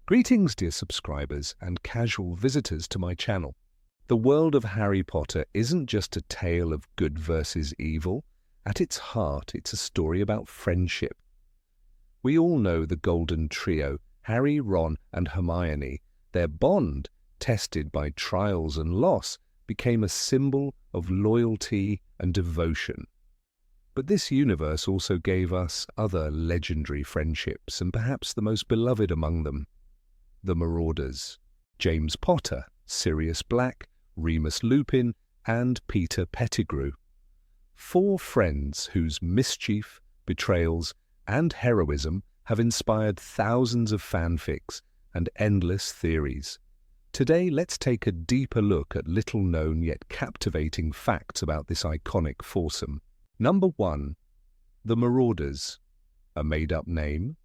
Greetings, dear subscribers and casual visitors to my channel. The world of Harry Potter isn't just a tale of good versus evil. At its heart, it's a story about friendship. We all know the golden trio, Harry, Ron, and Hermione. Their bond, tested by trials and loss, became a symbol of loyalty and devotion. But this universe also gave us other legendary friendships, and perhaps the most beloved among them, the Marauders. James Potter, Sirius Black, Remus Lupin, and Peter Pettigrew. 4 friends whose mischief, betrayals, and heroism have inspired thousands of fanfics and endless theories. Today, let's take a deeper look at little-known yet captivating facts about this iconic foursome. Number 1. The Marauders. A made-up name?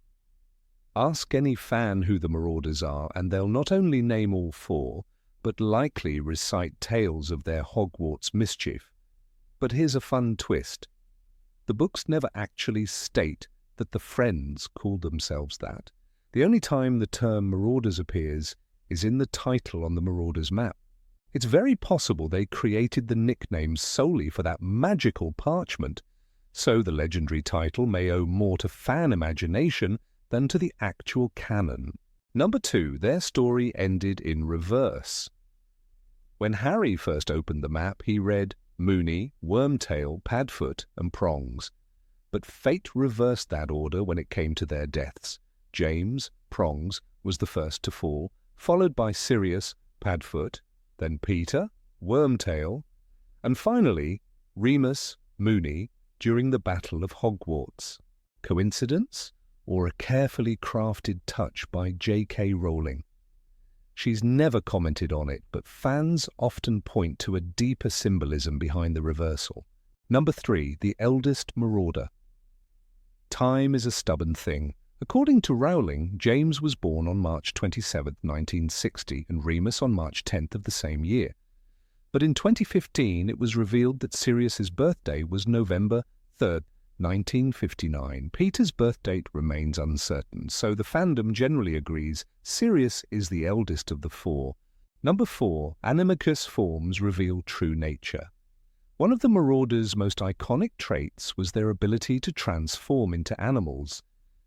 Ask any fan who the Marauders are, and they'll not only name all 4, but likely recite tales of their Hogwarts mischief. But here's a fun twist. The books never actually state that the friends called themselves that. The only time the term Marauders appears is in the title on the Marauders map. It's very possible they created the nickname solely for that magical parchment, so the legendary title may owe more to fan imagination than to the actual canon. Number 2, their story ended in reverse. When Harry first opened the map, he read Moony, Wormtail, Padfoot, and Prongs. But fate reversed that order when it came to their deaths. James, Prongs, was the first to fall, followed by Sirius, Padfoot, then Peter, Wormtail, and finally Remus, Moony, during the Battle of Hogwarts. Coincidence? Or a carefully crafted touch by J.K. Rowling? She's never commented on it, but fans often point to a deeper symbolism behind the reversal. Number 3, the eldest Marauder. Time is a stubborn thing. According to Rowling, James was born on March 27, 1960, and Remus on March 10th of the same year. But in 2015, it was revealed that Sirius's birthday was November 3rd, 1959. Peter's birth date remains uncertain, so the fandom generally agrees Sirius is the eldest of the 4. Number 4, Animagus forms reveal true nature. One of the Marauders' most iconic traits was their ability to transform into animals.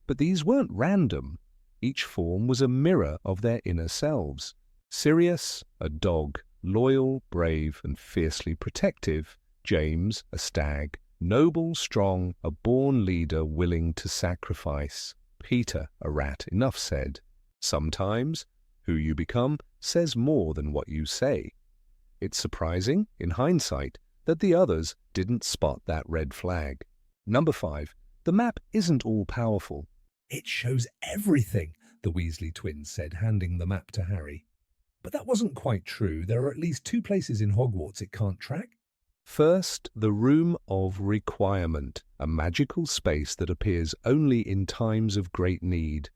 But these weren't random. Each form was a mirror of their inner selves. Sirius, a dog, loyal, brave, and fiercely protective. James, a stag, noble, strong, a born leader willing to sacrifice. Peter, a rat. Enough said. Sometimes, who you become says more than what you say. It's surprising, in hindsight, that the others didn't spot that red flag. Number 5. The map isn't all-powerful. It shows everything, the Weasley twins said, handing the map to Harry. But that wasn't quite true. There are at least 2 places in Hogwarts it can't track. First, the Room of Requirement, a magical space that appears only in times of great need.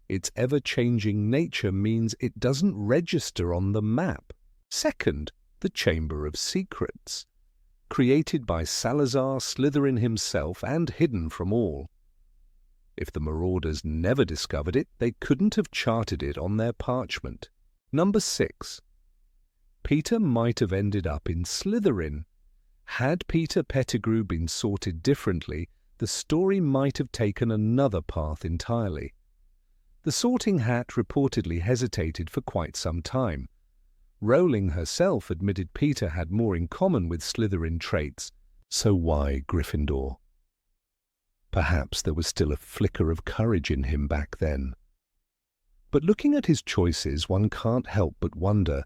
Its ever-changing nature means it doesn't register on the map. Second, the Chamber of Secrets, created by Salazar Slytherin himself and hidden from all. If the Marauders never discovered it, they couldn't have charted it on their parchment. Number 6. Peter might have ended up in Slytherin. Had Peter Pettigrew been sorted differently, the story might have taken another path entirely. The Sorting Hat reportedly hesitated for quite some time. Rowling herself admitted Peter had more in common with Slytherin traits, so why Gryffindor? Perhaps there was still a flicker of courage in him back then. But looking at his choices, one can't help but wonder,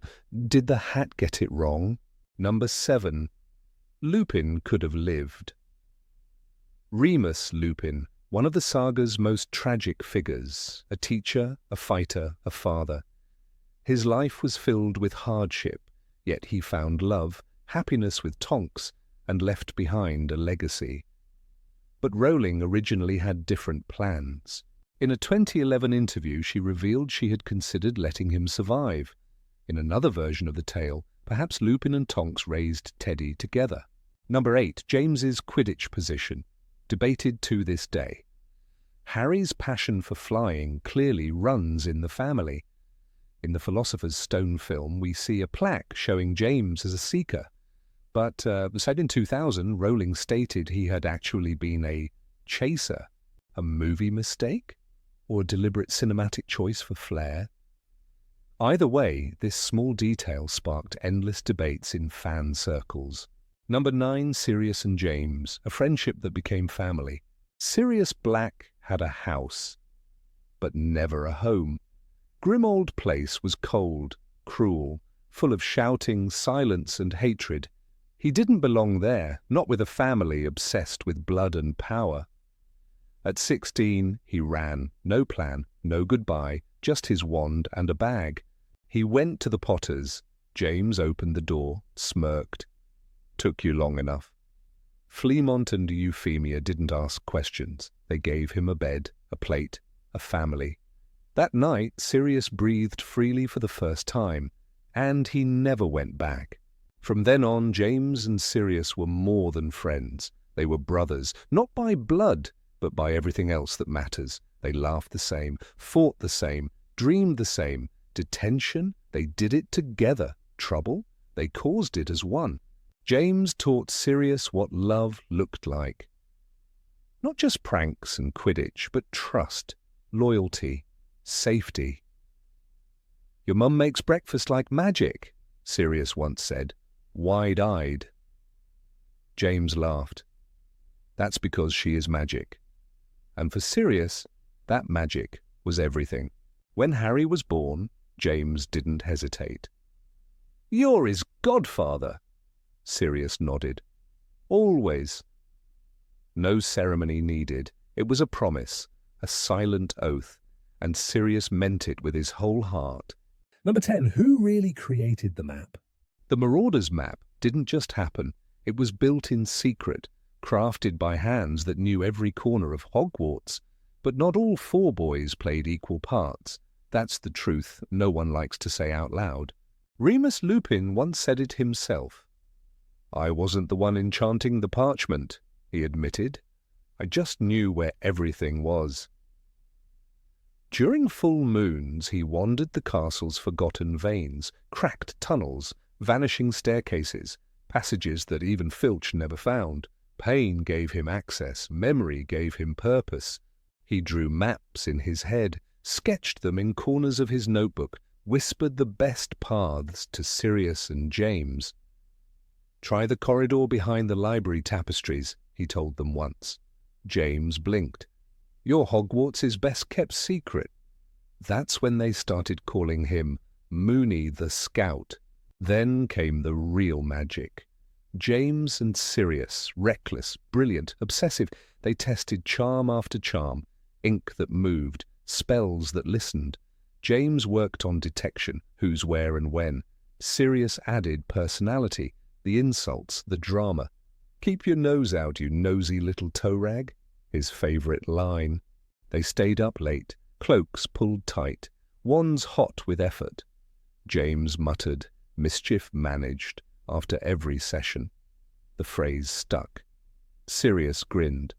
did the hat get it wrong? Number 7. Lupin could have lived. Remus Lupin, one of the saga's most tragic figures, a teacher, a fighter, a father. His life was filled with hardship, yet he found love, happiness with Tonks, and left behind a legacy. But Rowling originally had different plans. In a 2011 interview, she revealed she had considered letting him survive. In another version of the tale, perhaps Lupin and Tonks raised Teddy together. Number 8. James's Quidditch position, debated to this day. Harry's passion for flying clearly runs in the family. In the Philosopher's Stone film, we see a plaque showing James as a seeker. But said in 2000, Rowling stated he had actually been a chaser. A movie mistake? Or a deliberate cinematic choice for flair? Either way, this small detail sparked endless debates in fan circles. Number 9, Sirius and James, a friendship that became family. Sirius Black had a house, but never a home. Grimmauld Place was cold, cruel, full of shouting, silence and hatred. He didn't belong there, not with a family obsessed with blood and power. At 16, he ran, no plan, no goodbye, just his wand and a bag. He went to the Potters. James opened the door, smirked. Took you long enough. Fleamont and Euphemia didn't ask questions. They gave him a bed, a plate, a family. That night, Sirius breathed freely for the first time, and he never went back. From then on, James and Sirius were more than friends. They were brothers, not by blood, but by everything else that matters. They laughed the same, fought the same, dreamed the same. Detention? They did it together. Trouble? They caused it as one. James taught Sirius what love looked like. Not just pranks and Quidditch, but trust, loyalty, safety. "Your mum makes breakfast like magic," Sirius once said, wide-eyed. James laughed. That's because she is magic. And for Sirius, that magic was everything. When Harry was born, James didn't hesitate. "You're his godfather," Sirius nodded. "Always." No ceremony needed. It was a promise, a silent oath, and Sirius meant it with his whole heart. Number 10. Who really created the map? The Marauders map didn't just happen. It was built in secret, crafted by hands that knew every corner of Hogwarts. But not all 4 boys played equal parts. That's the truth no one likes to say out loud. Remus Lupin once said it himself. "I wasn't the one enchanting the parchment," he admitted. "I just knew where everything was." During full moons, he wandered the castle's forgotten veins, cracked tunnels, vanishing staircases, passages that even Filch never found. Pain gave him access, memory gave him purpose. He drew maps in his head, sketched them in corners of his notebook, whispered the best paths to Sirius and James. "Try the corridor behind the library tapestries," he told them once. James blinked. "You're Hogwarts' best-kept secret." That's when they started calling him Moony the Scout. Then came the real magic. James and Sirius, reckless, brilliant, obsessive, they tested charm after charm, ink that moved, spells that listened. James worked on detection, who's where and when. Sirius added personality, the insults, the drama. "Keep your nose out, you nosy little toe rag," his favourite line. They stayed up late, cloaks pulled tight, wands hot with effort. James muttered, "Mischief managed," after every session. The phrase stuck. Sirius grinned.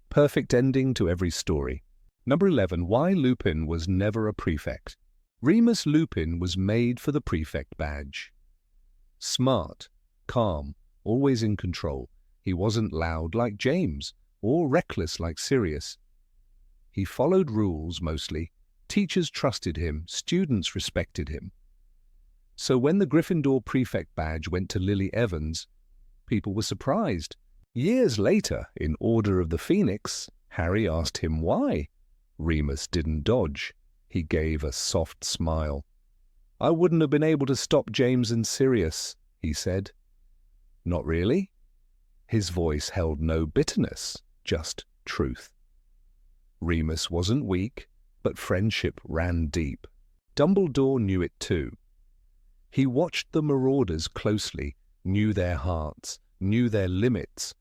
Perfect ending to every story. Number 11. Why Lupin was never a prefect. Remus Lupin was made for the prefect badge. Smart, calm, always in control. He wasn't loud like James, or reckless like Sirius. He followed rules mostly. Teachers trusted him, students respected him. So when the Gryffindor prefect badge went to Lily Evans, people were surprised. Years later, in Order of the Phoenix, Harry asked him why. Remus didn't dodge. He gave a soft smile. "I wouldn't have been able to stop James and Sirius," he said. "Not really?" His voice held no bitterness, just truth. Remus wasn't weak, but friendship ran deep. Dumbledore knew it too. He watched the Marauders closely, knew their hearts, knew their limits.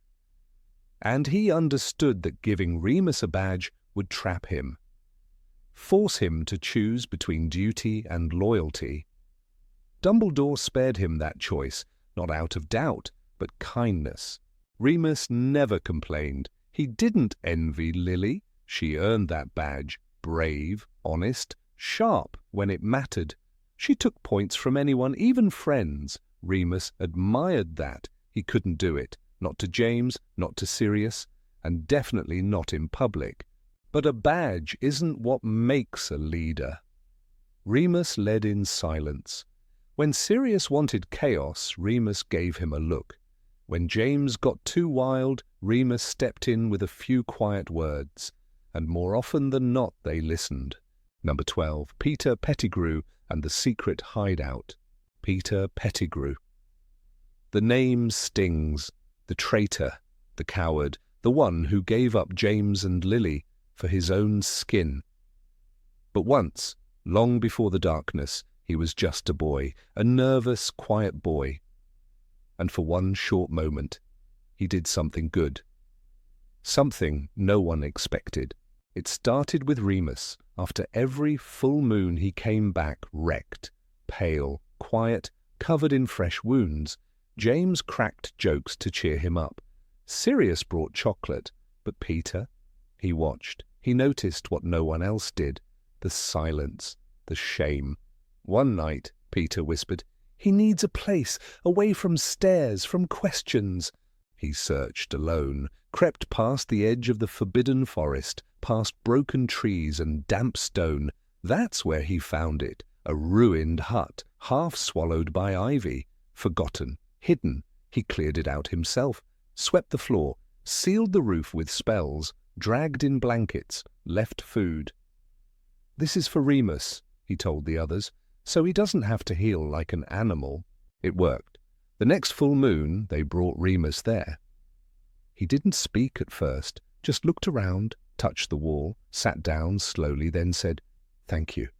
And he understood that giving Remus a badge would trap him, force him to choose between duty and loyalty. Dumbledore spared him that choice, not out of doubt, but kindness. Remus never complained. He didn't envy Lily. She earned that badge, brave, honest, sharp when it mattered. She took points from anyone, even friends. Remus admired that. He couldn't do it, not to James, not to Sirius, and definitely not in public. But a badge isn't what makes a leader. Remus led in silence. When Sirius wanted chaos, Remus gave him a look. When James got too wild, Remus stepped in with a few quiet words, and more often than not they listened. Number 12. Peter Pettigrew and the Secret Hideout. Peter Pettigrew. The name stings. The traitor, the coward, the one who gave up James and Lily for his own skin. But once, long before the darkness, he was just a boy, a nervous, quiet boy. And for one short moment, he did something good. Something no one expected. It started with Remus. After every full moon he came back wrecked, pale, quiet, covered in fresh wounds. James cracked jokes to cheer him up. Sirius brought chocolate, but Peter, he watched. He noticed what no one else did. The silence, the shame. One night, Peter whispered, "He needs a place, away from stares, from questions." He searched alone, crept past the edge of the forbidden forest, past broken trees and damp stone. That's where he found it, a ruined hut, half swallowed by ivy, forgotten, hidden. He cleared it out himself, swept the floor, sealed the roof with spells, dragged in blankets, left food. "This is for Remus," he told the others, "so he doesn't have to heal like an animal." It worked. The next full moon, they brought Remus there. He didn't speak at first, just looked around, touched the wall, sat down slowly, then said, "Thank you."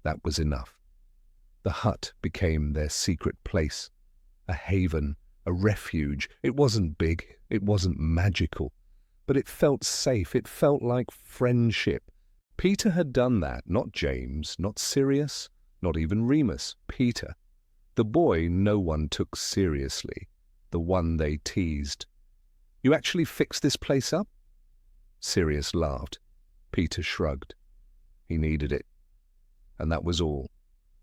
That was enough. The hut became their secret place, a haven, a refuge. It wasn't big, it wasn't magical, but it felt safe, it felt like friendship. Peter had done that, not James, not Sirius, not even Remus, Peter. The boy no one took seriously, the one they teased. "You actually fixed this place up?" Sirius laughed. Peter shrugged. He needed it. And that was all.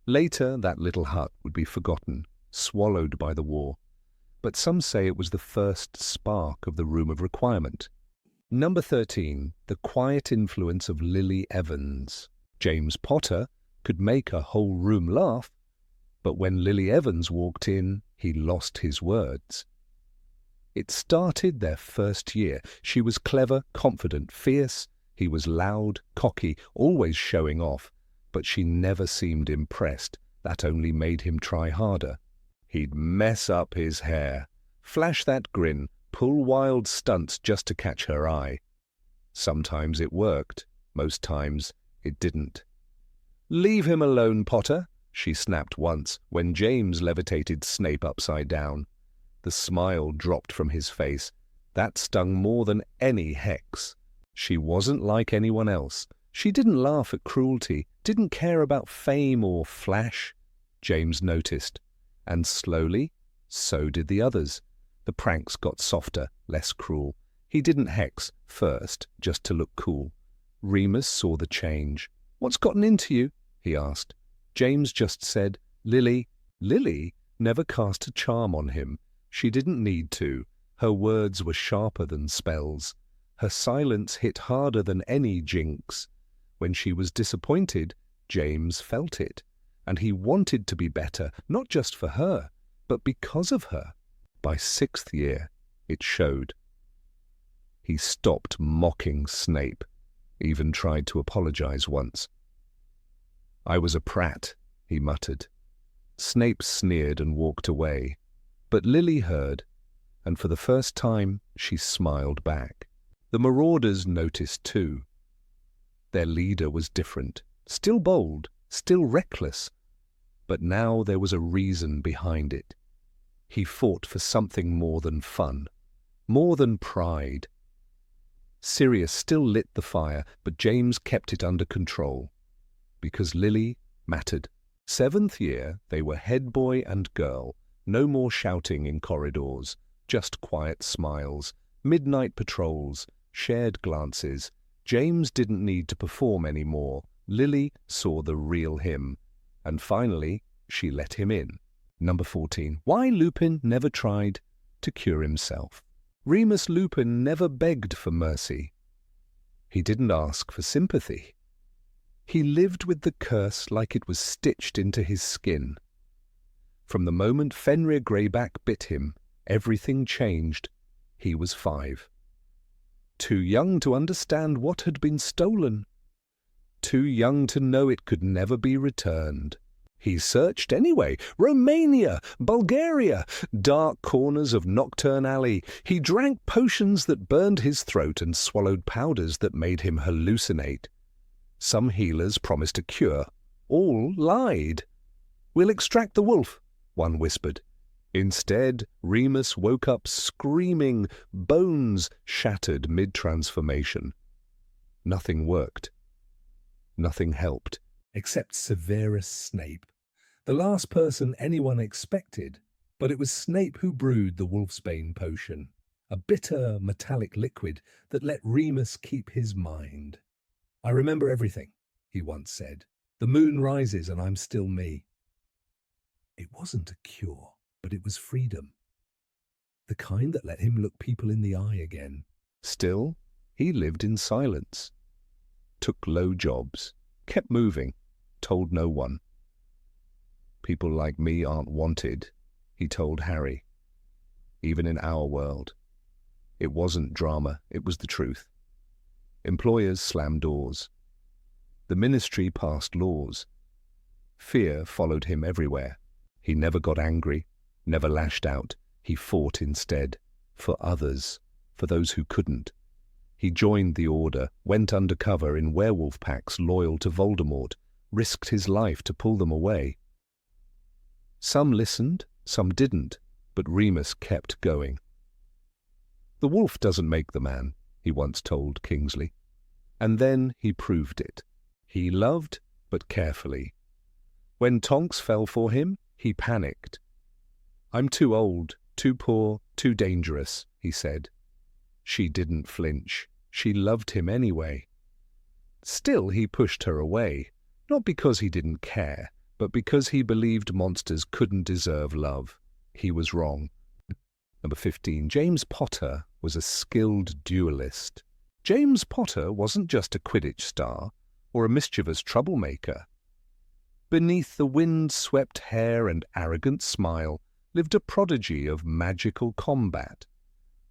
Later, that little hut would be forgotten, swallowed by the war. But some say it was the first spark of the Room of Requirement. Number 13. The quiet influence of Lily Evans. James Potter could make a whole room laugh, but when Lily Evans walked in, he lost his words. It started their first year. She was clever, confident, fierce. He was loud, cocky, always showing off, but she never seemed impressed. That only made him try harder. He'd mess up his hair, flash that grin, pull wild stunts just to catch her eye. Sometimes it worked, most times it didn't. "Leave him alone, Potter," she snapped once when James levitated Snape upside down. The smile dropped from his face. That stung more than any hex. She wasn't like anyone else. She didn't laugh at cruelty, didn't care about fame or flash. James noticed. And slowly, so did the others. The pranks got softer, less cruel. He didn't hex first, just to look cool. Remus saw the change. "What's gotten into you?" he asked. James just said, "Lily." Lily never cast a charm on him. She didn't need to. Her words were sharper than spells. Her silence hit harder than any jinx. When she was disappointed, James felt it. And he wanted to be better, not just for her, but because of her. By 6th year, it showed. He stopped mocking Snape, even tried to apologize once. "I was a prat," he muttered. Snape sneered and walked away. But Lily heard, and for the first time she smiled back. The Marauders noticed too. Their leader was different, still bold, still reckless, but now there was a reason behind it. He fought for something more than fun, more than pride. Sirius still lit the fire, but James kept it under control, because Lily mattered. 7th year, they were head boy and girl. No more shouting in corridors, just quiet smiles, midnight patrols, shared glances. James didn't need to perform anymore. Lily saw the real him, and finally she let him in. Number 14. Why Lupin never tried to cure himself. Remus Lupin never begged for mercy. He didn't ask for sympathy. He lived with the curse like it was stitched into his skin. From the moment Fenrir Greyback bit him, everything changed. He was 5. Too young to understand what had been stolen. Too young to know it could never be returned. He searched anyway. Romania, Bulgaria, dark corners of Nocturne Alley. He drank potions that burned his throat and swallowed powders that made him hallucinate. Some healers promised a cure. All lied. "We'll extract the wolf," one whispered. Instead, Remus woke up screaming, bones shattered mid-transformation. Nothing worked. Nothing helped. Except Severus Snape, the last person anyone expected. But it was Snape who brewed the Wolfsbane potion, a bitter, metallic liquid that let Remus keep his mind. "I remember everything," he once said. "The moon rises and I'm still me." It wasn't a cure, but it was freedom. The kind that let him look people in the eye again. Still, he lived in silence. Took low jobs. Kept moving. Told no one. "People like me aren't wanted," he told Harry. Even in our world. It wasn't drama, it was the truth. Employers slammed doors. The ministry passed laws. Fear followed him everywhere. He never got angry, never lashed out. He fought instead. For others, for those who couldn't. He joined the Order, went undercover in werewolf packs loyal to Voldemort, risked his life to pull them away. Some listened, some didn't, but Remus kept going. "The wolf doesn't make the man," he once told Kingsley. And then he proved it. He loved, but carefully. When Tonks fell for him, he panicked. "I'm too old, too poor, too dangerous," he said. She didn't flinch. She loved him anyway. Still, he pushed her away, not because he didn't care, but because he believed monsters couldn't deserve love. He was wrong. Number 15. James Potter was a skilled duelist. James Potter wasn't just a Quidditch star or a mischievous troublemaker. Beneath the wind-swept hair and arrogant smile lived a prodigy of magical combat.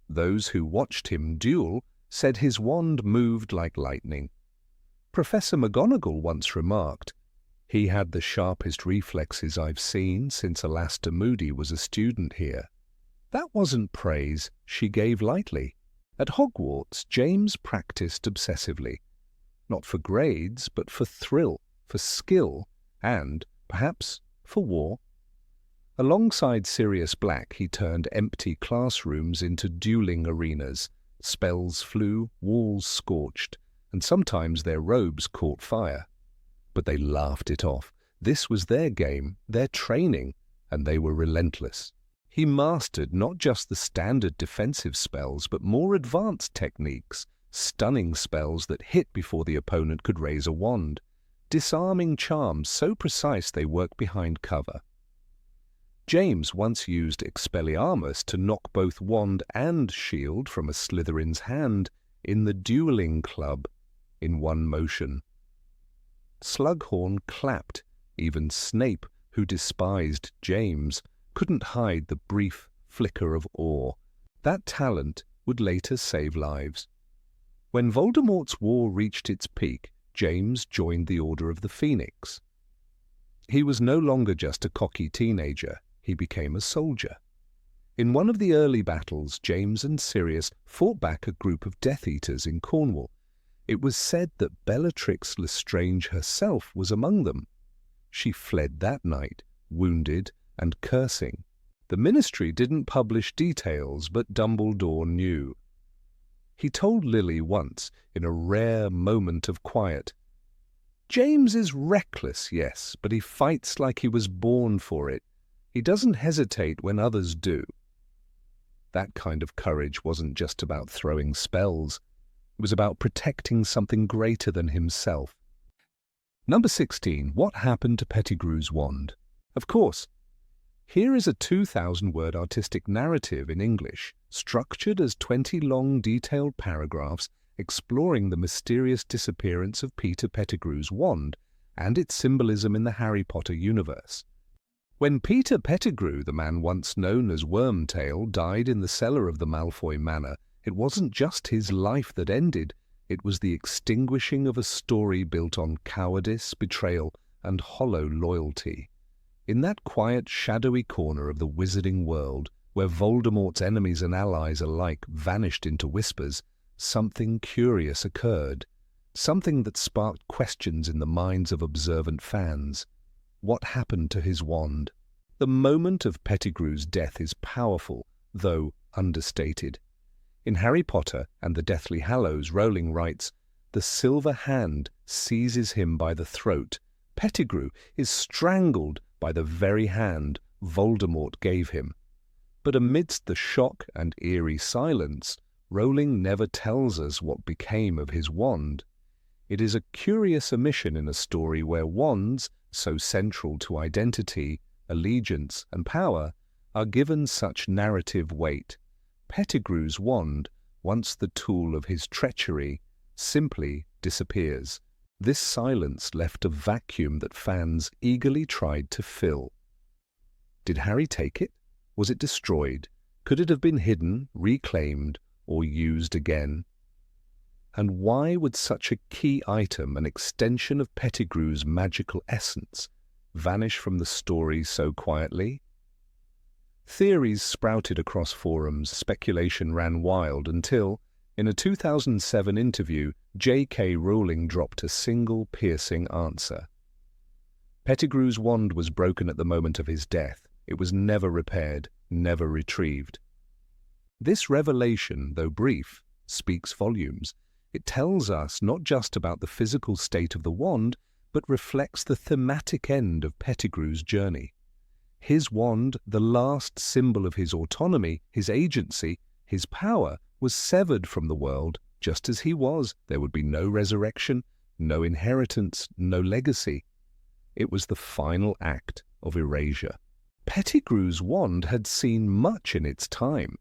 Those who watched him duel said his wand moved like lightning. Professor McGonagall once remarked, "He had the sharpest reflexes I've seen since Alastair Moody was a student here." That wasn't praise she gave lightly. At Hogwarts, James practiced obsessively. Not for grades, but for thrill, for skill, and, perhaps, for war. Alongside Sirius Black, he turned empty classrooms into dueling arenas. Spells flew, walls scorched, and sometimes their robes caught fire. But they laughed it off. This was their game, their training, and they were relentless. He mastered not just the standard defensive spells, but more advanced techniques, stunning spells that hit before the opponent could raise a wand, disarming charms so precise they worked behind cover. James once used Expelliarmus to knock both wand and shield from a Slytherin's hand in the dueling club in one motion. Slughorn clapped. Even Snape, who despised James, couldn't hide the brief flicker of awe. That talent would later save lives. When Voldemort's war reached its peak, James joined the Order of the Phoenix. He was no longer just a cocky teenager. He became a soldier. In one of the early battles, James and Sirius fought back a group of Death Eaters in Cornwall. It was said that Bellatrix Lestrange herself was among them. She fled that night, wounded and cursing. The Ministry didn't publish details, but Dumbledore knew. He told Lily once, in a rare moment of quiet, "James is reckless, yes, but he fights like he was born for it. He doesn't hesitate when others do." That kind of courage wasn't just about throwing spells. It was about protecting something greater than himself. Number 16. What happened to Pettigrew's wand? Of course, here is a 2,000-word artistic narrative in English, structured as 20 long, detailed paragraphs exploring the mysterious disappearance of Peter Pettigrew's wand and its symbolism in the Harry Potter universe. When Peter Pettigrew, the man once known as Wormtail, died in the cellar of the Malfoy Manor, it wasn't just his life that ended, it was the extinguishing of a story built on cowardice, betrayal, and hollow loyalty. In that quiet, shadowy corner of the wizarding world, where Voldemort's enemies and allies alike vanished into whispers, something curious occurred, something that sparked questions in the minds of observant fans. What happened to his wand? The moment of Pettigrew's death is powerful, though understated. In Harry Potter and the Deathly Hallows, Rowling writes, "The silver hand seizes him by the throat. Pettigrew is strangled by the very hand Voldemort gave him." But amidst the shock and eerie silence, Rowling never tells us what became of his wand. It is a curious omission in a story where wands, so central to identity, allegiance, and power, are given such narrative weight. Pettigrew's wand, once the tool of his treachery, simply disappears. This silence left a vacuum that fans eagerly tried to fill. Did Harry take it? Was it destroyed? Could it have been hidden, reclaimed, or used again? And why would such a key item, an extension of Pettigrew's magical essence, vanish from the story so quietly? Theories sprouted across forums, speculation ran wild until, in a 2007 interview, J.K. Rowling dropped a single piercing answer. Pettigrew's wand was broken at the moment of his death. It was never repaired, never retrieved. This revelation, though brief, speaks volumes. It tells us not just about the physical state of the wand, but reflects the thematic end of Pettigrew's journey. His wand, the last symbol of his autonomy, his agency, his power, was severed from the world just as he was. There would be no resurrection, no inheritance, no legacy. It was the final act of erasure. Pettigrew's wand had seen much in its time.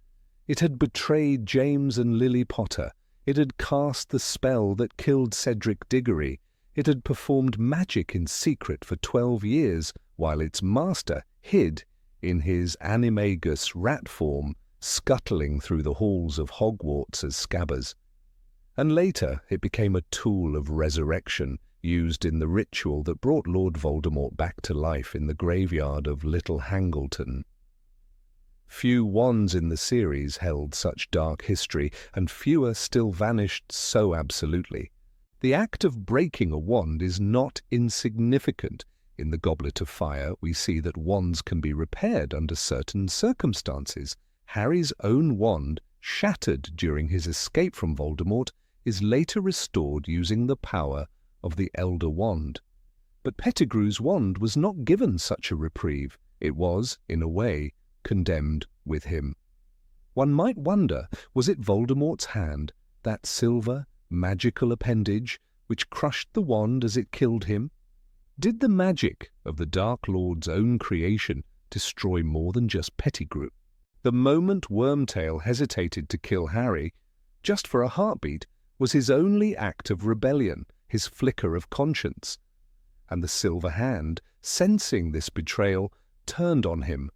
It had betrayed James and Lily Potter. It had cast the spell that killed Cedric Diggory. It had performed magic in secret for 12 years, while its master hid in his Animagus rat form, scuttling through the halls of Hogwarts as Scabbers. And later it became a tool of resurrection, used in the ritual that brought Lord Voldemort back to life in the graveyard of Little Hangleton. Few wands in the series held such dark history, and fewer still vanished so absolutely. The act of breaking a wand is not insignificant. In the Goblet of Fire, we see that wands can be repaired under certain circumstances. Harry's own wand, shattered during his escape from Voldemort, is later restored using the power of the Elder Wand. But Pettigrew's wand was not given such a reprieve. It was, in a way, condemned with him. One might wonder, was it Voldemort's hand, that silver, magical appendage, which crushed the wand as it killed him? Did the magic of the Dark Lord's own creation destroy more than just Pettigrew? The moment Wormtail hesitated to kill Harry, just for a heartbeat, was his only act of rebellion, his flicker of conscience. And the silver hand, sensing this betrayal, turned on him.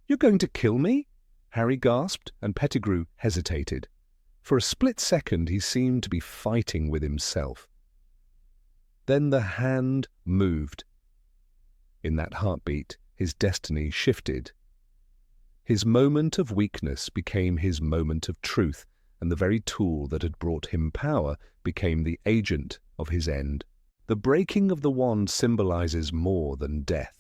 "You're going to kill me?" Harry gasped, and Pettigrew hesitated. For a split second he seemed to be fighting with himself. Then the hand moved. In that heartbeat, his destiny shifted. His moment of weakness became his moment of truth, and the very tool that had brought him power became the agent of his end. The breaking of the wand symbolizes more than death.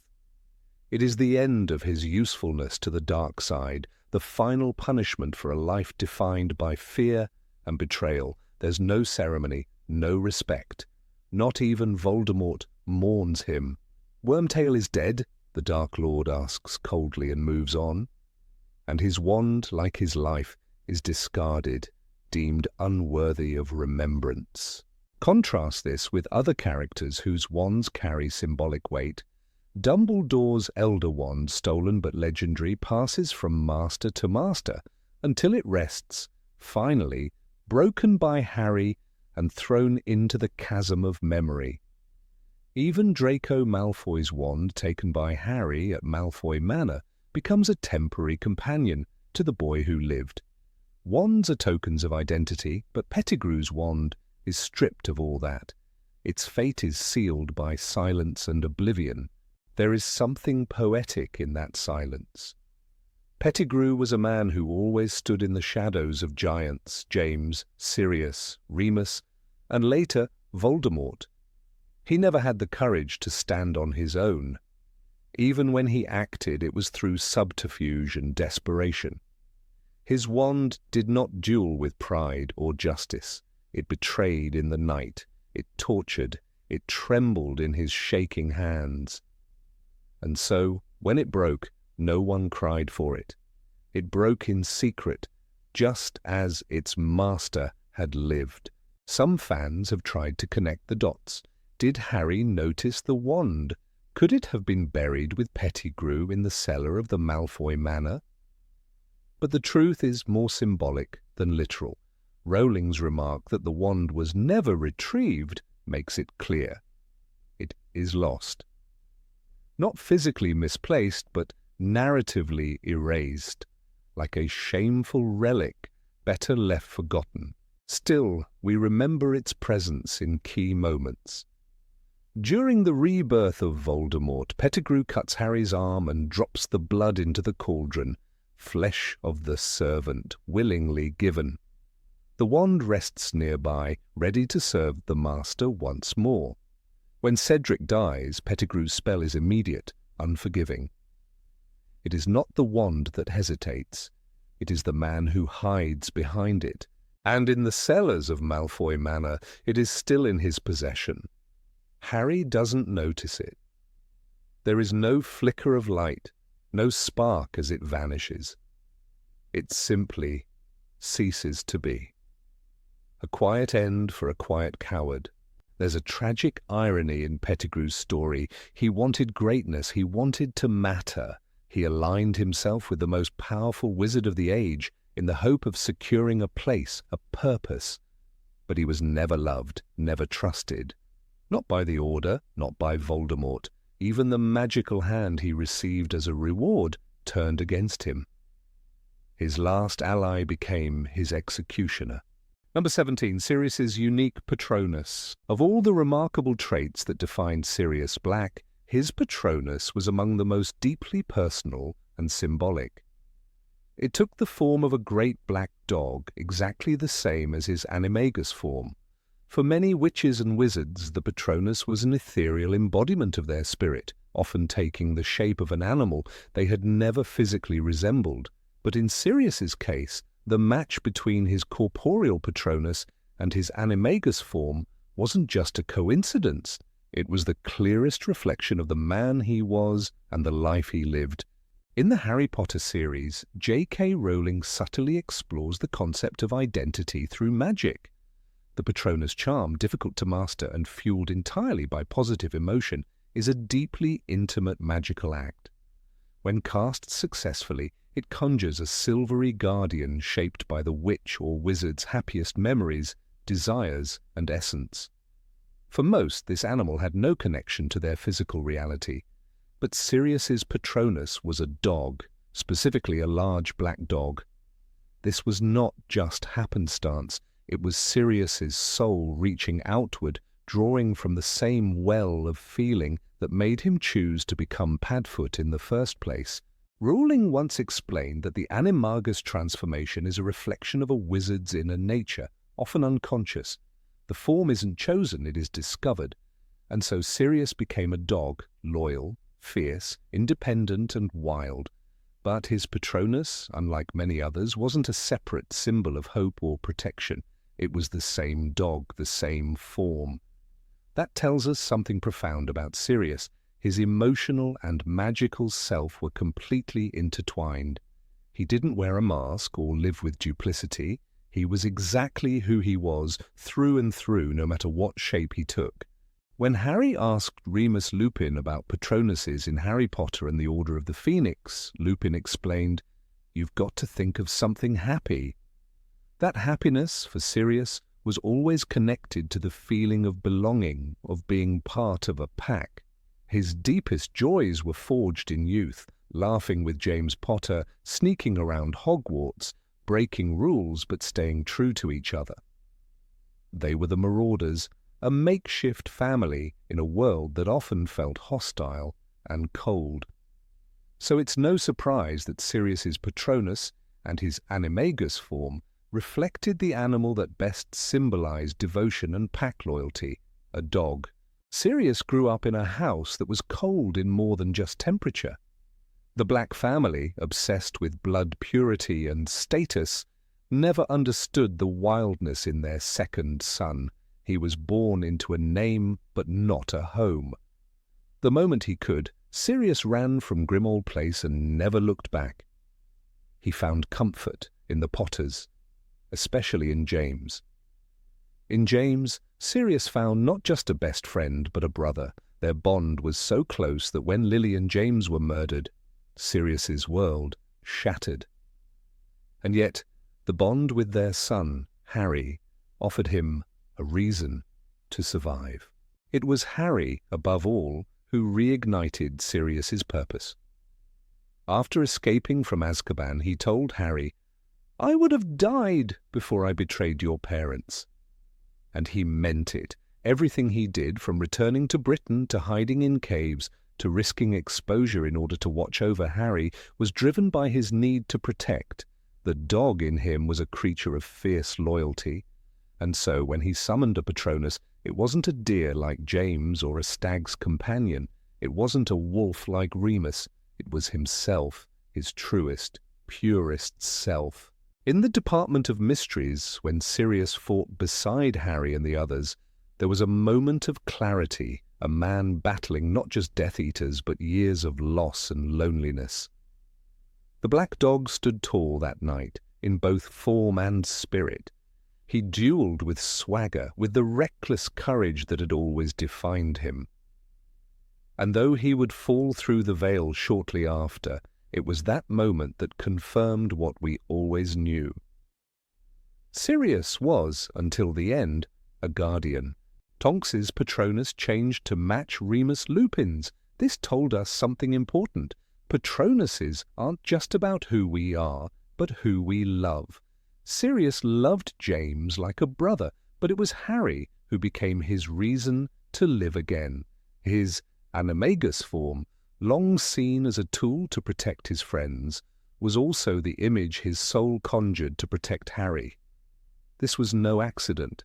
It is the end of his usefulness to the dark side, the final punishment for a life defined by fear and betrayal. There's no ceremony, no respect. Not even Voldemort mourns him. "Wormtail is dead?" the Dark Lord asks coldly and moves on. And his wand, like his life, is discarded. deemed unworthy of remembrance. Contrast this with other characters whose wands carry symbolic weight. Dumbledore's Elder Wand, stolen but legendary, passes from master to master until it rests, finally, broken by Harry and thrown into the chasm of memory. Even Draco Malfoy's wand, taken by Harry at Malfoy Manor, becomes a temporary companion to the boy who lived. Wands are tokens of identity, but Pettigrew's wand is stripped of all that. Its fate is sealed by silence and oblivion. There is something poetic in that silence. Pettigrew was a man who always stood in the shadows of giants, James, Sirius, Remus, and later Voldemort. He never had the courage to stand on his own. Even when he acted, it was through subterfuge and desperation. His wand did not duel with pride or justice. It betrayed in the night. It tortured. It trembled in his shaking hands. And so, when it broke, no one cried for it. It broke in secret, just as its master had lived. Some fans have tried to connect the dots. Did Harry notice the wand? Could it have been buried with Pettigrew in the cellar of the Malfoy Manor? But the truth is more symbolic than literal. Rowling's remark that the wand was never retrieved makes it clear. It is lost. Not physically misplaced, but narratively erased, like a shameful relic better left forgotten. Still, we remember its presence in key moments. During the rebirth of Voldemort, Pettigrew cuts Harry's arm and drops the blood into the cauldron, flesh of the servant, willingly given. The wand rests nearby, ready to serve the master once more. When Cedric dies, Pettigrew's spell is immediate, unforgiving. It is not the wand that hesitates. It is the man who hides behind it. And in the cellars of Malfoy Manor, it is still in his possession. Harry doesn't notice it. There is no flicker of light, no spark as it vanishes. It simply ceases to be. A quiet end for a quiet coward. There's a tragic irony in Pettigrew's story. He wanted greatness. He wanted to matter. He aligned himself with the most powerful wizard of the age in the hope of securing a place, a purpose. But he was never loved, never trusted. Not by the Order, not by Voldemort. Even the magical hand he received as a reward turned against him. His last ally became his executioner. Number 17, Sirius's unique Patronus. Of all the remarkable traits that defined Sirius Black, his Patronus was among the most deeply personal and symbolic. It took the form of a great black dog, exactly the same as his Animagus form. For many witches and wizards, the Patronus was an ethereal embodiment of their spirit, often taking the shape of an animal they had never physically resembled. But in Sirius's case, the match between his corporeal Patronus and his Animagus form wasn't just a coincidence. It was the clearest reflection of the man he was and the life he lived. In the Harry Potter series, J.K. Rowling subtly explores the concept of identity through magic. The Patronus charm, difficult to master and fueled entirely by positive emotion, is a deeply intimate magical act. When cast successfully, it conjures a silvery guardian shaped by the witch or wizard's happiest memories, desires, and essence. For most, this animal had no connection to their physical reality. But Sirius's Patronus was a dog, specifically a large black dog. This was not just happenstance. It was Sirius's soul reaching outward, drawing from the same well of feeling that made him choose to become Padfoot in the first place. Rowling once explained that the Animagus transformation is a reflection of a wizard's inner nature, often unconscious. The form isn't chosen, it is discovered. And so Sirius became a dog, loyal, fierce, independent and wild. But his Patronus, unlike many others, wasn't a separate symbol of hope or protection. It was the same dog, the same form. That tells us something profound about Sirius. His emotional and magical self were completely intertwined. He didn't wear a mask or live with duplicity. He was exactly who he was, through and through, no matter what shape he took. When Harry asked Remus Lupin about Patronuses in Harry Potter and the Order of the Phoenix, Lupin explained, "You've got to think of something happy." That happiness, for Sirius, was always connected to the feeling of belonging, of being part of a pack. His deepest joys were forged in youth, laughing with James Potter, sneaking around Hogwarts, breaking rules but staying true to each other. They were the Marauders, a makeshift family in a world that often felt hostile and cold. So it's no surprise that Sirius's Patronus and his Animagus form reflected the animal that best symbolized devotion and pack loyalty, a dog. Sirius grew up in a house that was cold in more than just temperature. The Black family, obsessed with blood purity and status, never understood the wildness in their second son. He was born into a name but not a home. The moment he could, Sirius ran from Grimmauld Place and never looked back. He found comfort in the Potters, especially in James. In James, Sirius found not just a best friend but a brother. Their bond was so close that when Lily and James were murdered, Sirius's world shattered. And yet, the bond with their son, Harry, offered him a reason to survive. It was Harry, above all, who reignited Sirius's purpose. After escaping from Azkaban, he told Harry, "I would have died before I betrayed your parents." And he meant it. Everything he did, from returning to Britain to hiding in caves to risking exposure in order to watch over Harry, was driven by his need to protect. The dog in him was a creature of fierce loyalty. And so, when he summoned a Patronus, it wasn't a deer like James or a stag's companion. It wasn't a wolf like Remus. It was himself, his truest, purest self. In the Department of Mysteries, when Sirius fought beside Harry and the others, there was a moment of clarity, a man battling not just Death Eaters but years of loss and loneliness. The black dog stood tall that night, in both form and spirit. He duelled with swagger, with the reckless courage that had always defined him. And though he would fall through the veil shortly after, it was that moment that confirmed what we always knew. Sirius was, until the end, a guardian. Tonks's Patronus changed to match Remus Lupin's. This told us something important. Patronuses aren't just about who we are, but who we love. Sirius loved James like a brother, but it was Harry who became his reason to live again. His Animagus form, long seen as a tool to protect his friends, was also the image his soul conjured to protect Harry. This was no accident.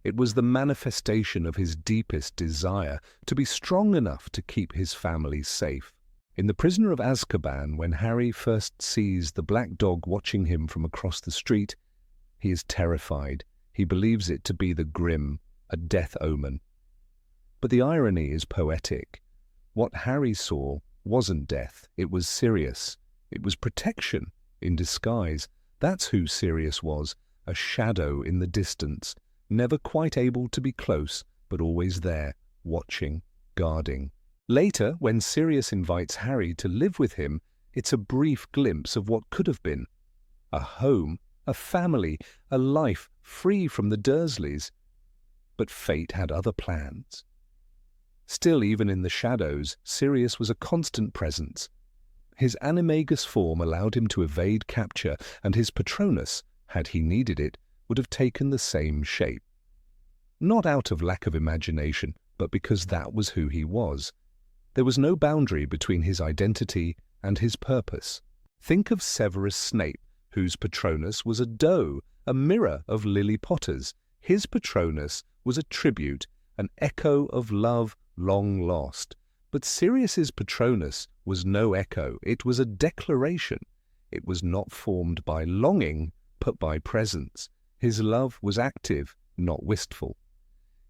It was the manifestation of his deepest desire to be strong enough to keep his family safe. In The Prisoner of Azkaban, when Harry first sees the black dog watching him from across the street, he is terrified. He believes it to be the Grim, a death omen. But the irony is poetic. What Harry saw wasn't death, it was Sirius. It was protection in disguise. That's who Sirius was, a shadow in the distance, never quite able to be close, but always there, watching, guarding. Later, when Sirius invites Harry to live with him, it's a brief glimpse of what could have been. A home, a family, a life free from the Dursleys. But fate had other plans. Still, even in the shadows, Sirius was a constant presence. His Animagus form allowed him to evade capture, and his Patronus, had he needed it, would have taken the same shape. Not out of lack of imagination, but because that was who he was. There was no boundary between his identity and his purpose. Think of Severus Snape, whose Patronus was a doe, a mirror of Lily Potter's. His Patronus was a tribute, an echo of love long lost. But Sirius's Patronus was no echo, it was a declaration. It was not formed by longing, but by presence. His love was active, not wistful.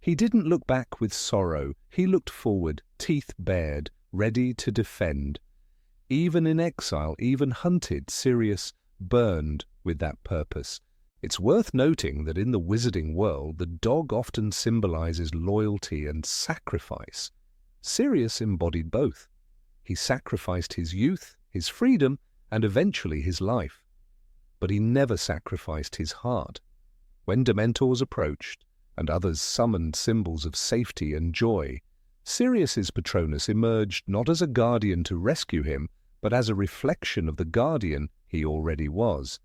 He didn't look back with sorrow, he looked forward, teeth bared, ready to defend. Even in exile, even hunted, Sirius burned with that purpose. It's worth noting that in the wizarding world, the dog often symbolizes loyalty and sacrifice. Sirius embodied both. He sacrificed his youth, his freedom, and eventually his life. But he never sacrificed his heart. When Dementors approached, and others summoned symbols of safety and joy, Sirius's Patronus emerged not as a guardian to rescue him, but as a reflection of the guardian he already was.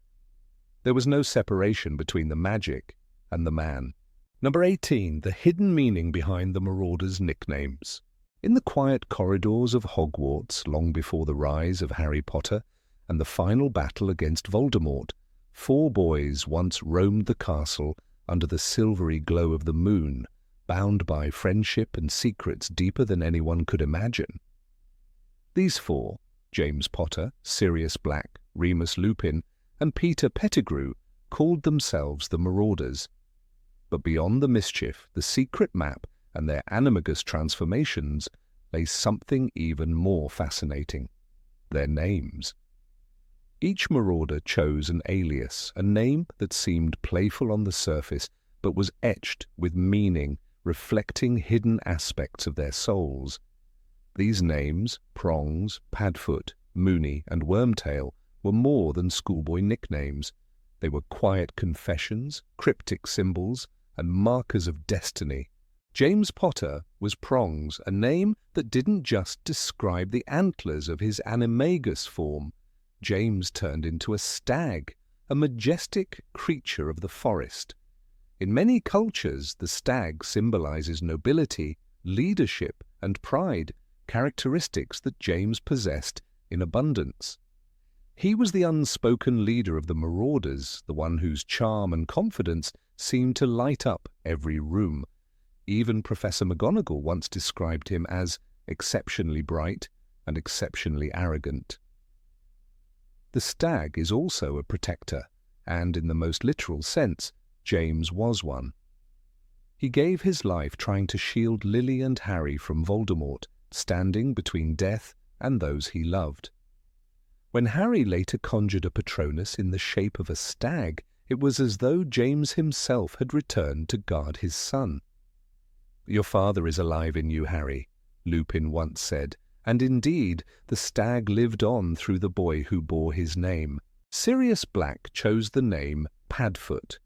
There was no separation between the magic and the man. Number 18. The hidden meaning behind the Marauders' nicknames. In the quiet corridors of Hogwarts, long before the rise of Harry Potter and the final battle against Voldemort, 4 boys once roamed the castle under the silvery glow of the moon, bound by friendship and secrets deeper than anyone could imagine. These 4, James Potter, Sirius Black, Remus Lupin, and Peter Pettigrew, called themselves the Marauders. But beyond the mischief, the secret map, and their Animagus transformations, lay something even more fascinating: their names. Each Marauder chose an alias, a name that seemed playful on the surface, but was etched with meaning, reflecting hidden aspects of their souls. These names, Prongs, Padfoot, Moony, and Wormtail, were more than schoolboy nicknames. They were quiet confessions, cryptic symbols, and markers of destiny. James Potter was Prongs, a name that didn't just describe the antlers of his Animagus form. James turned into a stag, a majestic creature of the forest. In many cultures, the stag symbolizes nobility, leadership, and pride, characteristics that James possessed in abundance. He was the unspoken leader of the Marauders, the one whose charm and confidence seemed to light up every room. Even Professor McGonagall once described him as exceptionally bright and exceptionally arrogant. The stag is also a protector, and in the most literal sense, James was one. He gave his life trying to shield Lily and Harry from Voldemort, standing between death and those he loved. When Harry later conjured a Patronus in the shape of a stag, it was as though James himself had returned to guard his son. "Your father is alive in you, Harry," Lupin once said, and indeed the stag lived on through the boy who bore his name. Sirius Black chose the name Padfoot.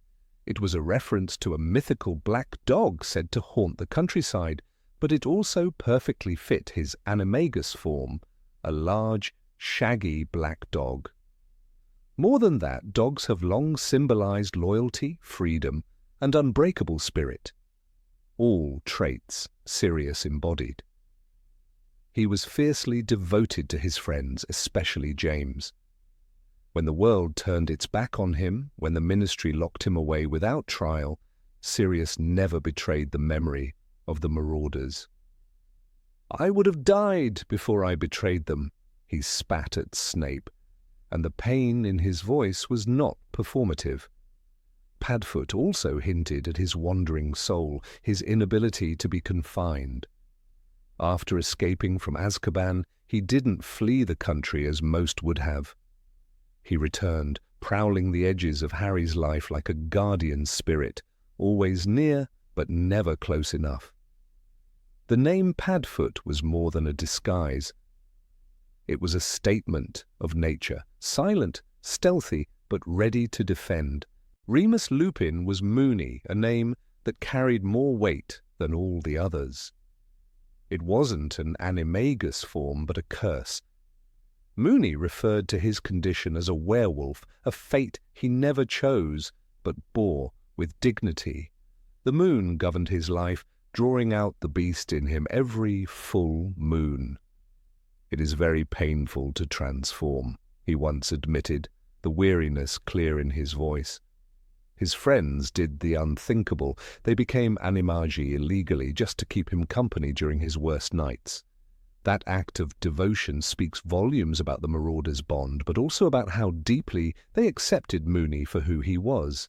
It was a reference to a mythical black dog said to haunt the countryside, but it also perfectly fit his Animagus form, a large, shaggy black dog. More than that, dogs have long symbolized loyalty, freedom, and unbreakable spirit. All traits Sirius embodied. He was fiercely devoted to his friends, especially James. When the world turned its back on him, when the Ministry locked him away without trial, Sirius never betrayed the memory of the Marauders. "I would have died before I betrayed them," he spat at Snape, and the pain in his voice was not performative. Padfoot also hinted at his wandering soul, his inability to be confined. After escaping from Azkaban, he didn't flee the country as most would have. He returned, prowling the edges of Harry's life like a guardian spirit, always near but never close enough. The name Padfoot was more than a disguise. It was a statement of nature, silent, stealthy, but ready to defend. Remus Lupin was Moony, a name that carried more weight than all the others. It wasn't an Animagus form, but a curse. Moony referred to his condition as a werewolf, a fate he never chose, but bore with dignity. The moon governed his life, drawing out the beast in him every full moon. "It is very painful to transform," he once admitted, the weariness clear in his voice. His friends did the unthinkable. They became animagi illegally just to keep him company during his worst nights. That act of devotion speaks volumes about the Marauders' bond, but also about how deeply they accepted Moony for who he was.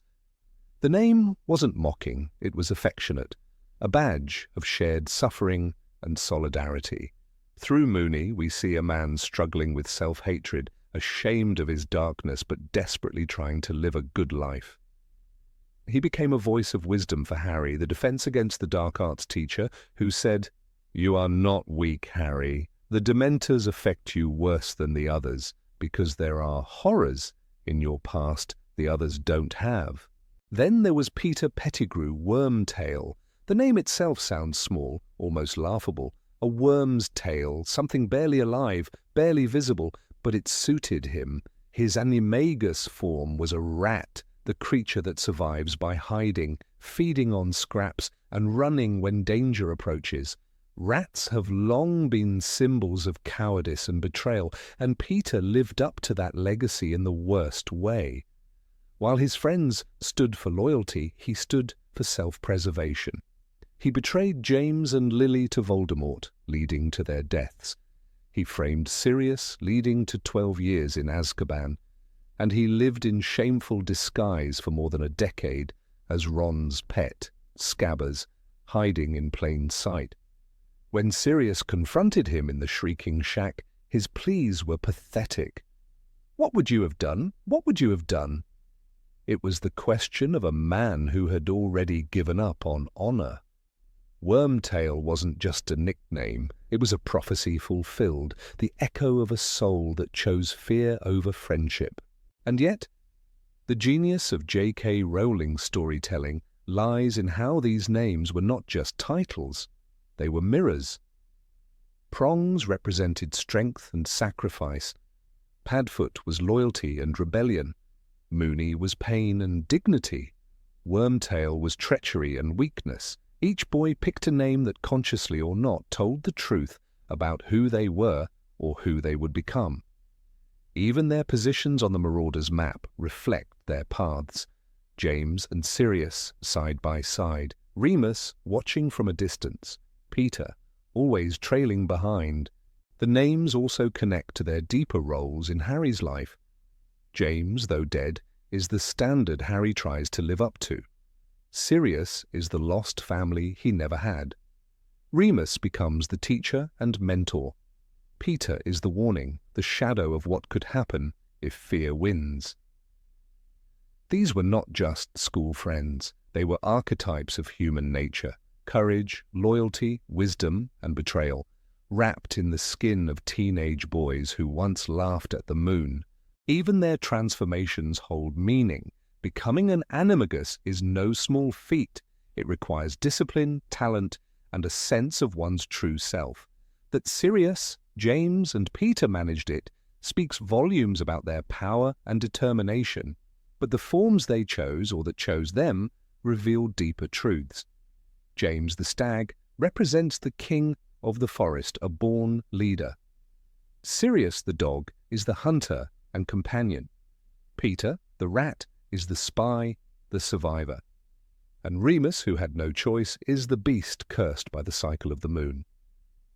The name wasn't mocking, it was affectionate, a badge of shared suffering and solidarity. Through Moony, we see a man struggling with self-hatred, ashamed of his darkness but desperately trying to live a good life. He became a voice of wisdom for Harry, the defense against the dark arts teacher, who said, "You are not weak, Harry. The Dementors affect you worse than the others, because there are horrors in your past the others don't have." Then there was Peter Pettigrew, Wormtail. The name itself sounds small, almost laughable. A worm's tail, something barely alive, barely visible, but it suited him. His Animagus form was a rat, the creature that survives by hiding, feeding on scraps, and running when danger approaches. Rats have long been symbols of cowardice and betrayal, and Peter lived up to that legacy in the worst way. While his friends stood for loyalty, he stood for self-preservation. He betrayed James and Lily to Voldemort, leading to their deaths. He framed Sirius, leading to 12 years in Azkaban, and he lived in shameful disguise for more than a decade as Ron's pet, Scabbers, hiding in plain sight. When Sirius confronted him in the Shrieking Shack, his pleas were pathetic. "What would you have done? What would you have done?" It was the question of a man who had already given up on honor. Wormtail wasn't just a nickname, it was a prophecy fulfilled, the echo of a soul that chose fear over friendship. And yet, the genius of J.K. Rowling's storytelling lies in how these names were not just titles, they were mirrors. Prongs represented strength and sacrifice. Padfoot was loyalty and rebellion. Moony was pain and dignity. Wormtail was treachery and weakness. Each boy picked a name that, consciously or not, told the truth about who they were or who they would become. Even their positions on the Marauders' map reflect their paths. James and Sirius side by side, Remus watching from a distance, Peter always trailing behind. The names also connect to their deeper roles in Harry's life. James, though dead, is the standard Harry tries to live up to. Sirius is the lost family he never had. Remus becomes the teacher and mentor. Peter is the warning, the shadow of what could happen if fear wins. These were not just school friends. They were archetypes of human nature, courage, loyalty, wisdom, and betrayal, wrapped in the skin of teenage boys who once laughed at the moon. Even their transformations hold meaning. Becoming an Animagus is no small feat. It requires discipline, talent, and a sense of one's true self. That Sirius, James, and Peter managed it speaks volumes about their power and determination, but the forms they chose, or that chose them, reveal deeper truths. James the Stag represents the king of the forest, a born leader. Sirius the dog is the hunter and companion. Peter, the rat, is the spy, the survivor. And Remus, who had no choice, is the beast cursed by the cycle of the moon.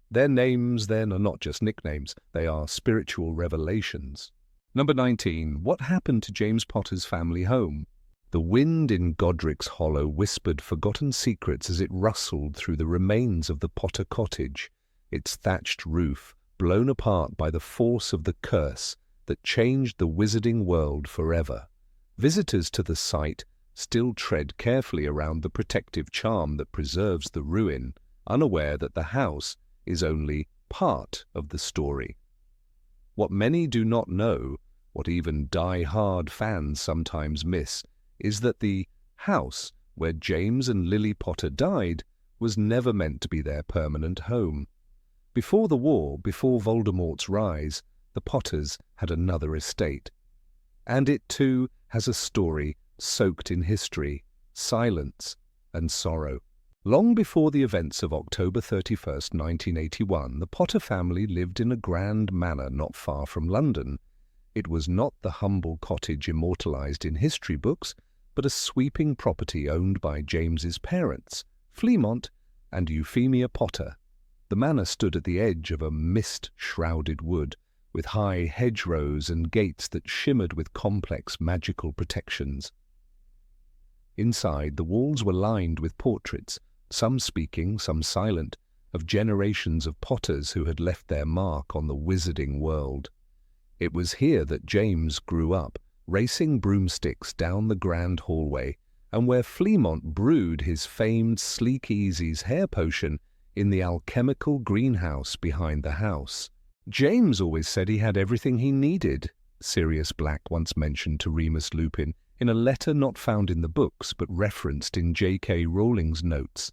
Their names, then, are not just nicknames, they are spiritual revelations. Number 19. What happened to James Potter's family home? The wind in Godric's Hollow whispered forgotten secrets as it rustled through the remains of the Potter cottage, its thatched roof blown apart by the force of the curse that changed the wizarding world forever. Visitors to the site still tread carefully around the protective charm that preserves the ruin, unaware that the house is only part of the story. What many do not know, what even die-hard fans sometimes miss, is that the house where James and Lily Potter died was never meant to be their permanent home. Before the war, before Voldemort's rise, the Potters had another estate. And it too has a story soaked in history, silence, and sorrow. Long before the events of October 31st, 1981, the Potter family lived in a grand manor not far from London. It was not the humble cottage immortalized in history books, but a sweeping property owned by James's parents, Fleamont and Euphemia Potter. The manor stood at the edge of a mist-shrouded wood, with high hedgerows and gates that shimmered with complex magical protections. Inside, the walls were lined with portraits, some speaking, some silent, of generations of Potters who had left their mark on the wizarding world. It was here that James grew up, racing broomsticks down the grand hallway, and where Fleamont brewed his famed Sleek Easy's hair potion in the alchemical greenhouse behind the house. James always said he had everything he needed, Sirius Black once mentioned to Remus Lupin in a letter not found in the books but referenced in J.K. Rowling's notes.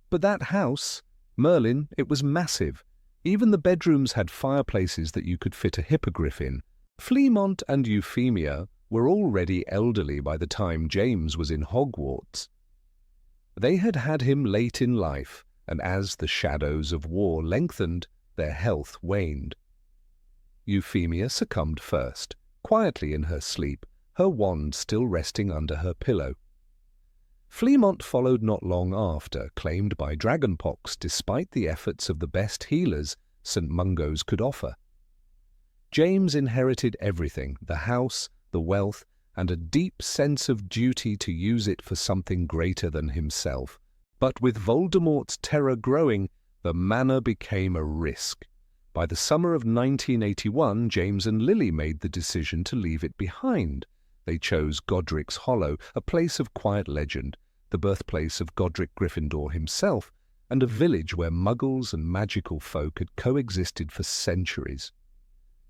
But that house, Merlin, it was massive. Even the bedrooms had fireplaces that you could fit a hippogriff in. Fleamont and Euphemia were already elderly by the time James was in Hogwarts. They had had him late in life, and as the shadows of war lengthened, their health waned. Euphemia succumbed first, quietly in her sleep, her wand still resting under her pillow. Fleamont followed not long after, claimed by dragonpox despite the efforts of the best healers St. Mungo's could offer. James inherited everything, the house, the wealth, and a deep sense of duty to use it for something greater than himself. But with Voldemort's terror growing, the manor became a risk. By the summer of 1981, James and Lily made the decision to leave it behind. They chose Godric's Hollow, a place of quiet legend, the birthplace of Godric Gryffindor himself, and a village where muggles and magical folk had coexisted for centuries.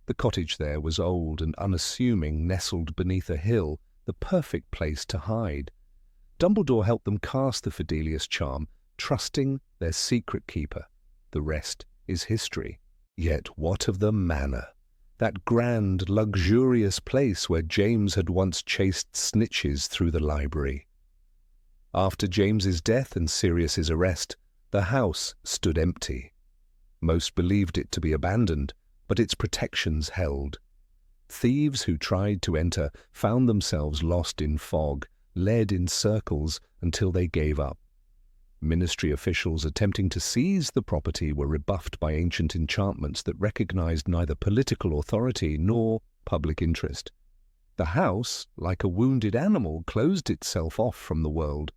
The cottage there was old and unassuming, nestled beneath a hill, the perfect place to hide. Dumbledore helped them cast the Fidelius charm, trusting their secret keeper. The rest is history. Yet what of the manor? That grand, luxurious place where James had once chased snitches through the library. After James's death and Sirius's arrest, the house stood empty. Most believed it to be abandoned, but its protections held. Thieves who tried to enter found themselves lost in fog, led in circles until they gave up. Ministry officials attempting to seize the property were rebuffed by ancient enchantments that recognized neither political authority nor public interest. The house, like a wounded animal, closed itself off from the world.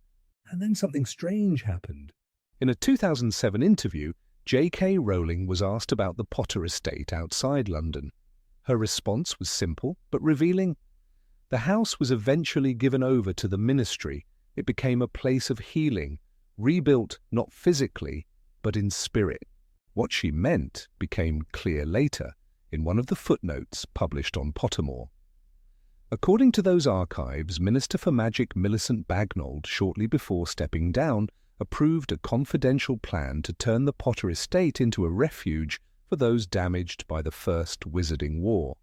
And then something strange happened. In a 2007 interview, J.K. Rowling was asked about the Potter estate outside London. Her response was simple but revealing. The house was eventually given over to the ministry. It became a place of healing, rebuilt not physically, but in spirit. What she meant became clear later, in one of the footnotes published on Pottermore. According to those archives, Minister for Magic Millicent Bagnold, shortly before stepping down, approved a confidential plan to turn the Potter estate into a refuge for those damaged by the First Wizarding War.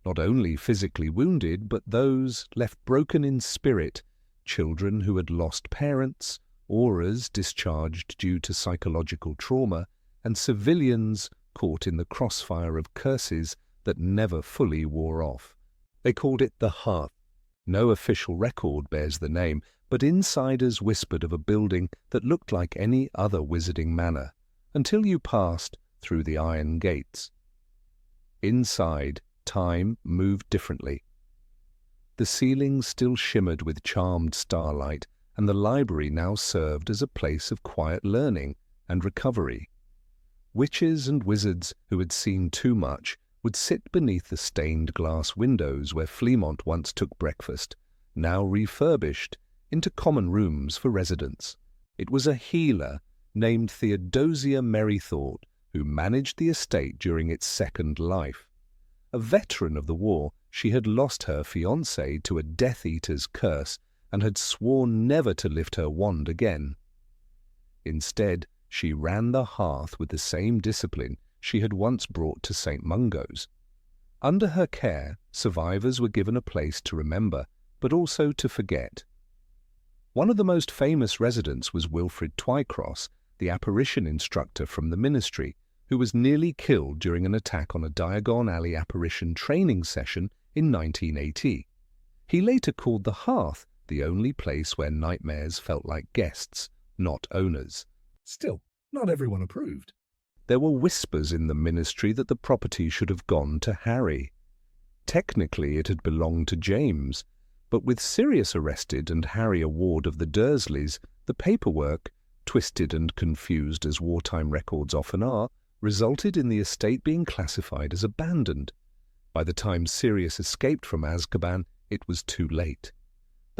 Not only physically wounded, but those left broken in spirit, children who had lost parents, auras discharged due to psychological trauma, and civilians caught in the crossfire of curses that never fully wore off. They called it the Hearth. No official record bears the name, but insiders whispered of a building that looked like any other wizarding manor, until you passed through the iron gates. Inside, time moved differently. The ceilings still shimmered with charmed starlight, and the library now served as a place of quiet learning and recovery. Witches and wizards who had seen too much would sit beneath the stained glass windows where Fleamont once took breakfast, now refurbished into common rooms for residents. It was a healer named Theodosia Merrythought who managed the estate during its second life. A veteran of the war, she had lost her fiancé to a Death Eater's curse and had sworn never to lift her wand again. Instead, she ran the hearth with the same discipline she had once brought to St. Mungo's. Under her care, survivors were given a place to remember, but also to forget. One of the most famous residents was Wilfrid Twycross, the apparition instructor from the ministry, who was nearly killed during an attack on a Diagon Alley apparition training session in 1980. He later called the Hearth the only place where nightmares felt like guests, not owners. Still, not everyone approved. There were whispers in the ministry that the property should have gone to Harry. Technically, it had belonged to James, but with Sirius arrested and Harry a ward of the Dursleys, the paperwork, twisted and confused as wartime records often are, resulted in the estate being classified as abandoned. By the time Sirius escaped from Azkaban, it was too late.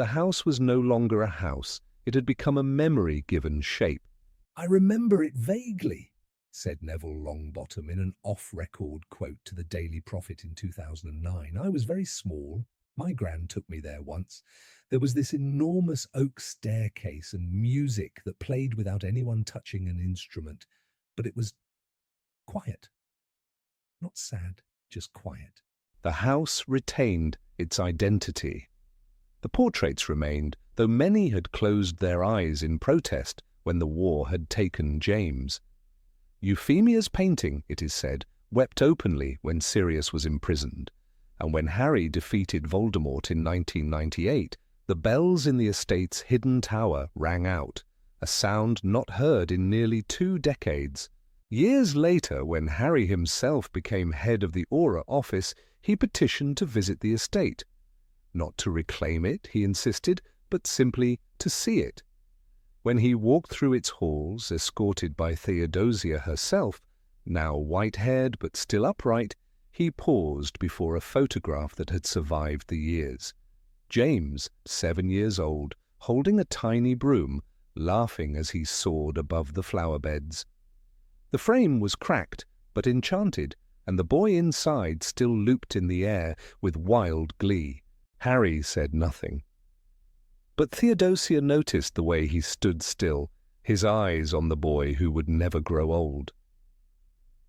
The house was no longer a house. It had become a memory given shape. "I remember it vaguely," said Neville Longbottom in an off-record quote to the Daily Prophet in 2009. "I was very small. My gran took me there once. There was this enormous oak staircase and music that played without anyone touching an instrument, but it was quiet. Not sad, just quiet." The house retained its identity. The portraits remained, though many had closed their eyes in protest when the war had taken James. Euphemia's painting, it is said, wept openly when Sirius was imprisoned, and when Harry defeated Voldemort in 1998, the bells in the estate's hidden tower rang out, a sound not heard in nearly 2 decades. Years later, when Harry himself became head of the Aura office, he petitioned to visit the estate. Not to reclaim it, he insisted, but simply to see it. When he walked through its halls, escorted by Theodosia herself, now white-haired but still upright, he paused before a photograph that had survived the years. James, 7 years old, holding a tiny broom, laughing as he soared above the flower beds. The frame was cracked, but enchanted, and the boy inside still looped in the air with wild glee. Harry said nothing. But Theodosia noticed the way he stood still, his eyes on the boy who would never grow old.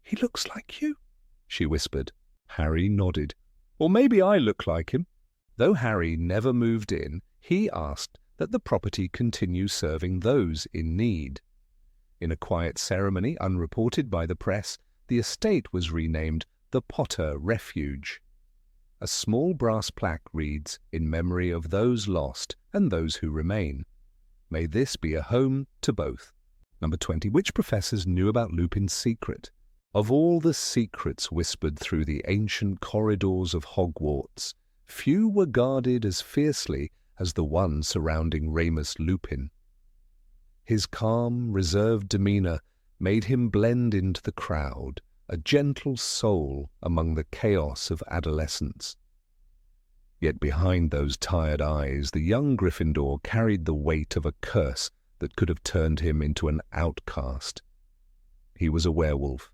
"He looks like you," she whispered. Harry nodded. "Or maybe I look like him." Though Harry never moved in, he asked that the property continue serving those in need. In a quiet ceremony unreported by the press, the estate was renamed the Potter Refuge. A small brass plaque reads, "In memory of those lost and those who remain. May this be a home to both." Number 20. Which professors knew about Lupin's secret? Of all the secrets whispered through the ancient corridors of Hogwarts, few were guarded as fiercely as the one surrounding Remus Lupin. His calm, reserved demeanour made him blend into the crowd, a gentle soul among the chaos of adolescence. Yet behind those tired eyes, the young Gryffindor carried the weight of a curse that could have turned him into an outcast. He was a werewolf,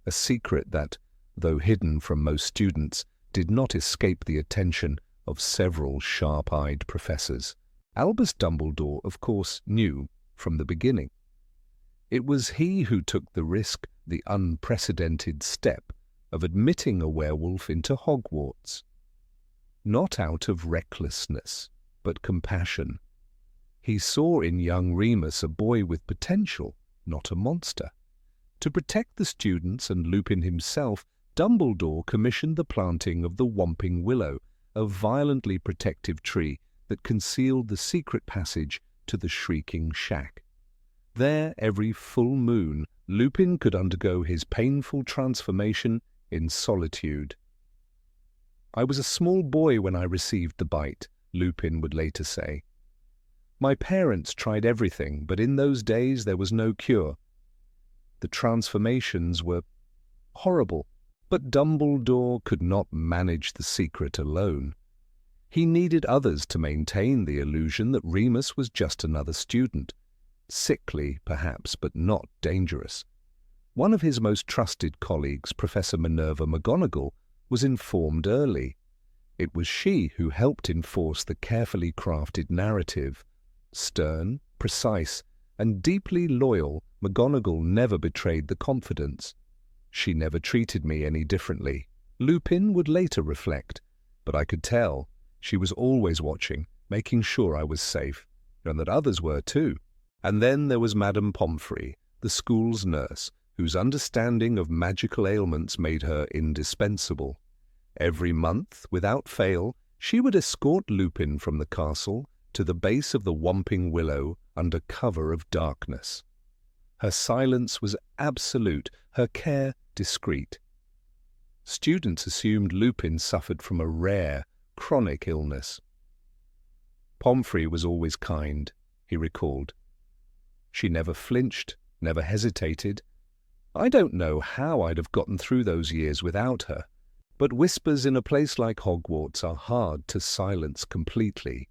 a secret that, though hidden from most students, did not escape the attention of several sharp-eyed professors. Albus Dumbledore, of course, knew from the beginning. It was he who took the risk, the unprecedented step, of admitting a werewolf into Hogwarts. Not out of recklessness, but compassion. He saw in young Remus a boy with potential, not a monster. To protect the students and Lupin himself, Dumbledore commissioned the planting of the Whomping Willow, a violently protective tree that concealed the secret passage to the Shrieking Shack. There, every full moon, Lupin could undergo his painful transformation in solitude. "I was a small boy when I received the bite," Lupin would later say. "My parents tried everything, but in those days there was no cure. The transformations were horrible, but Dumbledore could not manage the secret alone. He needed others to maintain the illusion that Remus was just another student. Sickly, perhaps, but not dangerous. One of his most trusted colleagues, Professor Minerva McGonagall, was informed early. It was she who helped enforce the carefully crafted narrative. Stern, precise, and deeply loyal, McGonagall never betrayed the confidence. "She never treated me any differently," Lupin would later reflect, "but I could tell. She was always watching, making sure I was safe, and that others were too." And then there was Madame Pomfrey, the school's nurse, whose understanding of magical ailments made her indispensable. Every month, without fail, she would escort Lupin from the castle to the base of the Whomping Willow under cover of darkness. Her silence was absolute, her care discreet. Students assumed Lupin suffered from a rare, chronic illness. "Pomfrey was always kind," he recalled. "She never flinched, never hesitated. I don't know how I'd have gotten through those years without her, but whispers in a place like Hogwarts are hard to silence completely."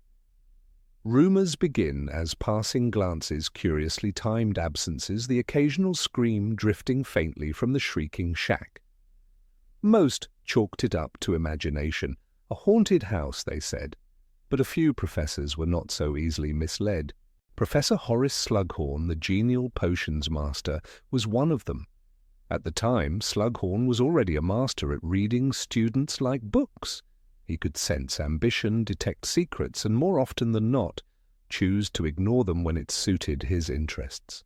Rumours begin as passing glances, curiously timed absences, the occasional scream drifting faintly from the shrieking shack. Most chalked it up to imagination. A haunted house, they said. But a few professors were not so easily misled. Professor Horace Slughorn, the genial potions master, was one of them. At the time, Slughorn was already a master at reading students like books. He could sense ambition, detect secrets, and more often than not, choose to ignore them when it suited his interests.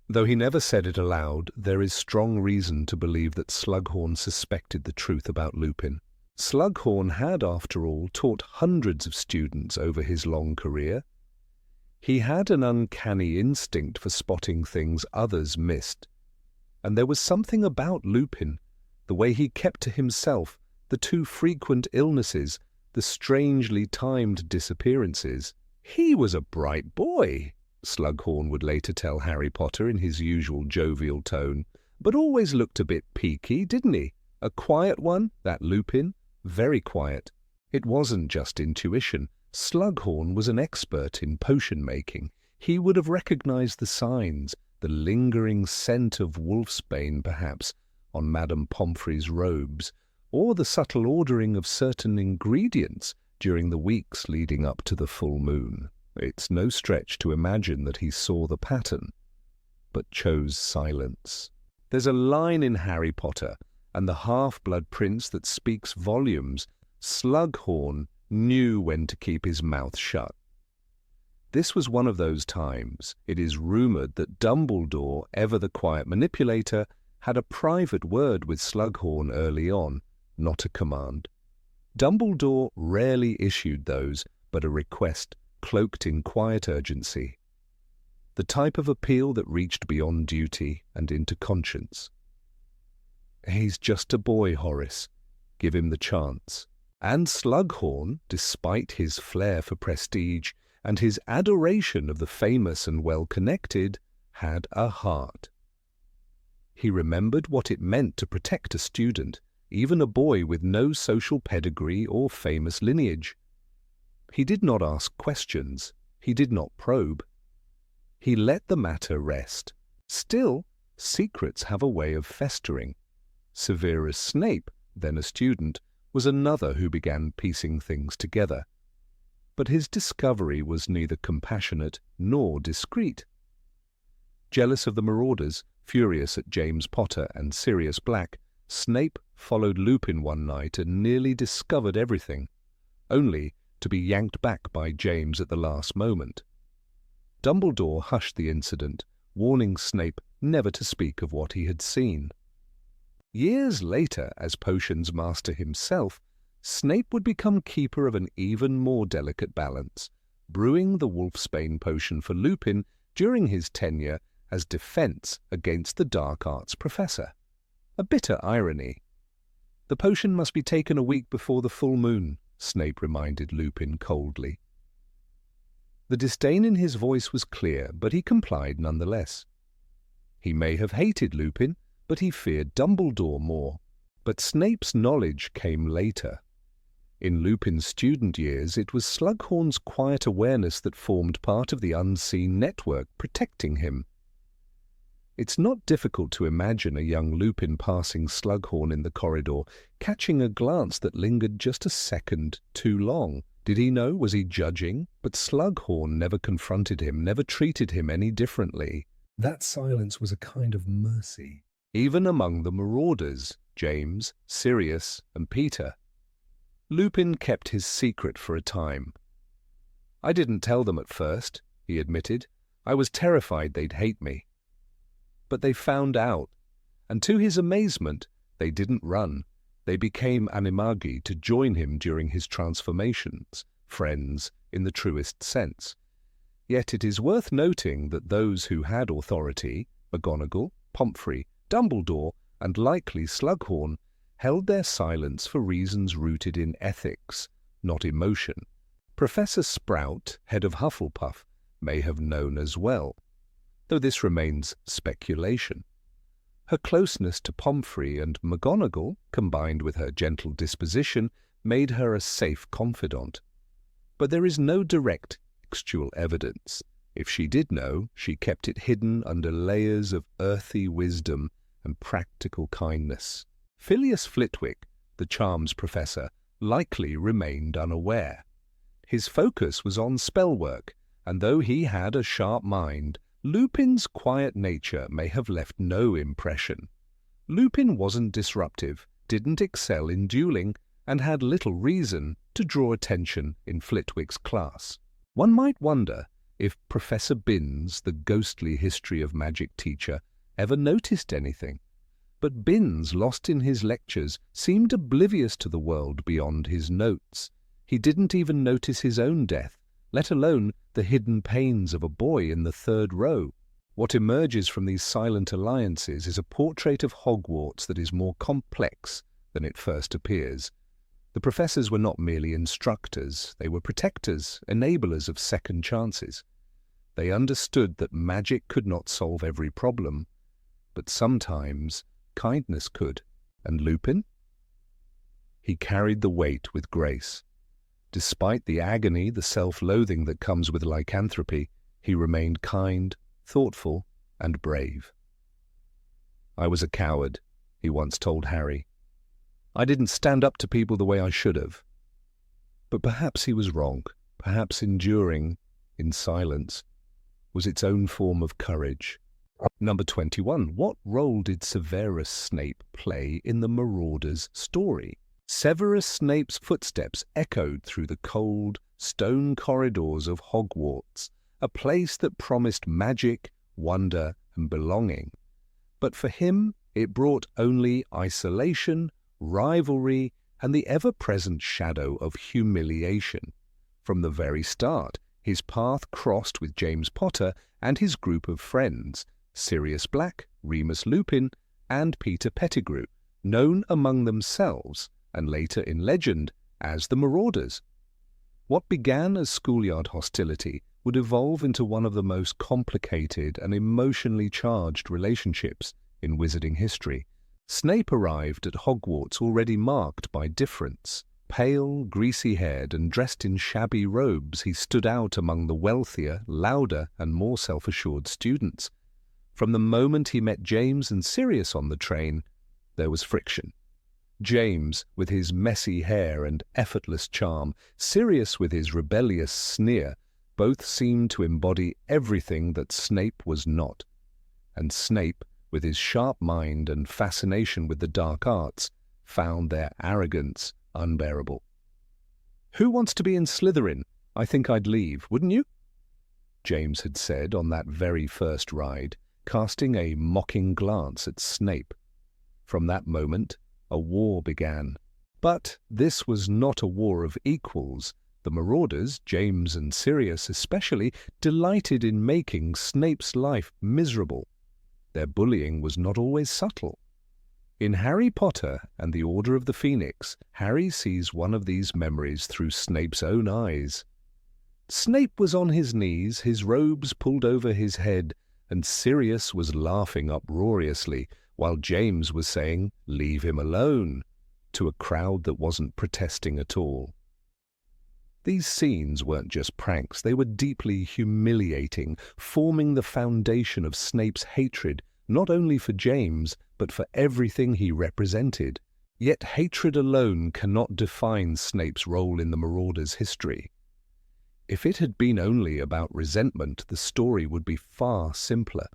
Though he never said it aloud, there is strong reason to believe that Slughorn suspected the truth about Lupin. Slughorn had, after all, taught hundreds of students over his long career. He had an uncanny instinct for spotting things others missed. And there was something about Lupin, the way he kept to himself, the too frequent illnesses, the strangely timed disappearances. He was a bright boy, Slughorn would later tell Harry Potter in his usual jovial tone, but always looked a bit peaky, didn't he? A quiet one, that Lupin, very quiet. It wasn't just intuition. Slughorn was an expert in potion making. He would have recognized the signs, the lingering scent of wolfsbane, perhaps, on Madame Pomfrey's robes, or the subtle ordering of certain ingredients during the weeks leading up to the full moon. It's no stretch to imagine that he saw the pattern, but chose silence. There's a line in Harry Potter and the Half-Blood Prince that speaks volumes. Slughorn knew when to keep his mouth shut. This was one of those times. It is rumoured that Dumbledore, ever the quiet manipulator, had a private word with Slughorn early on, not a command. Dumbledore rarely issued those, but a request cloaked in quiet urgency. The type of appeal that reached beyond duty and into conscience. He's just a boy, Horace. Give him the chance. And Slughorn, despite his flair for prestige and his adoration of the famous and well-connected, had a heart. He remembered what it meant to protect a student, even a boy with no social pedigree or famous lineage. He did not ask questions. He did not probe. He let the matter rest. Still, secrets have a way of festering. Severus Snape, then a student, was another who began piecing things together. But his discovery was neither compassionate nor discreet. Jealous of the Marauders, furious at James Potter and Sirius Black, Snape followed Lupin one night and nearly discovered everything, only to be yanked back by James at the last moment. Dumbledore hushed the incident, warning Snape never to speak of what he had seen. Years later, as potions master himself, Snape would become keeper of an even more delicate balance, brewing the wolfsbane potion for Lupin during his tenure as defense against the dark arts professor. A bitter irony. The potion must be taken a week before the full moon, Snape reminded Lupin coldly. The disdain in his voice was clear, but he complied nonetheless. He may have hated Lupin, but he feared Dumbledore more. But Snape's knowledge came later. In Lupin's student years, it was Slughorn's quiet awareness that formed part of the unseen network protecting him. It's not difficult to imagine a young Lupin passing Slughorn in the corridor, catching a glance that lingered just a second too long. Did he know? Was he judging? But Slughorn never confronted him, never treated him any differently. That silence was a kind of mercy. Even among the Marauders, James, Sirius, and Peter, Lupin kept his secret for a time. I didn't tell them at first, he admitted. I was terrified they'd hate me. But they found out, and to his amazement, they didn't run. They became animagi to join him during his transformations, friends in the truest sense. Yet it is worth noting that those who had authority, McGonagall, Pomfrey, Dumbledore, and likely Slughorn, held their silence for reasons rooted in ethics, not emotion. Professor Sprout, head of Hufflepuff, may have known as well, though this remains speculation. Her closeness to Pomfrey and McGonagall, combined with her gentle disposition, made her a safe confidant. But there is no direct textual evidence. If she did know, she kept it hidden under layers of earthy wisdom and practical kindness. Phileas Flitwick, the charms professor, likely remained unaware. His focus was on spellwork, and though he had a sharp mind, Lupin's quiet nature may have left no impression. Lupin wasn't disruptive, didn't excel in dueling, and had little reason to draw attention in Flitwick's class. One might wonder if Professor Binns, the ghostly history of magic teacher, ever noticed anything. But Binns, lost in his lectures, seemed oblivious to the world beyond his notes. He didn't even notice his own death, let alone the hidden pains of a boy in the third row. What emerges from these silent alliances is a portrait of Hogwarts that is more complex than it first appears. The professors were not merely instructors, they were protectors, enablers of second chances. They understood that magic could not solve every problem, but sometimes kindness could. And Lupin? He carried the weight with grace. Despite the agony, the self-loathing that comes with lycanthropy, he remained kind, thoughtful, and brave. "I was a coward," he once told Harry. "I didn't stand up to people the way I should have." But perhaps he was wrong. Perhaps enduring, in silence, was its own form of courage. Number 21. What role did Severus Snape play in the Marauders story? Severus Snape's footsteps echoed through the cold, stone corridors of Hogwarts, a place that promised magic, wonder, and belonging. But for him, it brought only isolation, rivalry, and the ever-present shadow of humiliation. From the very start, his path crossed with James Potter and his group of friends, Sirius Black, Remus Lupin, and Peter Pettigrew, known among themselves, and later in legend, as the Marauders. What began as schoolyard hostility would evolve into one of the most complicated and emotionally charged relationships in wizarding history. Snape arrived at Hogwarts already marked by difference. Pale, greasy-haired, and dressed in shabby robes, he stood out among the wealthier, louder, and more self-assured students. From the moment he met James and Sirius on the train, there was friction. James, with his messy hair and effortless charm, Sirius with his rebellious sneer, both seemed to embody everything that Snape was not. And Snape, with his sharp mind and fascination with the dark arts, found their arrogance unbearable. "Who wants to be in Slytherin? I think I'd leave, wouldn't you?" James had said on that very first ride, casting a mocking glance at Snape. From that moment, a war began. But this was not a war of equals. The Marauders, James and Sirius especially, delighted in making Snape's life miserable. Their bullying was not always subtle. In Harry Potter and the Order of the Phoenix, Harry sees one of these memories through Snape's own eyes. Snape was on his knees, his robes pulled over his head, and Sirius was laughing uproariously, while James was saying, "Leave him alone," to a crowd that wasn't protesting at all. These scenes weren't just pranks, they were deeply humiliating, forming the foundation of Snape's hatred, not only for James, but for everything he represented. Yet hatred alone cannot define Snape's role in the Marauders' history. If it had been only about resentment, the story would be far simpler.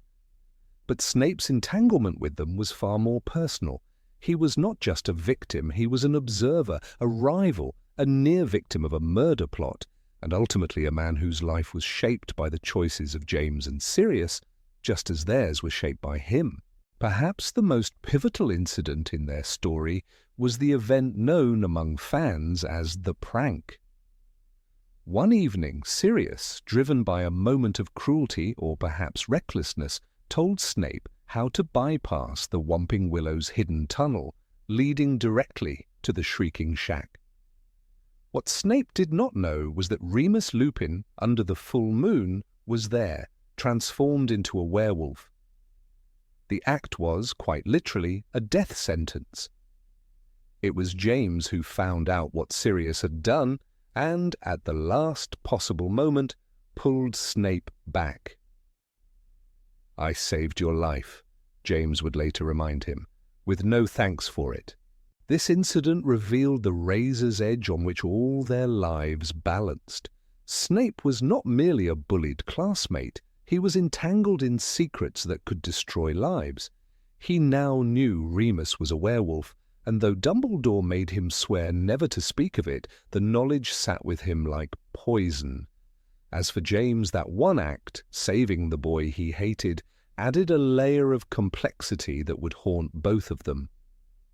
But Snape's entanglement with them was far more personal. He was not just a victim, he was an observer, a rival, a near victim of a murder plot, and ultimately a man whose life was shaped by the choices of James and Sirius, just as theirs were shaped by him. Perhaps the most pivotal incident in their story was the event known among fans as the prank. One evening, Sirius, driven by a moment of cruelty or perhaps recklessness, told Snape how to bypass the Whomping Willow's hidden tunnel, leading directly to the Shrieking Shack. What Snape did not know was that Remus Lupin, under the full moon, was there, transformed into a werewolf. The act was, quite literally, a death sentence. It was James who found out what Sirius had done, and, at the last possible moment, pulled Snape back. "I saved your life," James would later remind him, "with no thanks for it." This incident revealed the razor's edge on which all their lives balanced. Snape was not merely a bullied classmate, he was entangled in secrets that could destroy lives. He now knew Remus was a werewolf, and though Dumbledore made him swear never to speak of it, the knowledge sat with him like poison. As for James, that one act, saving the boy he hated, added a layer of complexity that would haunt both of them.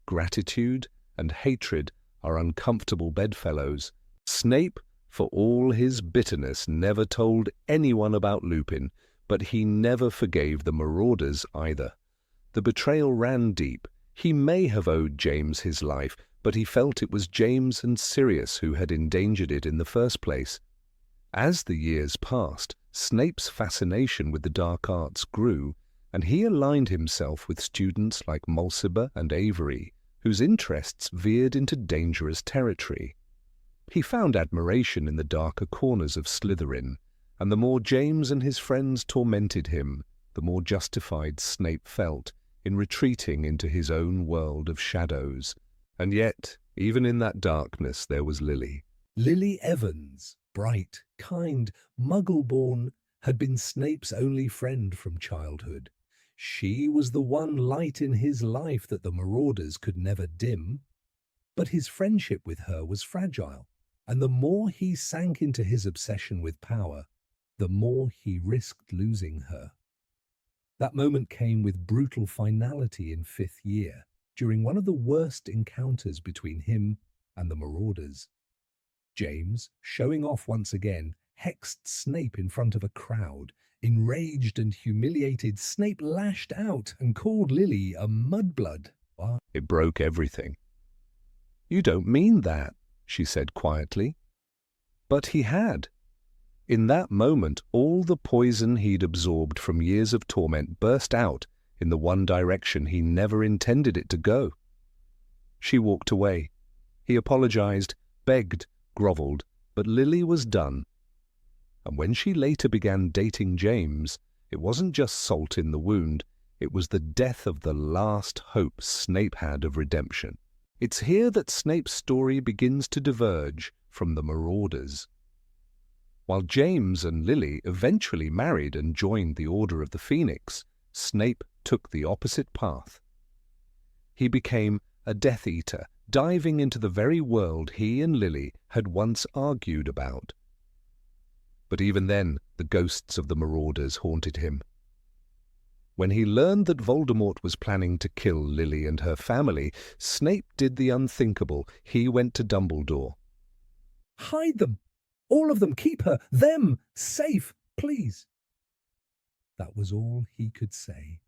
Gratitude and hatred are uncomfortable bedfellows. Snape, for all his bitterness, never told anyone about Lupin, but he never forgave the Marauders either. The betrayal ran deep. He may have owed James his life, but he felt it was James and Sirius who had endangered it in the first place. As the years passed, Snape's fascination with the dark arts grew, and he aligned himself with students like Mulciber and Avery, whose interests veered into dangerous territory. He found admiration in the darker corners of Slytherin, and the more James and his friends tormented him, the more justified Snape felt in retreating into his own world of shadows. And yet, even in that darkness, there was Lily. Lily Evans, bright, kind, muggle-born, had been Snape's only friend from childhood. She was the one light in his life that the Marauders could never dim. But his friendship with her was fragile, and the more he sank into his obsession with power, the more he risked losing her. That moment came with brutal finality in 5th year, during one of the worst encounters between him and the Marauders. James, showing off once again, hexed Snape in front of a crowd. Enraged and humiliated, Snape lashed out and called Lily a mudblood. It broke everything. "You don't mean that," she said quietly. But he had. In that moment, all the poison he'd absorbed from years of torment burst out in the one direction he never intended it to go. She walked away. He apologized, begged, grovelled, but Lily was done. And when she later began dating James, it wasn't just salt in the wound, it was the death of the last hope Snape had of redemption. It's here that Snape's story begins to diverge from the Marauders. While James and Lily eventually married and joined the Order of the Phoenix, Snape took the opposite path. He became a Death Eater, diving into the very world he and Lily had once argued about. But even then, the ghosts of the Marauders haunted him. When he learned that Voldemort was planning to kill Lily and her family, Snape did the unthinkable. He went to Dumbledore. "Hide them! All of them! Keep her! Them! Safe! Please!" That was all he could say.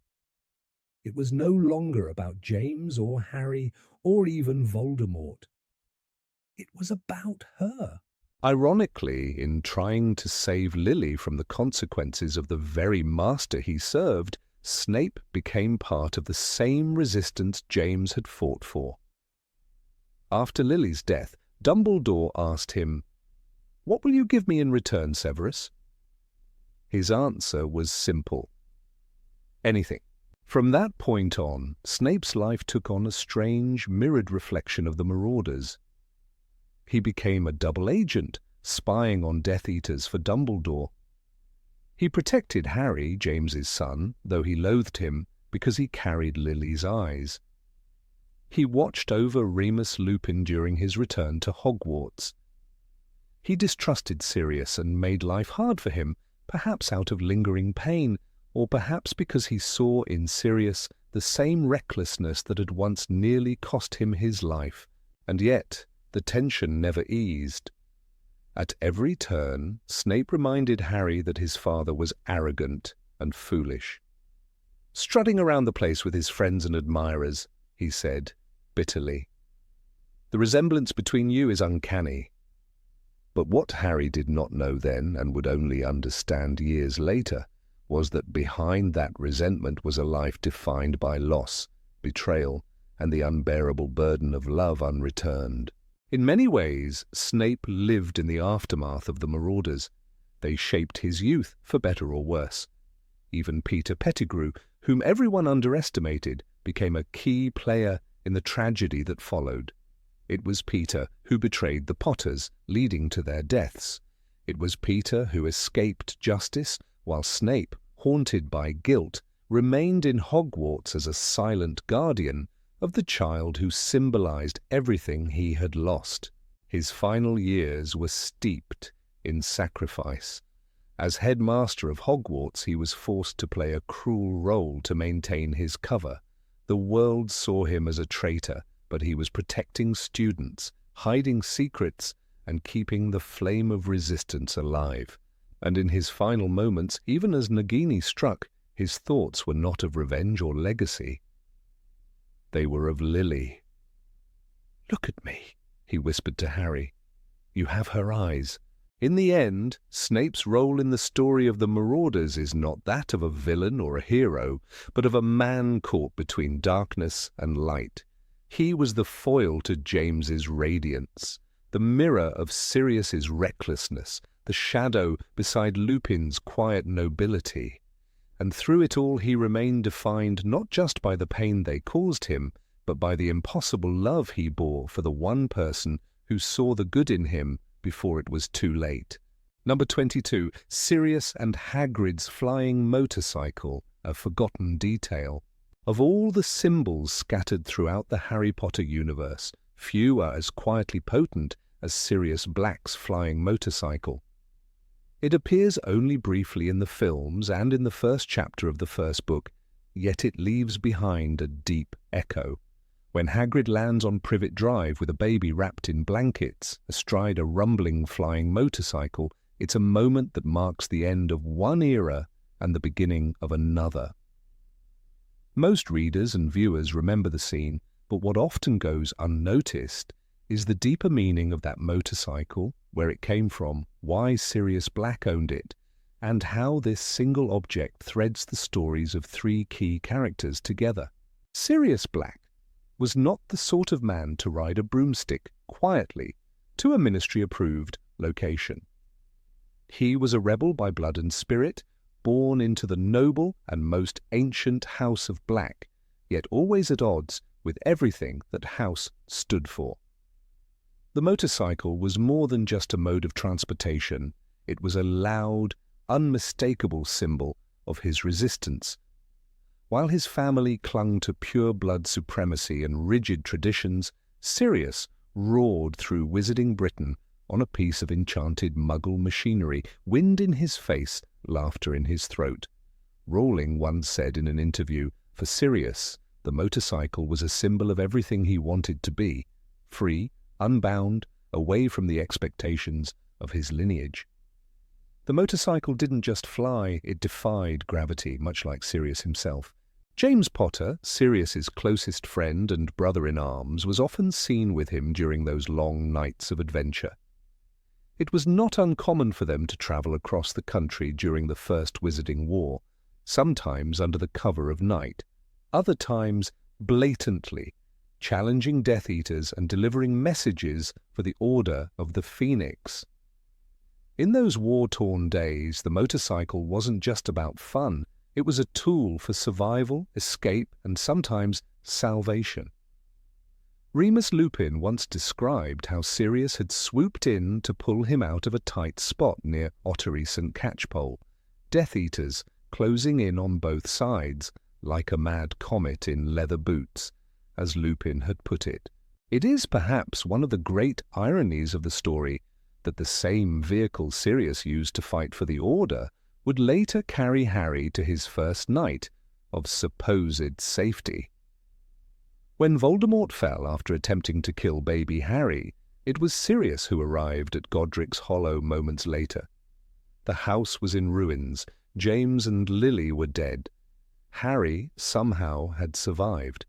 It was no longer about James or Harry or even Voldemort. It was about her. Ironically, in trying to save Lily from the consequences of the very master he served, Snape became part of the same resistance James had fought for. After Lily's death, Dumbledore asked him, "What will you give me in return, Severus?" His answer was simple. Anything. From that point on, Snape's life took on a strange, mirrored reflection of the Marauders. He became a double agent, spying on Death Eaters for Dumbledore. He protected Harry, James's son, though he loathed him because he carried Lily's eyes. He watched over Remus Lupin during his return to Hogwarts. He distrusted Sirius and made life hard for him, perhaps out of lingering pain, or perhaps because he saw in Sirius the same recklessness that had once nearly cost him his life. And yet, the tension never eased. At every turn, Snape reminded Harry that his father was arrogant and foolish. "Strutting around the place with his friends and admirers," he said, bitterly. "The resemblance between you is uncanny." But what Harry did not know then, and would only understand years later, was that behind that resentment was a life defined by loss, betrayal, and the unbearable burden of love unreturned. In many ways, Snape lived in the aftermath of the Marauders. They shaped his youth, for better or worse. Even Peter Pettigrew, whom everyone underestimated, became a key player in the tragedy that followed. It was Peter who betrayed the Potters, leading to their deaths. It was Peter who escaped justice, while Snape, haunted by guilt, remained in Hogwarts as a silent guardian of the child who symbolized everything he had lost. His final years were steeped in sacrifice. As headmaster of Hogwarts, he was forced to play a cruel role to maintain his cover. The world saw him as a traitor, but he was protecting students, hiding secrets, and keeping the flame of resistance alive. And in his final moments, even as Nagini struck, his thoughts were not of revenge or legacy. They were of Lily. "Look at me," he whispered to Harry. "You have her eyes." In the end, Snape's role in the story of the Marauders is not that of a villain or a hero, but of a man caught between darkness and light. He was the foil to James's radiance, the mirror of Sirius's recklessness, the shadow beside Lupin's quiet nobility. And through it all he remained defined not just by the pain they caused him, but by the impossible love he bore for the one person who saw the good in him before it was too late. Number 22. Sirius and Hagrid's flying motorcycle, a forgotten detail. Of all the symbols scattered throughout the Harry Potter universe, few are as quietly potent as Sirius Black's flying motorcycle. It appears only briefly in the films and in the first chapter of the first book, yet it leaves behind a deep echo. When Hagrid lands on Privet Drive with a baby wrapped in blankets, astride a rumbling flying motorcycle, it's a moment that marks the end of one era and the beginning of another. Most readers and viewers remember the scene, but what often goes unnoticed is the deeper meaning of that motorcycle, where it came from, why Sirius Black owned it, and how this single object threads the stories of three key characters together. Sirius Black was not the sort of man to ride a broomstick quietly to a ministry-approved location. He was a rebel by blood and spirit, born into the noble and most ancient House of Black, yet always at odds with everything that House stood for. The motorcycle was more than just a mode of transportation. It was a loud, unmistakable symbol of his resistance. While his family clung to pure-blood supremacy and rigid traditions, Sirius roared through wizarding Britain on a piece of enchanted Muggle machinery, wind in his face, laughter in his throat. Rowling once said in an interview, for Sirius, the motorcycle was a symbol of everything he wanted to be, free, unbound, away from the expectations of his lineage. The motorcycle didn't just fly, it defied gravity, much like Sirius himself. James Potter, Sirius's closest friend and brother-in-arms, was often seen with him during those long nights of adventure. It was not uncommon for them to travel across the country during the First Wizarding War, sometimes under the cover of night, other times blatantly, challenging Death Eaters and delivering messages for the Order of the Phoenix. In those war-torn days, the motorcycle wasn't just about fun. It was a tool for survival, escape, and sometimes salvation. Remus Lupin once described how Sirius had swooped in to pull him out of a tight spot near Ottery St. Catchpole, Death Eaters closing in on both sides, like a mad comet in leather boots, as Lupin had put it. It is perhaps one of the great ironies of the story that the same vehicle Sirius used to fight for the Order would later carry Harry to his first night of supposed safety. When Voldemort fell after attempting to kill baby Harry, it was Sirius who arrived at Godric's Hollow moments later. The house was in ruins, James and Lily were dead. Harry somehow had survived,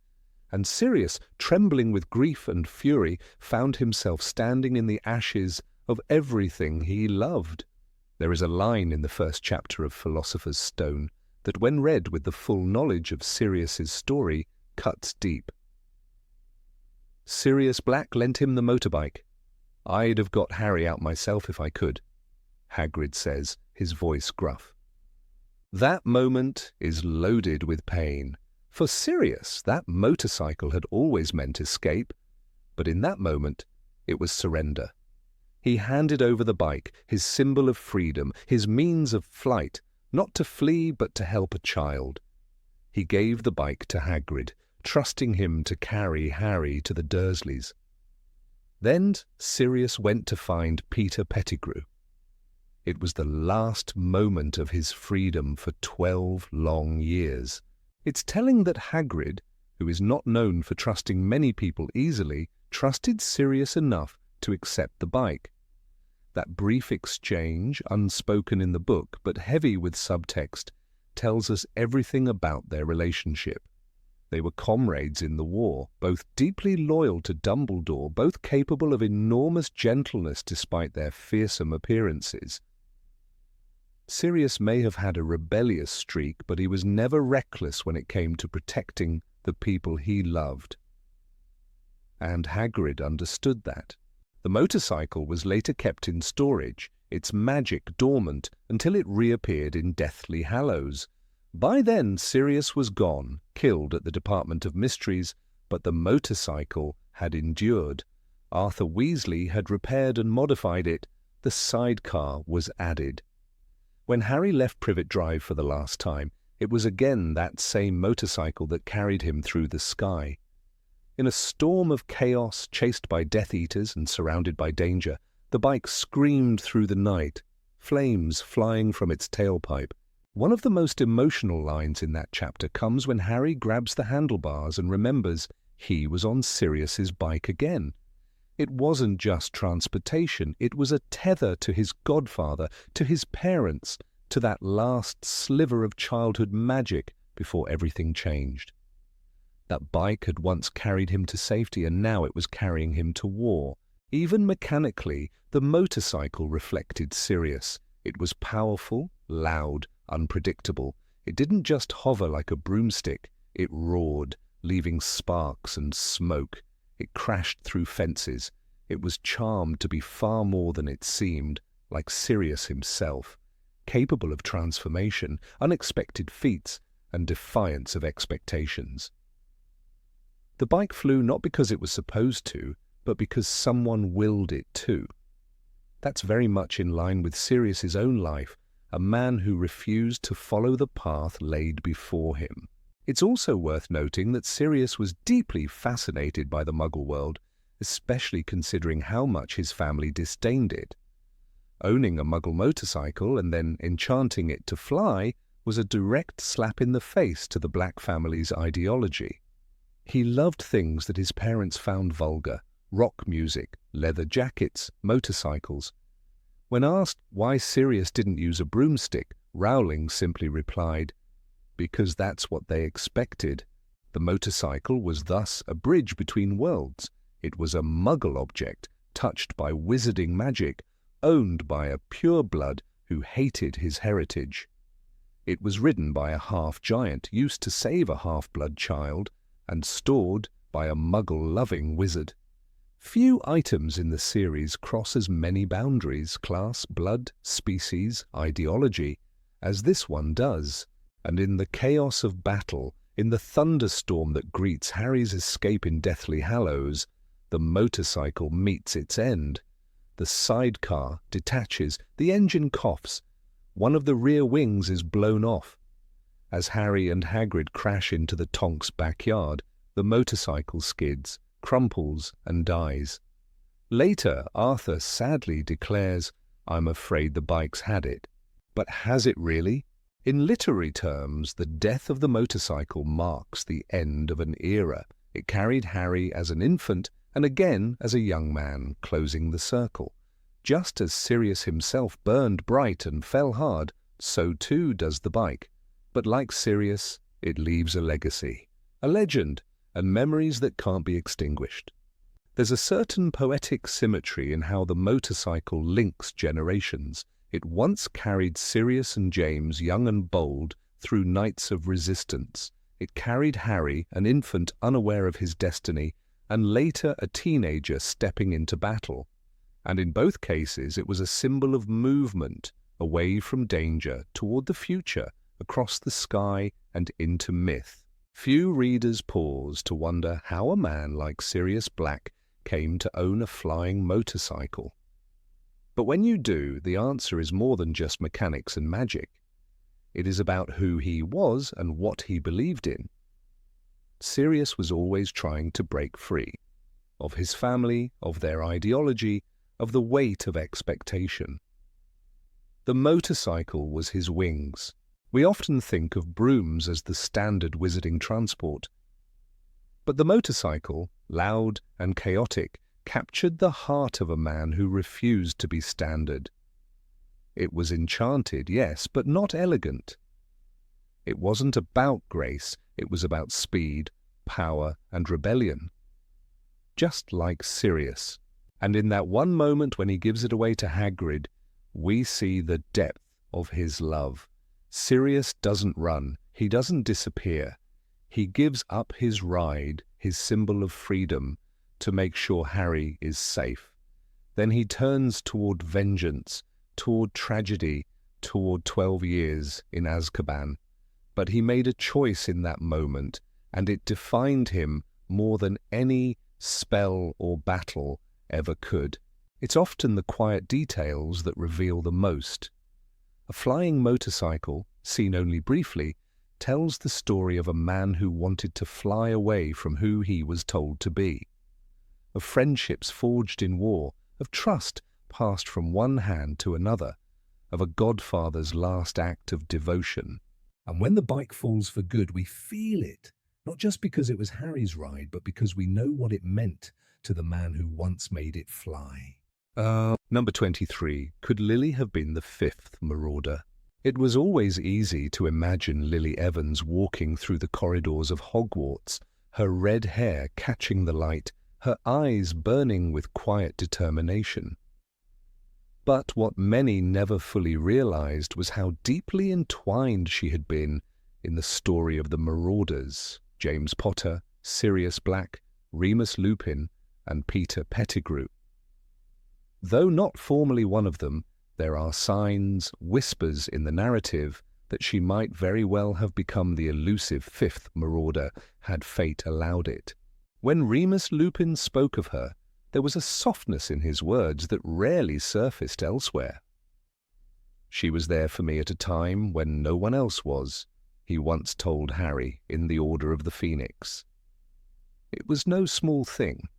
and Sirius, trembling with grief and fury, found himself standing in the ashes of everything he loved. There is a line in the first chapter of Philosopher's Stone that, when read with the full knowledge of Sirius's story, cuts deep. Sirius Black lent him the motorbike. "I'd have got Harry out myself if I could," Hagrid says, his voice gruff. That moment is loaded with pain. For Sirius, that motorcycle had always meant escape, but in that moment, it was surrender. He handed over the bike, his symbol of freedom, his means of flight, not to flee but to help a child. He gave the bike to Hagrid, trusting him to carry Harry to the Dursleys. Then Sirius went to find Peter Pettigrew. It was the last moment of his freedom for 12 long years. It's telling that Hagrid, who is not known for trusting many people easily, trusted Sirius enough to accept the bike. That brief exchange, unspoken in the book but heavy with subtext, tells us everything about their relationship. They were comrades in the war, both deeply loyal to Dumbledore, both capable of enormous gentleness despite their fearsome appearances. Sirius may have had a rebellious streak, but he was never reckless when it came to protecting the people he loved. And Hagrid understood that. The motorcycle was later kept in storage, its magic dormant, until it reappeared in Deathly Hallows. By then, Sirius was gone, killed at the Department of Mysteries, but the motorcycle had endured. Arthur Weasley had repaired and modified it. The sidecar was added. When Harry left Privet Drive for the last time, it was again that same motorcycle that carried him through the sky. In a storm of chaos, chased by Death Eaters and surrounded by danger, the bike screamed through the night, flames flying from its tailpipe. One of the most emotional lines in that chapter comes when Harry grabs the handlebars and remembers he was on Sirius's bike again. It wasn't just transportation, it was a tether to his godfather, to his parents, to that last sliver of childhood magic before everything changed. That bike had once carried him to safety, and now it was carrying him to war. Even mechanically, the motorcycle reflected Sirius. It was powerful, loud, unpredictable. It didn't just hover like a broomstick. It roared, leaving sparks and smoke. It crashed through fences. It was charmed to be far more than it seemed, like Sirius himself, capable of transformation, unexpected feats, and defiance of expectations. The bike flew not because it was supposed to, but because someone willed it to. That's very much in line with Sirius's own life, a man who refused to follow the path laid before him. It's also worth noting that Sirius was deeply fascinated by the Muggle world, especially considering how much his family disdained it. Owning a Muggle motorcycle and then enchanting it to fly was a direct slap in the face to the Black family's ideology. He loved things that his parents found vulgar: rock music, leather jackets, motorcycles. When asked why Sirius didn't use a broomstick, Rowling simply replied, "Because that's what they expected." The motorcycle was thus a bridge between worlds. It was a Muggle object, touched by wizarding magic, owned by a pureblood who hated his heritage. It was ridden by a half-giant used to save a half-blood child, and stored by a Muggle-loving wizard. Few items in the series cross as many boundaries, class, blood, species, ideology, as this one does. And in the chaos of battle, in the thunderstorm that greets Harry's escape in Deathly Hallows, the motorcycle meets its end. The sidecar detaches, the engine coughs. One of the rear wings is blown off. As Harry and Hagrid crash into the Tonks' backyard, the motorcycle skids, crumples, and dies. Later, Arthur sadly declares, "I'm afraid the bike's had it." But has it really? In literary terms, the death of the motorcycle marks the end of an era. It carried Harry as an infant and again as a young man, closing the circle. Just as Sirius himself burned bright and fell hard, so too does the bike. But like Sirius, it leaves a legacy, a legend, and memories that can't be extinguished. There's a certain poetic symmetry in how the motorcycle links generations. It once carried Sirius and James, young and bold, through nights of resistance. It carried Harry, an infant unaware of his destiny, and later a teenager stepping into battle. And in both cases it was a symbol of movement, away from danger, toward the future, across the sky and into myth. Few readers pause to wonder how a man like Sirius Black came to own a flying motorcycle. But when you do, the answer is more than just mechanics and magic. It is about who he was and what he believed in. Sirius was always trying to break free of his family, of their ideology, of the weight of expectation. The motorcycle was his wings. We often think of brooms as the standard wizarding transport. But the motorcycle, loud and chaotic, captured the heart of a man who refused to be standard. It was enchanted, yes, but not elegant. It wasn't about grace, it was about speed, power, and rebellion. Just like Sirius. And in that one moment when he gives it away to Hagrid, we see the depth of his love. Sirius doesn't run, he doesn't disappear. He gives up his ride, his symbol of freedom, to make sure Harry is safe. Then he turns toward vengeance, toward tragedy, toward 12 years in Azkaban. But he made a choice in that moment, and it defined him more than any spell or battle ever could. It's often the quiet details that reveal the most. A flying motorcycle, seen only briefly, tells the story of a man who wanted to fly away from who he was told to be. Of friendships forged in war, of trust passed from one hand to another, of a godfather's last act of devotion. And when the bike falls for good, we feel it, not just because it was Harry's ride, but because we know what it meant to the man who once made it fly. Number 23. Could Lily have been the fifth Marauder? It was always easy to imagine Lily Evans walking through the corridors of Hogwarts, her red hair catching the light, her eyes burning with quiet determination. But what many never fully realized was how deeply entwined she had been in the story of the Marauders, James Potter, Sirius Black, Remus Lupin, and Peter Pettigrew. Though not formally one of them, there are signs, whispers in the narrative that she might very well have become the elusive fifth Marauder had fate allowed it. When Remus Lupin spoke of her, there was a softness in his words that rarely surfaced elsewhere. "She was there for me at a time when no one else was," he once told Harry in the Order of the Phoenix. It was no small thing.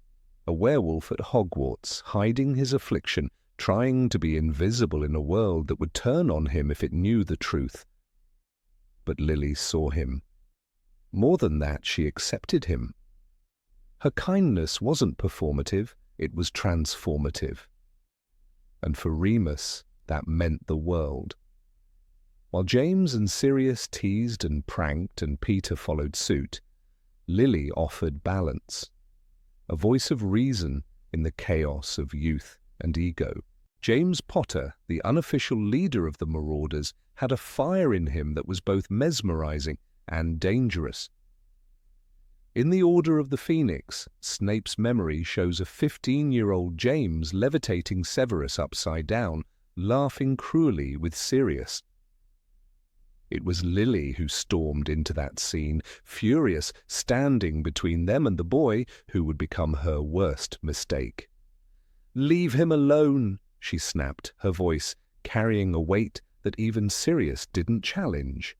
A werewolf at Hogwarts, hiding his affliction, trying to be invisible in a world that would turn on him if it knew the truth. But Lily saw him. More than that, she accepted him. Her kindness wasn't performative, it was transformative. And for Remus, that meant the world. While James and Sirius teased and pranked and Peter followed suit, Lily offered balance. A voice of reason in the chaos of youth and ego. James Potter, the unofficial leader of the Marauders, had a fire in him that was both mesmerizing and dangerous. In the Order of the Phoenix, Snape's memory shows a 15-year-old James levitating Severus upside down, laughing cruelly with Sirius. It was Lily who stormed into that scene, furious, standing between them and the boy who would become her worst mistake. "Leave him alone," she snapped, her voice carrying a weight that even Sirius didn't challenge.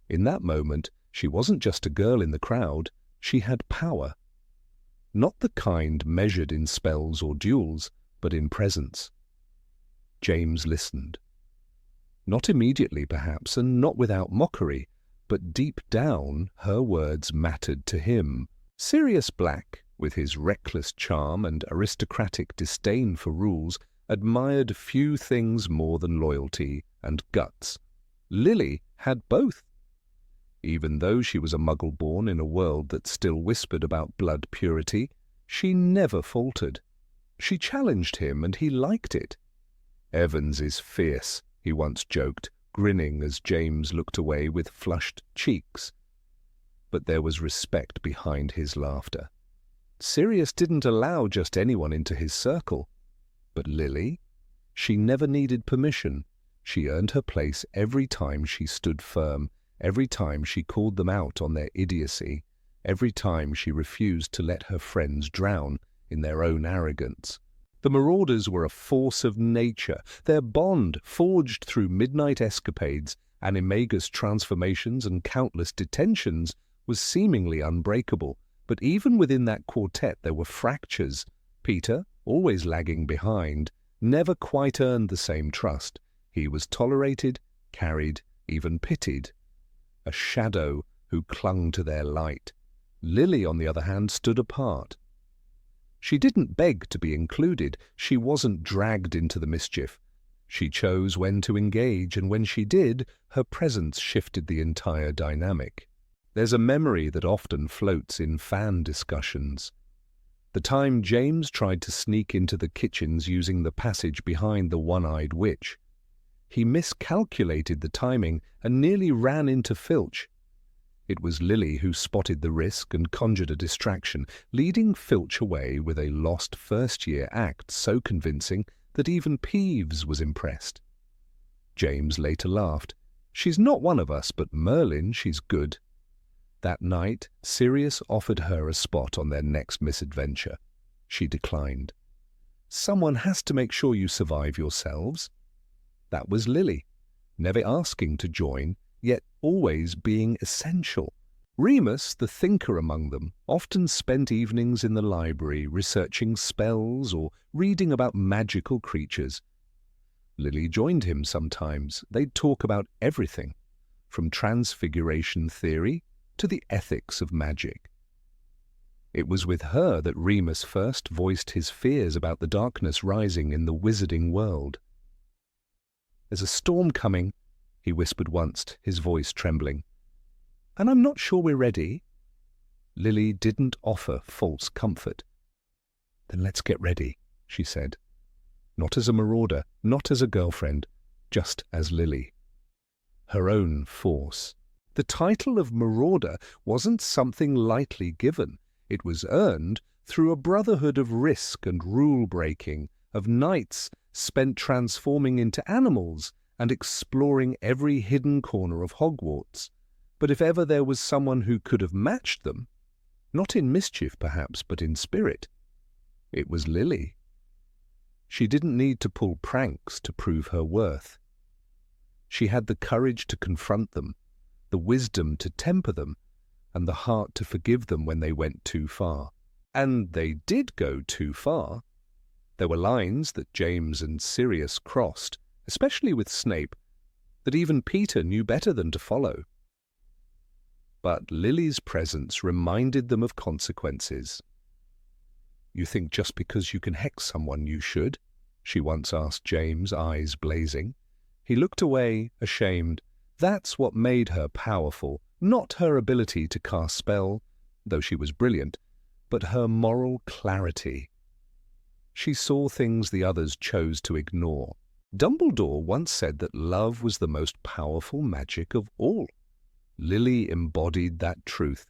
In that moment, she wasn't just a girl in the crowd, she had power. Not the kind measured in spells or duels, but in presence. James listened. Not immediately, perhaps, and not without mockery, but deep down her words mattered to him. Sirius Black, with his reckless charm and aristocratic disdain for rules, admired few things more than loyalty and guts. Lily had both. Even though she was a muggle born in a world that still whispered about blood purity, she never faltered. She challenged him, and he liked it. "Evans is fierce," he once joked, grinning as James looked away with flushed cheeks. But there was respect behind his laughter. Sirius didn't allow just anyone into his circle. But Lily? She never needed permission. She earned her place every time she stood firm, every time she called them out on their idiocy, every time she refused to let her friends drown in their own arrogance. The Marauders were a force of nature. Their bond, forged through midnight escapades, Animagus transformations and countless detentions, was seemingly unbreakable. But even within that quartet there were fractures. Peter, always lagging behind, never quite earned the same trust. He was tolerated, carried, even pitied. A shadow who clung to their light. Lily, on the other hand, stood apart. She didn't beg to be included. She wasn't dragged into the mischief. She chose when to engage, and when she did, her presence shifted the entire dynamic. There's a memory that often floats in fan discussions. The time James tried to sneak into the kitchens using the passage behind the one-eyed witch. He miscalculated the timing and nearly ran into Filch. It was Lily who spotted the risk and conjured a distraction, leading Filch away with a lost first-year act so convincing that even Peeves was impressed. James later laughed. "She's not one of us, but Merlin, she's good." That night, Sirius offered her a spot on their next misadventure. She declined. "Someone has to make sure you survive yourselves." That was Lily, never asking to join, yet always being essential. Remus, the thinker among them, often spent evenings in the library researching spells or reading about magical creatures. Lily joined him sometimes. They'd talk about everything, from transfiguration theory to the ethics of magic. It was with her that Remus first voiced his fears about the darkness rising in the wizarding world. "There's a storm coming," he whispered once, his voice trembling. "And I'm not sure we're ready." Lily didn't offer false comfort. "Then let's get ready," she said. Not as a marauder, not as a girlfriend, just as Lily. Her own force. The title of Marauder wasn't something lightly given. It was earned through a brotherhood of risk and rule-breaking, of nights spent transforming into animals and exploring every hidden corner of Hogwarts. But if ever there was someone who could have matched them, not in mischief perhaps, but in spirit, it was Lily. She didn't need to pull pranks to prove her worth. She had the courage to confront them, the wisdom to temper them, and the heart to forgive them when they went too far. And they did go too far. There were lines that James and Sirius crossed, especially with Snape, that even Peter knew better than to follow. But Lily's presence reminded them of consequences. "You think just because you can hex someone you should?" she once asked James, eyes blazing. He looked away, ashamed. That's what made her powerful, not her ability to cast spell, though she was brilliant, but her moral clarity. She saw things the others chose to ignore. Dumbledore once said that love was the most powerful magic of all. Lily embodied that truth.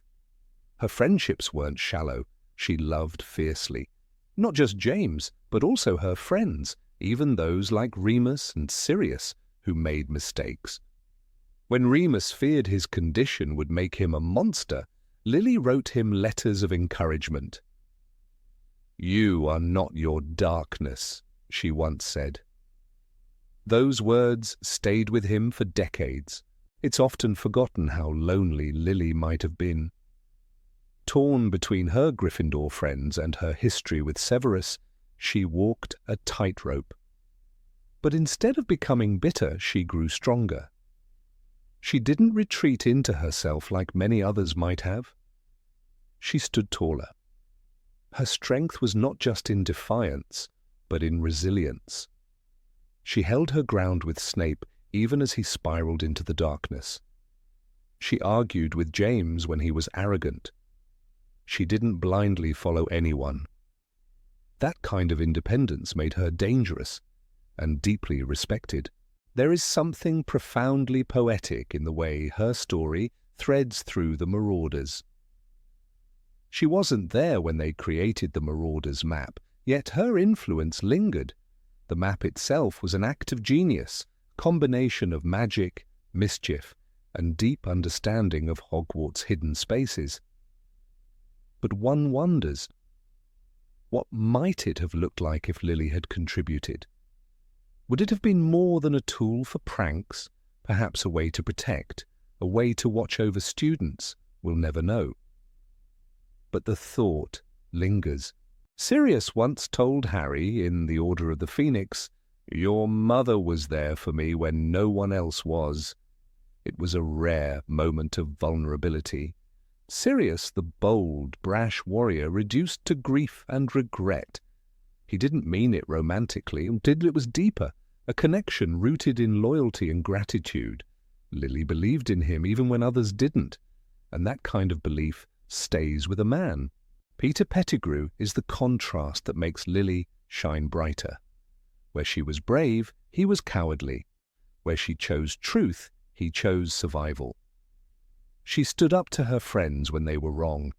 Her friendships weren't shallow. She loved fiercely. Not just James, but also her friends, even those like Remus and Sirius, who made mistakes. When Remus feared his condition would make him a monster, Lily wrote him letters of encouragement. "You are not your darkness," she once said. Those words stayed with him for decades. It's often forgotten how lonely Lily might have been. Torn between her Gryffindor friends and her history with Severus, she walked a tightrope. But instead of becoming bitter, she grew stronger. She didn't retreat into herself like many others might have. She stood taller. Her strength was not just in defiance, but in resilience. She held her ground with Snape even as he spiraled into the darkness. She argued with James when he was arrogant. She didn't blindly follow anyone. That kind of independence made her dangerous and deeply respected. There is something profoundly poetic in the way her story threads through the Marauders. She wasn't there when they created the Marauders map, yet her influence lingered. The map itself was an act of genius, combination of magic, mischief, and deep understanding of Hogwarts' hidden spaces. But one wonders, what might it have looked like if Lily had contributed? Would it have been more than a tool for pranks, perhaps a way to protect, a way to watch over students? We'll never know. But the thought lingers. Sirius once told Harry in the Order of the Phoenix, "Your mother was there for me when no one else was." It was a rare moment of vulnerability. Sirius, the bold, brash warrior, reduced to grief and regret. He didn't mean it romantically, it was deeper, a connection rooted in loyalty and gratitude. Lily believed in him even when others didn't, and that kind of belief stays with a man. Peter Pettigrew is the contrast that makes Lily shine brighter. Where she was brave, he was cowardly. Where she chose truth, he chose survival. She stood up to her friends when they were wrong.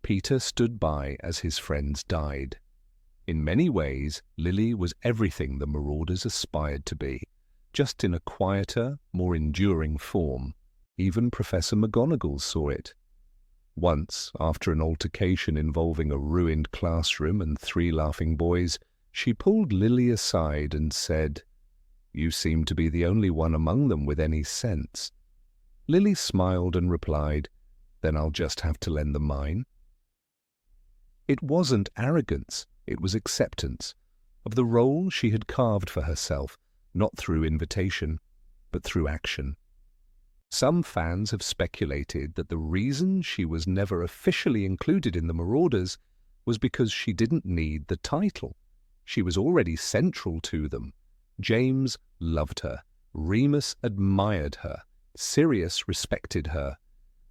Peter stood by as his friends died. In many ways, Lily was everything the Marauders aspired to be, just in a quieter, more enduring form. Even Professor McGonagall saw it. Once, after an altercation involving a ruined classroom and 3 laughing boys, she pulled Lily aside and said, "You seem to be the only one among them with any sense." Lily smiled and replied, "Then I'll just have to lend them mine." It wasn't arrogance, it was acceptance of the role she had carved for herself, not through invitation, but through action. Some fans have speculated that the reason she was never officially included in the Marauders was because she didn't need the title. She was already central to them. James loved her, Remus admired her, Sirius respected her,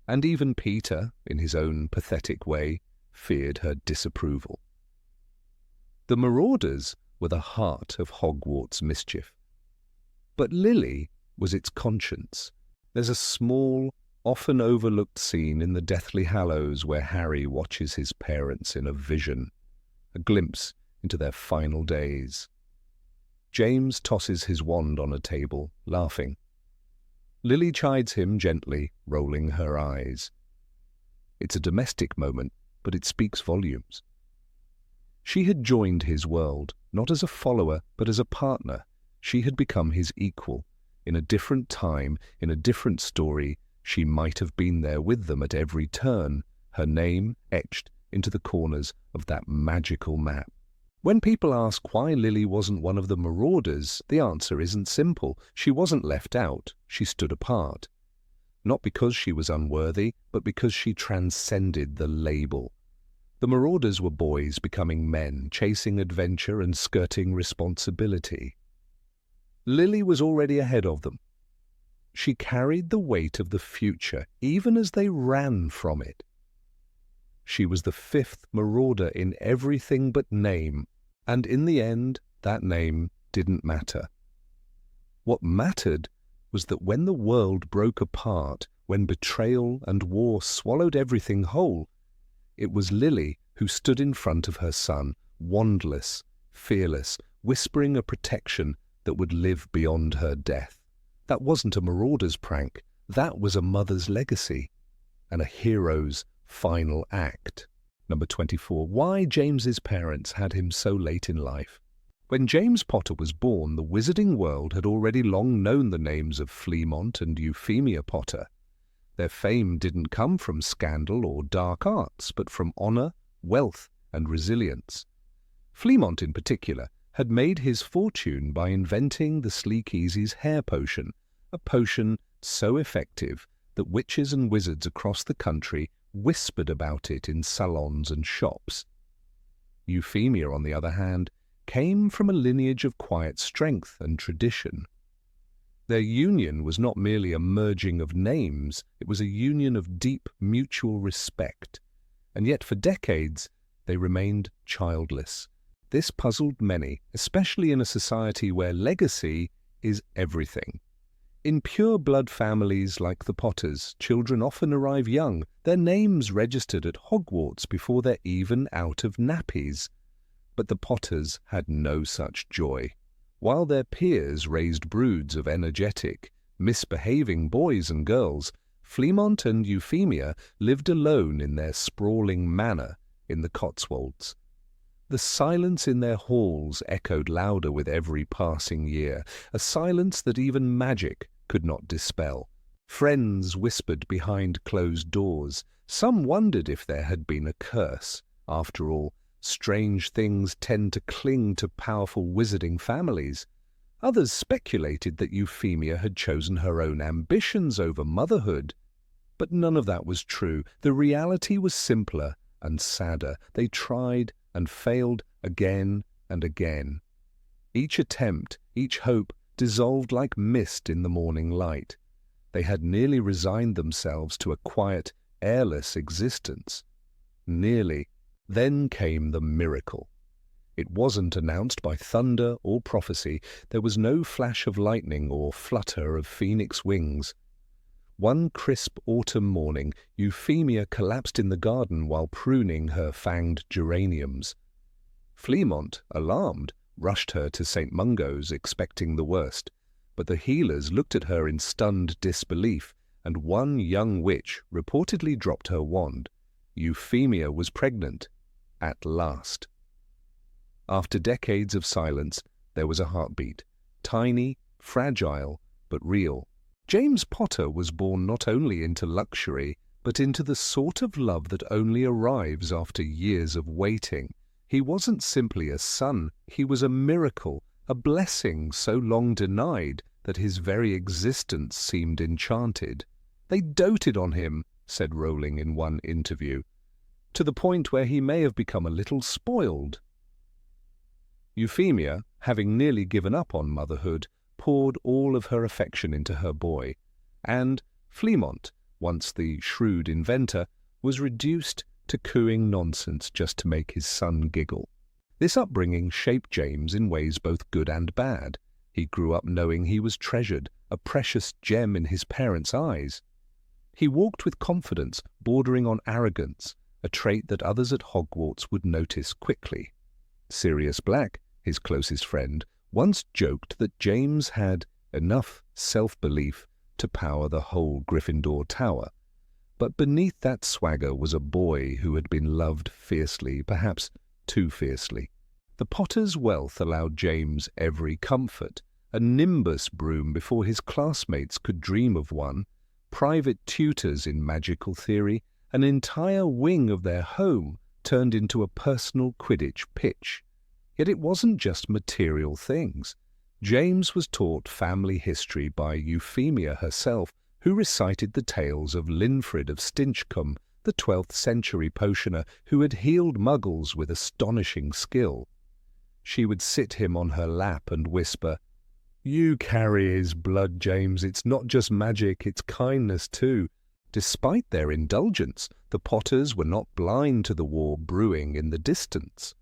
and even Peter, in his own pathetic way, feared her disapproval. The Marauders were the heart of Hogwarts mischief. But Lily was its conscience. There's a small, often overlooked scene in the Deathly Hallows where Harry watches his parents in a vision, a glimpse into their final days. James tosses his wand on a table, laughing. Lily chides him gently, rolling her eyes. It's a domestic moment, but it speaks volumes. She had joined his world, not as a follower, but as a partner. She had become his equal. In a different time, in a different story, she might have been there with them at every turn, her name etched into the corners of that magical map. When people ask why Lily wasn't one of the Marauders, the answer isn't simple. She wasn't left out, she stood apart. Not because she was unworthy, but because she transcended the label. The Marauders were boys becoming men, chasing adventure and skirting responsibility. Lily was already ahead of them. She carried the weight of the future, even as they ran from it. She was the 5th Marauder in everything but name, and in the end, that name didn't matter. What mattered was that when the world broke apart, when betrayal and war swallowed everything whole, it was Lily who stood in front of her son, wandless, fearless, whispering a protection that would live beyond her death. That wasn't a Marauder's prank, that was a mother's legacy, and a hero's final act. Number 24. Why James's parents had him so late in life. When James Potter was born, the wizarding world had already long known the names of Fleamont and Euphemia Potter. Their fame didn't come from scandal or dark arts, but from honour, wealth, and resilience. Fleamont, in particular, had made his fortune by inventing the Sleekeazy's hair potion, a potion so effective that witches and wizards across the country whispered about it in salons and shops. Euphemia, on the other hand, came from a lineage of quiet strength and tradition. Their union was not merely a merging of names, it was a union of deep mutual respect, and yet for decades they remained childless. This puzzled many, especially in a society where legacy is everything. In pure-blood families like the Potters, children often arrive young, their names registered at Hogwarts before they're even out of nappies. But the Potters had no such joy. While their peers raised broods of energetic, misbehaving boys and girls, Fleamont and Euphemia lived alone in their sprawling manor in the Cotswolds. The silence in their halls echoed louder with every passing year, a silence that even magic could not dispel. Friends whispered behind closed doors. Some wondered if there had been a curse. After all, strange things tend to cling to powerful wizarding families. Others speculated that Euphemia had chosen her own ambitions over motherhood. But none of that was true. The reality was simpler and sadder. They tried and failed again and again. Each attempt, each hope, dissolved like mist in the morning light. They had nearly resigned themselves to a quiet, airless existence. Nearly. Then came the miracle. It wasn't announced by thunder or prophecy. There was no flash of lightning or flutter of phoenix wings. One crisp autumn morning, Euphemia collapsed in the garden while pruning her fanged geraniums. Fleamont, alarmed, rushed her to St. Mungo's, expecting the worst. But the healers looked at her in stunned disbelief, and one young witch reportedly dropped her wand. Euphemia was pregnant. At last. After decades of silence, there was a heartbeat. Tiny, fragile, but real. James Potter was born not only into luxury, but into the sort of love that only arrives after years of waiting. He wasn't simply a son, he was a miracle, a blessing so long denied that his very existence seemed enchanted. "They doted on him," said Rowling in one interview, "to the point where he may have become a little spoiled." Euphemia, having nearly given up on motherhood, poured all of her affection into her boy, and Fleamont, once the shrewd inventor, was reduced to cooing nonsense just to make his son giggle. This upbringing shaped James in ways both good and bad. He grew up knowing he was treasured, a precious gem in his parents' eyes. He walked with confidence, bordering on arrogance, a trait that others at Hogwarts would notice quickly. Sirius Black, his closest friend, once joked that James had enough self-belief to power the whole Gryffindor Tower. But beneath that swagger was a boy who had been loved fiercely, perhaps too fiercely. The Potter's wealth allowed James every comfort, a nimbus broom before his classmates could dream of one, private tutors in magical theory, an entire wing of their home turned into a personal Quidditch pitch. Yet it wasn't just material things. James was taught family history by Euphemia herself, who recited the tales of Linfred of Stinchcombe, the 12th century potioner who had healed muggles with astonishing skill. She would sit him on her lap and whisper, "You carry his blood, James. It's not just magic, it's kindness too." Despite their indulgence, the Potters were not blind to the war brewing in the distance.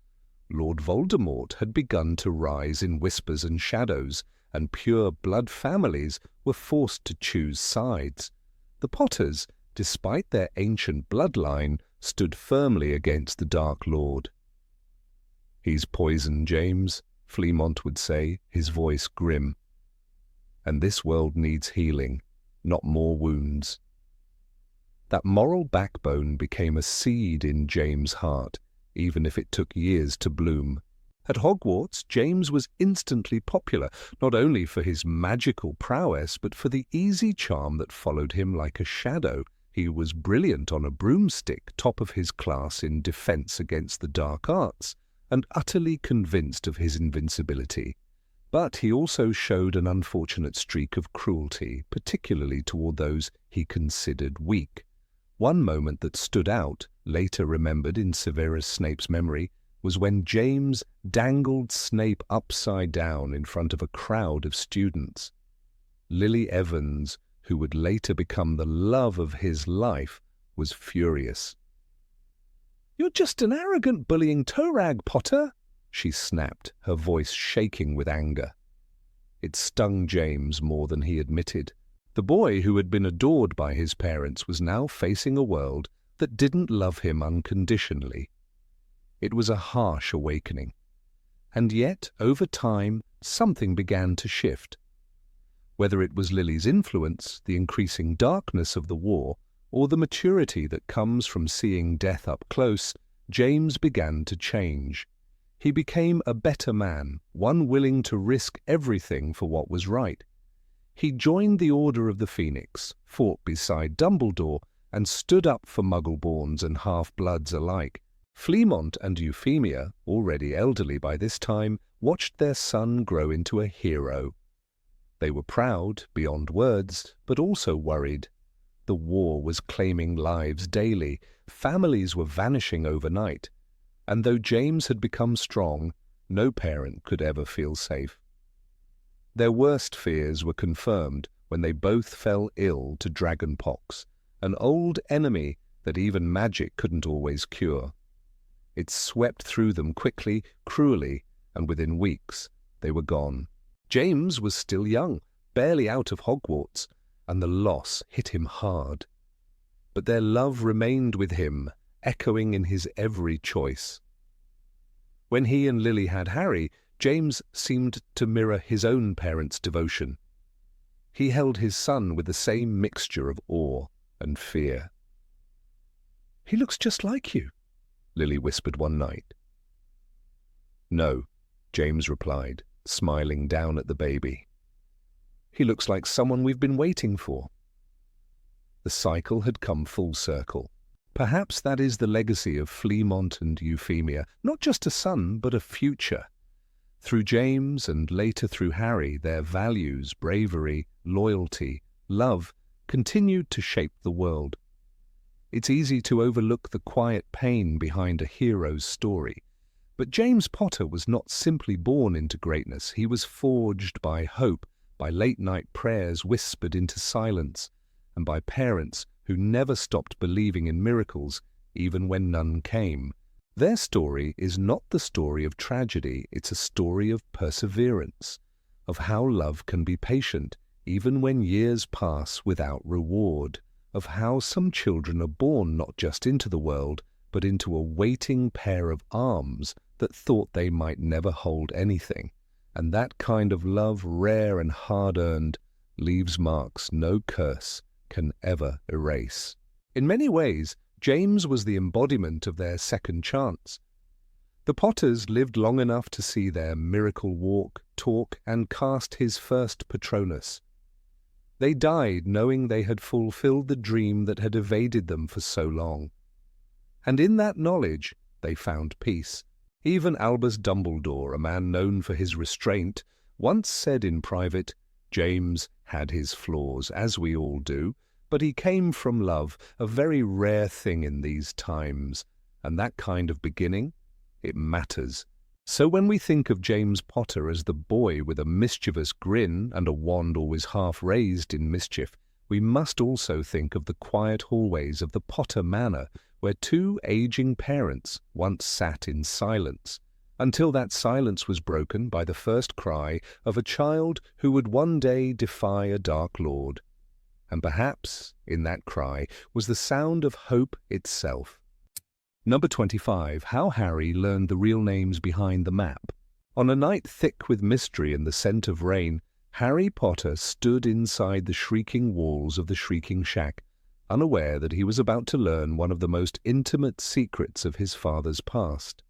Lord Voldemort had begun to rise in whispers and shadows, and pure blood families were forced to choose sides. The Potters, despite their ancient bloodline, stood firmly against the Dark Lord. "He's poison, James," Fleamont would say, his voice grim. "And this world needs healing, not more wounds." That moral backbone became a seed in James' heart, even if it took years to bloom. At Hogwarts, James was instantly popular, not only for his magical prowess, but for the easy charm that followed him like a shadow. He was brilliant on a broomstick, top of his class in defense against the dark arts, and utterly convinced of his invincibility. But he also showed an unfortunate streak of cruelty, particularly toward those he considered weak. One moment that stood out, later remembered in Severus Snape's memory, was when James dangled Snape upside down in front of a crowd of students. Lily Evans, who would later become the love of his life, was furious. "You're just an arrogant, bullying toe-rag, Potter," she snapped, her voice shaking with anger. It stung James more than he admitted. The boy who had been adored by his parents was now facing a world that didn't love him unconditionally. It was a harsh awakening. And yet, over time, something began to shift. Whether it was Lily's influence, the increasing darkness of the war, or the maturity that comes from seeing death up close, James began to change. He became a better man, one willing to risk everything for what was right. He joined the Order of the Phoenix, fought beside Dumbledore, and stood up for Muggle-borns and half-bloods alike. Fleamont and Euphemia, already elderly by this time, watched their son grow into a hero. They were proud, beyond words, but also worried. The war was claiming lives daily, families were vanishing overnight, and though James had become strong, no parent could ever feel safe. Their worst fears were confirmed when they both fell ill to dragonpox, an old enemy that even magic couldn't always cure. It swept through them quickly, cruelly, and within weeks they were gone. James was still young, barely out of Hogwarts, and the loss hit him hard. But their love remained with him, echoing in his every choice. When he and Lily had Harry, James seemed to mirror his own parents' devotion. He held his son with the same mixture of awe and fear. "He looks just like you," Lily whispered one night. "No," James replied, smiling down at the baby. "He looks like someone we've been waiting for." The cycle had come full circle. Perhaps that is the legacy of Fleamont and Euphemia, not just a son, but a future. Through James and later through Harry, their values, bravery, loyalty, love continued to shape the world. It's easy to overlook the quiet pain behind a hero's story. But James Potter was not simply born into greatness. He was forged by hope, by late-night prayers whispered into silence, and by parents who never stopped believing in miracles, even when none came. Their story is not the story of tragedy, it's a story of perseverance, of how love can be patient, even when years pass without reward, of how some children are born not just into the world, but into a waiting pair of arms that thought they might never hold anything. And that kind of love, rare and hard-earned, leaves marks no curse can ever erase. In many ways, James was the embodiment of their second chance. The Potters lived long enough to see their miracle walk, talk, and cast his first Patronus. They died knowing they had fulfilled the dream that had evaded them for so long. And in that knowledge, they found peace. Even Albus Dumbledore, a man known for his restraint, once said in private, "James had his flaws, as we all do, but he came from love, a very rare thing in these times. And that kind of beginning, it matters." So when we think of James Potter as the boy with a mischievous grin and a wand always half raised in mischief, we must also think of the quiet hallways of the Potter Manor, where two aging parents once sat in silence, until that silence was broken by the first cry of a child who would one day defy a dark lord. And perhaps, in that cry, was the sound of hope itself. Number 25. How Harry Learned the Real Names Behind the Map. On a night thick with mystery and the scent of rain, Harry Potter stood inside the shrieking walls of the Shrieking Shack, unaware that he was about to learn one of the most intimate secrets of his father's past.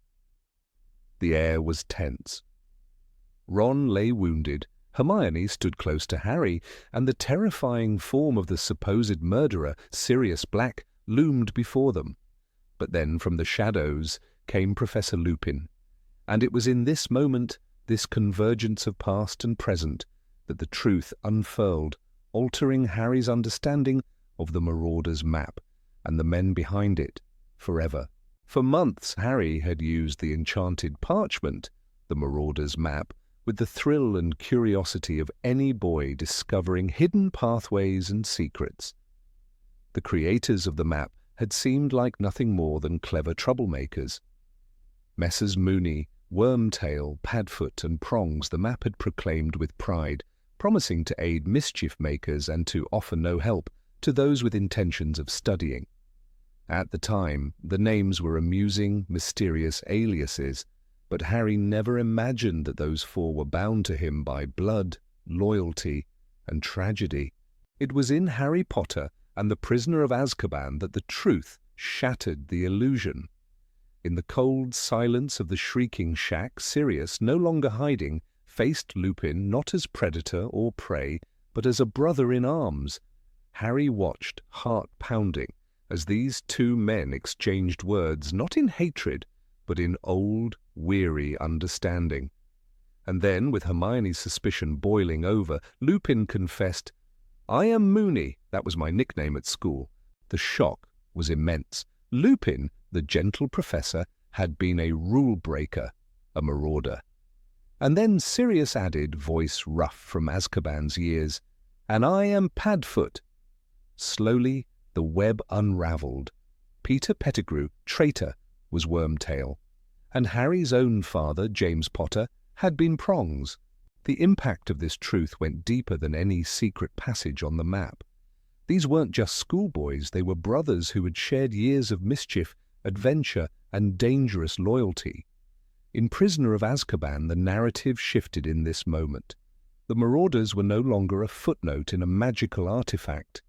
The air was tense. Ron lay wounded, Hermione stood close to Harry, and the terrifying form of the supposed murderer, Sirius Black, loomed before them. But then from the shadows came Professor Lupin, and it was in this moment, this convergence of past and present, that the truth unfurled, altering Harry's understanding of the Marauders' map and the men behind it forever. For months Harry had used the enchanted parchment, the Marauders' map, with the thrill and curiosity of any boy discovering hidden pathways and secrets. The creators of the map had seemed like nothing more than clever troublemakers. Messrs. Mooney, Wormtail, Padfoot, and Prongs the map had proclaimed with pride, promising to aid mischief-makers and to offer no help to those with intentions of studying. At the time, the names were amusing, mysterious aliases, But Harry never imagined that those four were bound to him by blood, loyalty, and tragedy. It was in Harry Potter and the Prisoner of Azkaban that the truth shattered the illusion. In the cold silence of the shrieking shack, Sirius, no longer hiding, faced Lupin not as predator or prey, but as a brother in arms. Harry watched, heart pounding, as these two men exchanged words not in hatred, but in old, weary understanding. And then, with Hermione's suspicion boiling over, Lupin confessed, "I am Moony, that was my nickname at school." The shock was immense. Lupin, the gentle professor, had been a rule-breaker, a marauder. And then Sirius added, voice rough from Azkaban's years, "And I am Padfoot." Slowly, the web unravelled. Peter Pettigrew, traitor, was Wormtail, and Harry's own father, James Potter, had been Prongs. The impact of this truth went deeper than any secret passage on the map. These weren't just schoolboys, they were brothers who had shared years of mischief, adventure, and dangerous loyalty. In Prisoner of Azkaban, the narrative shifted in this moment. The Marauders were no longer a footnote in a magical artifact.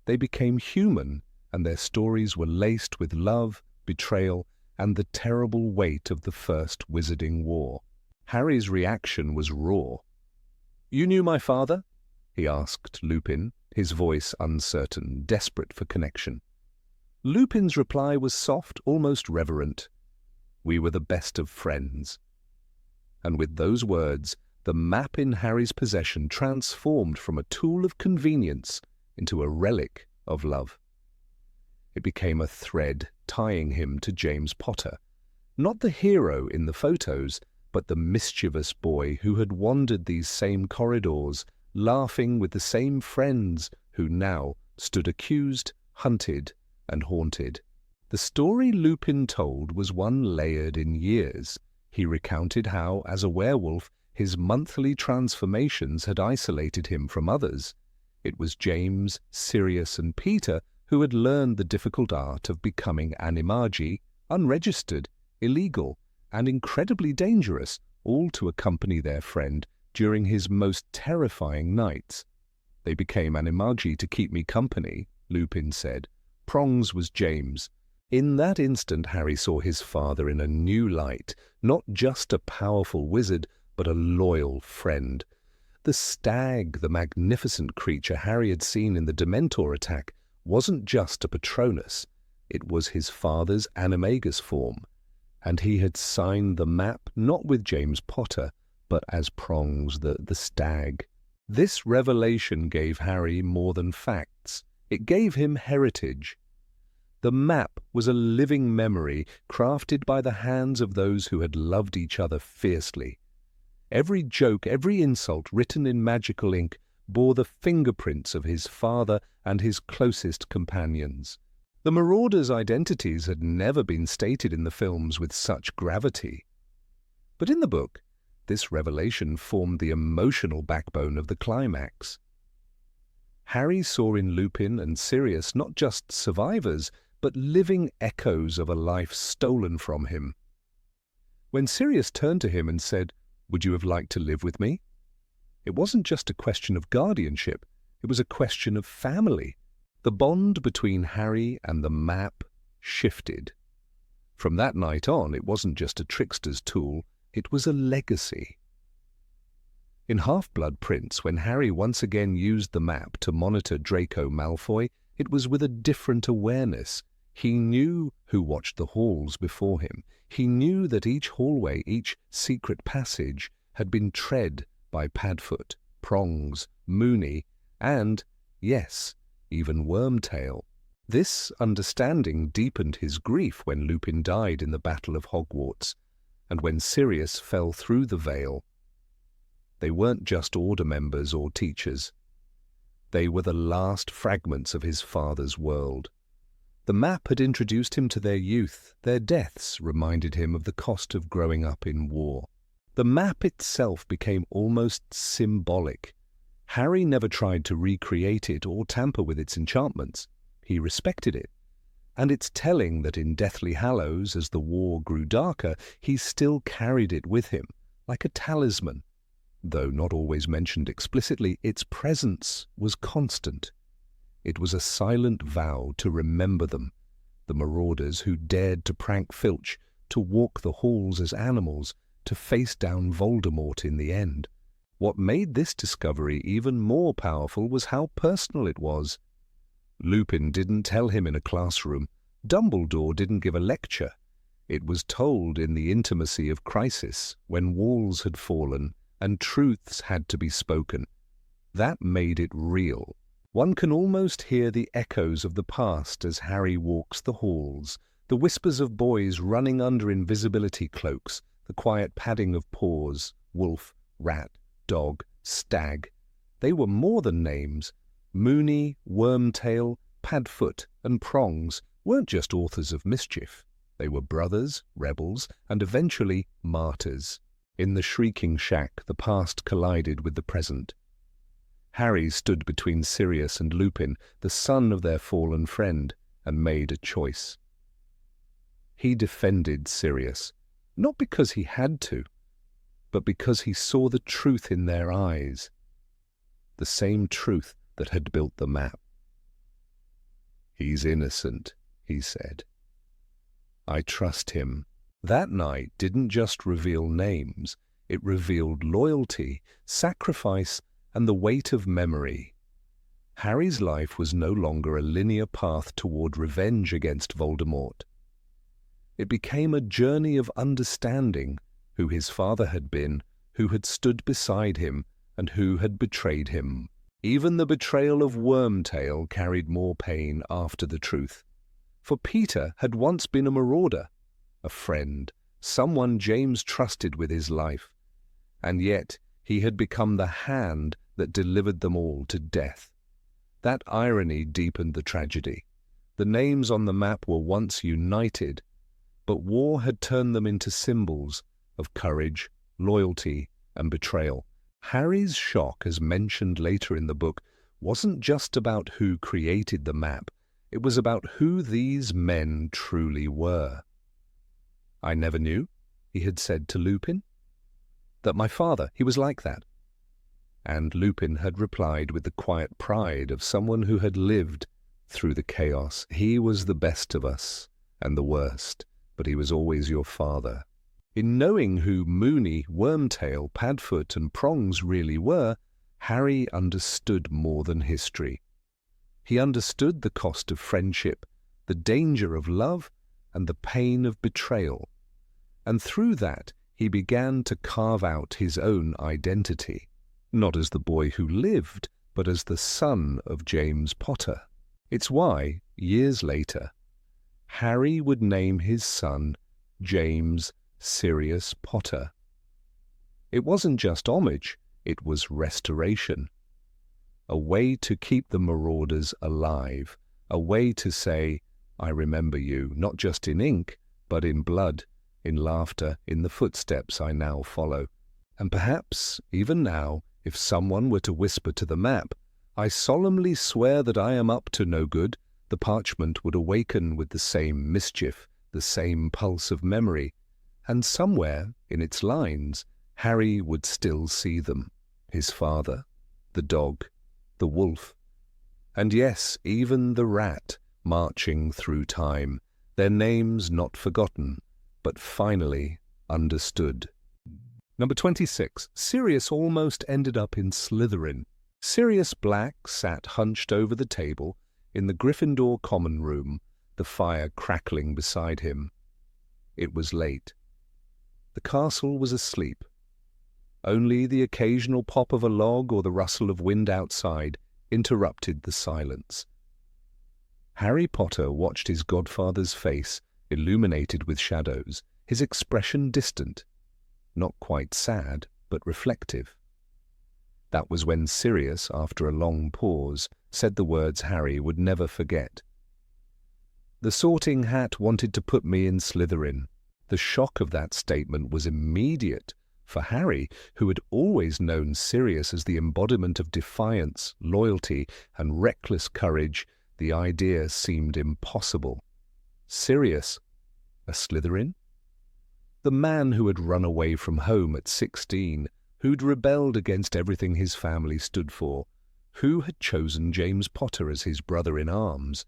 They became human, and their stories were laced with love, betrayal, and the terrible weight of the First Wizarding War. Harry's reaction was raw. "You knew my father?" he asked Lupin, his voice uncertain, desperate for connection. Lupin's reply was soft, almost reverent. "We were the best of friends." And with those words, the map in Harry's possession transformed from a tool of convenience into a relic of love. It became a thread tying him to James Potter, not the hero in the photos, but the mischievous boy who had wandered these same corridors, laughing with the same friends who now stood accused, hunted, and haunted. The story Lupin told was one layered in years. He recounted how, as a werewolf, his monthly transformations had isolated him from others. It was James, Sirius, and Peter who had learned the difficult art of becoming animagi, unregistered, illegal, and incredibly dangerous, all to accompany their friend during his most terrifying nights. "They became animagi to keep me company," Lupin said. Prongs was James. In that instant, Harry saw his father in a new light, not just a powerful wizard, but a loyal friend. The stag, the magnificent creature Harry had seen in the Dementor attack, wasn't just a Patronus. It was his father's Animagus form, and he had signed the map not with James Potter, but as Prongs, the stag. This revelation gave Harry more than facts. It gave him heritage. The map was a living memory crafted by the hands of those who had loved each other fiercely. Every joke, every insult written in magical ink bore the fingerprints of his father and his closest companions. The Marauders' identities had never been stated in the films with such gravity. But in the book, this revelation formed the emotional backbone of the climax. Harry saw in Lupin and Sirius not just survivors, but living echoes of a life stolen from him. When Sirius turned to him and said, "Would you have liked to live with me?" it wasn't just a question of guardianship, it was a question of family. The bond between Harry and the map shifted. From that night on, it wasn't just a trickster's tool, it was a legacy. In Half-Blood Prince, when Harry once again used the map to monitor Draco Malfoy, it was with a different awareness. He knew who watched the halls before him. He knew that each hallway, each secret passage, had been tread by Padfoot, Prongs, Moony, and, yes, even Wormtail. This understanding deepened his grief when Lupin died in the Battle of Hogwarts, and when Sirius fell through the veil. They weren't just order members or teachers. They were the last fragments of his father's world. The map had introduced him to their youth. Their deaths reminded him of the cost of growing up in war. The map itself became almost symbolic. Harry never tried to recreate it or tamper with its enchantments. He respected it. And it's telling that in Deathly Hallows, as the war grew darker, he still carried it with him, like a talisman. Though not always mentioned explicitly, its presence was constant. It was a silent vow to remember them, the Marauders who dared to prank Filch, to walk the halls as animals, to face down Voldemort in the end. What made this discovery even more powerful was how personal it was. Lupin didn't tell him in a classroom. Dumbledore didn't give a lecture. It was told in the intimacy of crisis, when walls had fallen and truths had to be spoken. That made it real. One can almost hear the echoes of the past as Harry walks the halls, the whispers of boys running under invisibility cloaks, the quiet padding of paws, wolf, rat, dog, stag. They were more than names. Moony, Wormtail, Padfoot, and Prongs weren't just authors of mischief. They were brothers, rebels, and eventually martyrs. In the shrieking shack, the past collided with the present. Harry stood between Sirius and Lupin, the son of their fallen friend, and made a choice. He defended Sirius, not because he had to, but because he saw the truth in their eyes, the same truth that had built the map. "He's innocent," he said. "I trust him." That night didn't just reveal names, it revealed loyalty, sacrifice, and the weight of memory. Harry's life was no longer a linear path toward revenge against Voldemort. It became a journey of understanding who his father had been, who had stood beside him, and who had betrayed him. Even the betrayal of Wormtail carried more pain after the truth. For Peter had once been a marauder, a friend, someone James trusted with his life, and yet he had become the hand that delivered them all to death. That irony deepened the tragedy. The names on the map were once united, but war had turned them into symbols of courage, loyalty, and betrayal. Harry's shock, as mentioned later in the book, wasn't just about who created the map. It was about who these men truly were. "I never knew," he had said to Lupin, "that my father, he was like that." And Lupin had replied with the quiet pride of someone who had lived through the chaos. "He was the best of us, and the worst, but he was always your father." In knowing who Moony, Wormtail, Padfoot, and Prongs really were, Harry understood more than history. He understood the cost of friendship, the danger of love, and the pain of betrayal. And through that, he began to carve out his own identity, not as the boy who lived, but as the son of James Potter. It's why, years later, Harry would name his son James Sirius Potter. It wasn't just homage, it was restoration. A way to keep the Marauders alive, a way to say, "I remember you, not just in ink, but in blood, in laughter, in the footsteps I now follow." And perhaps, even now, if someone were to whisper to the map, "I solemnly swear that I am up to no good," the parchment would awaken with the same mischief, the same pulse of memory, and somewhere in its lines, Harry would still see them, his father, the dog, the wolf, and yes, even the rat marching through time, their names not forgotten, but finally understood. Number 26. Sirius almost ended up in Slytherin. Sirius Black sat hunched over the table in the Gryffindor common room, the fire crackling beside him. It was late. The castle was asleep. Only the occasional pop of a log or the rustle of wind outside interrupted the silence. Harry Potter watched his godfather's face, illuminated with shadows, his expression distant, not quite sad, but reflective. That was when Sirius, after a long pause, said the words Harry would never forget. "The Sorting Hat wanted to put me in Slytherin." The shock of that statement was immediate. For Harry, who had always known Sirius as the embodiment of defiance, loyalty, and reckless courage, the idea seemed impossible. Sirius, a Slytherin? The man who had run away from home at 16, who'd rebelled against everything his family stood for, who had chosen James Potter as his brother-in-arms.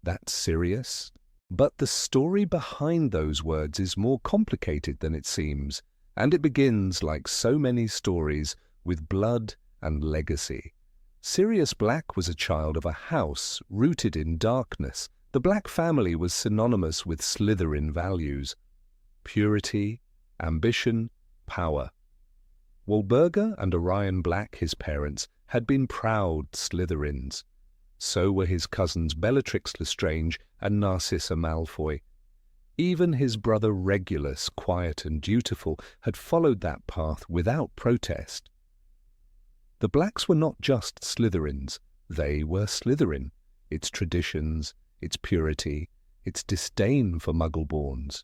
That's Sirius? But the story behind those words is more complicated than it seems, and it begins, like so many stories, with blood and legacy. Sirius Black was a child of a house rooted in darkness. The Black family was synonymous with Slytherin values: purity, ambition, power. Walburga and Orion Black, his parents, had been proud Slytherins. So were his cousins Bellatrix Lestrange and Narcissa Malfoy. Even his brother Regulus, quiet and dutiful, had followed that path without protest. The Blacks were not just Slytherins, they were Slytherin, its traditions, its purity, its disdain for Muggle-borns,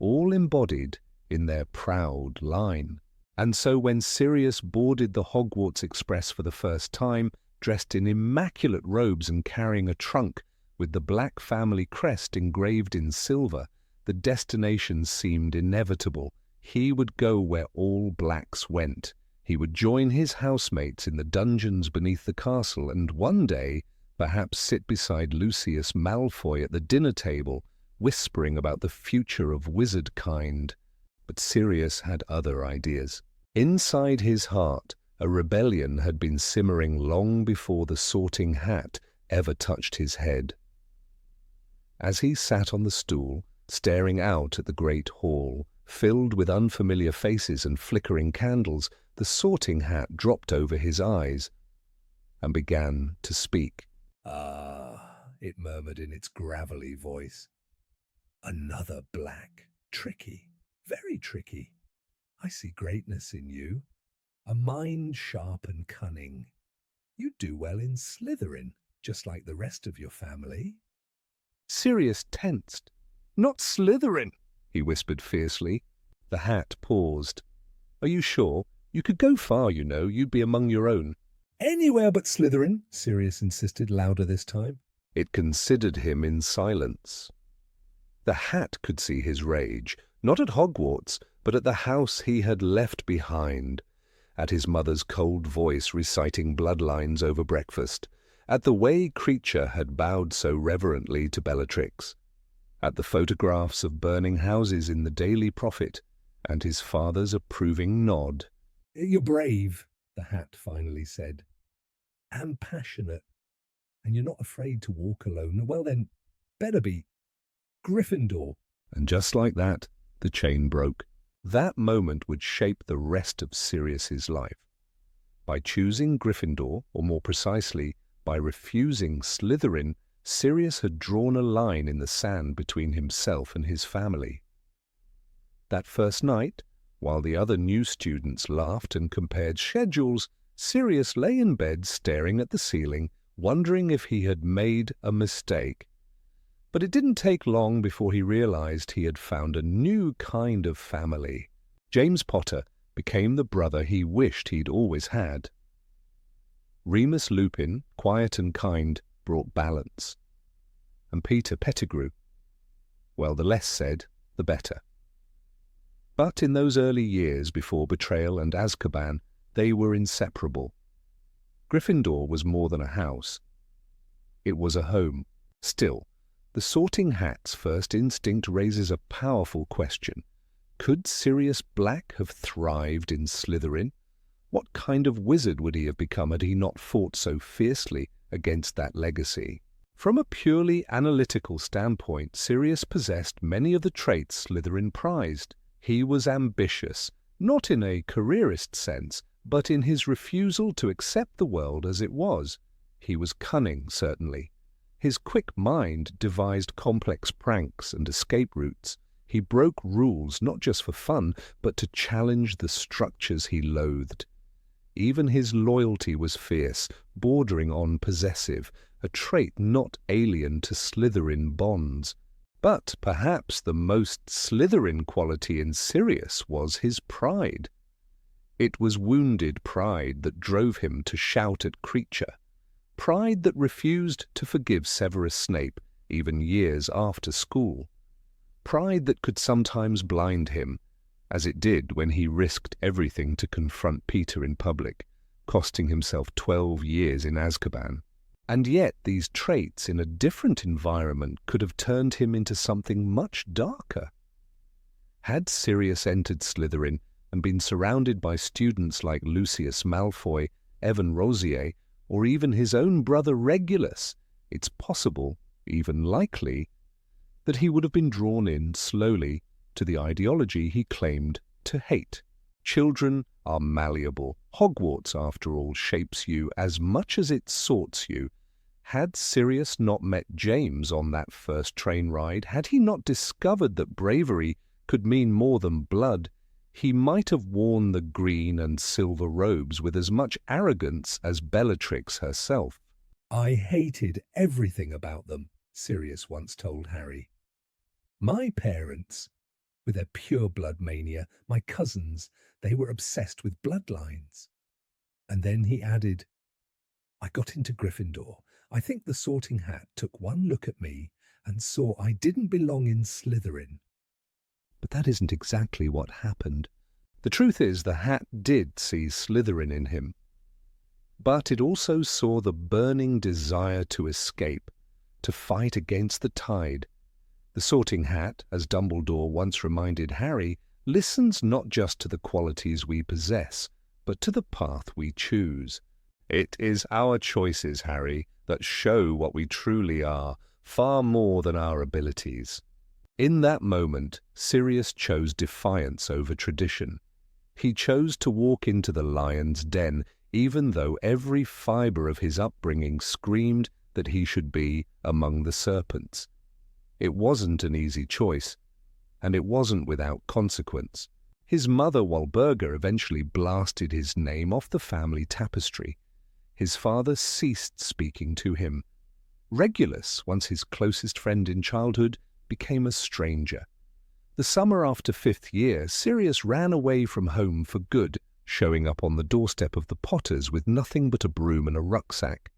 all embodied in their proud line. And so when Sirius boarded the Hogwarts Express for the first time, dressed in immaculate robes and carrying a trunk with the Black family crest engraved in silver, the destination seemed inevitable. He would go where all Blacks went. He would join his housemates in the dungeons beneath the castle, and one day perhaps sit beside Lucius Malfoy at the dinner table, whispering about the future of wizard kind. But Sirius had other ideas. Inside his heart, a rebellion had been simmering long before the Sorting Hat ever touched his head. As he sat on the stool, staring out at the great hall, filled with unfamiliar faces and flickering candles, the Sorting Hat dropped over his eyes and began to speak. "Ah," it murmured in its gravelly voice. "Another Black. Tricky, very tricky. I see greatness in you. A mind sharp and cunning. You'd do well in Slytherin, just like the rest of your family." Sirius tensed. "Not Slytherin," he whispered fiercely. The Hat paused. "Are you sure? You could go far, you know. You'd be among your own." "Anywhere but Slytherin," Sirius insisted, louder this time. It considered him in silence. The Hat could see his rage, not at Hogwarts, but at the house he had left behind, at his mother's cold voice reciting bloodlines over breakfast, at the way Creature had bowed so reverently to Bellatrix, at the photographs of burning houses in the Daily Prophet, and his father's approving nod. "You're brave," the Hat finally said, "and passionate, and you're not afraid to walk alone. Well then, better be Gryffindor." And just like that, the chain broke. That moment would shape the rest of Sirius's life. By choosing Gryffindor, or more precisely, by refusing Slytherin, Sirius had drawn a line in the sand between himself and his family. That first night, while the other new students laughed and compared schedules, Sirius lay in bed staring at the ceiling, wondering if he had made a mistake. But it didn't take long before he realized he had found a new kind of family. James Potter became the brother he wished he'd always had. Remus Lupin, quiet and kind, brought balance. And Peter Pettigrew, well, the less said, the better. But in those early years before betrayal and Azkaban, they were inseparable. Gryffindor was more than a house. It was a home. Still, the Sorting Hat's first instinct raises a powerful question. Could Sirius Black have thrived in Slytherin? What kind of wizard would he have become had he not fought so fiercely against that legacy? From a purely analytical standpoint, Sirius possessed many of the traits Slytherin prized. He was ambitious, not in a careerist sense, but in his refusal to accept the world as it was. He was cunning, certainly. His quick mind devised complex pranks and escape routes. He broke rules not just for fun, but to challenge the structures he loathed. Even his loyalty was fierce, bordering on possessive, a trait not alien to Slytherin bonds. But perhaps the most Slytherin quality in Sirius was his pride. It was wounded pride that drove him to shout at Creature. Pride that refused to forgive Severus Snape, even years after school. Pride that could sometimes blind him, as it did when he risked everything to confront Peter in public, costing himself 12 years in Azkaban. And yet these traits in a different environment could have turned him into something much darker. Had Sirius entered Slytherin and been surrounded by students like Lucius Malfoy, Evan Rosier, or even his own brother Regulus, it's possible, even likely, that he would have been drawn in slowly to the ideology he claimed to hate. Children are malleable. Hogwarts, after all, shapes you as much as it sorts you. Had Sirius not met James on that first train ride, had he not discovered that bravery could mean more than blood, he might have worn the green and silver robes with as much arrogance as Bellatrix herself. "I hated everything about them," Sirius once told Harry. "My parents, with their pure-blood mania, my cousins, they were obsessed with bloodlines." And then he added, "I got into Gryffindor. I think the Sorting Hat took one look at me and saw I didn't belong in Slytherin." But that isn't exactly what happened. The truth is, the Hat did see Slytherin in him. But it also saw the burning desire to escape, to fight against the tide. The Sorting Hat, as Dumbledore once reminded Harry, listens not just to the qualities we possess, but to the path we choose. It is our choices, Harry, that show what we truly are, far more than our abilities. In that moment, Sirius chose defiance over tradition. He chose to walk into the lion's den, even though every fibre of his upbringing screamed that he should be among the serpents. It wasn't an easy choice, and it wasn't without consequence. His mother, Walburga, eventually blasted his name off the family tapestry. His father ceased speaking to him. Regulus, once his closest friend in childhood, became a stranger. The summer after 5th year, Sirius ran away from home for good, showing up on the doorstep of the Potters with nothing but a broom and a rucksack.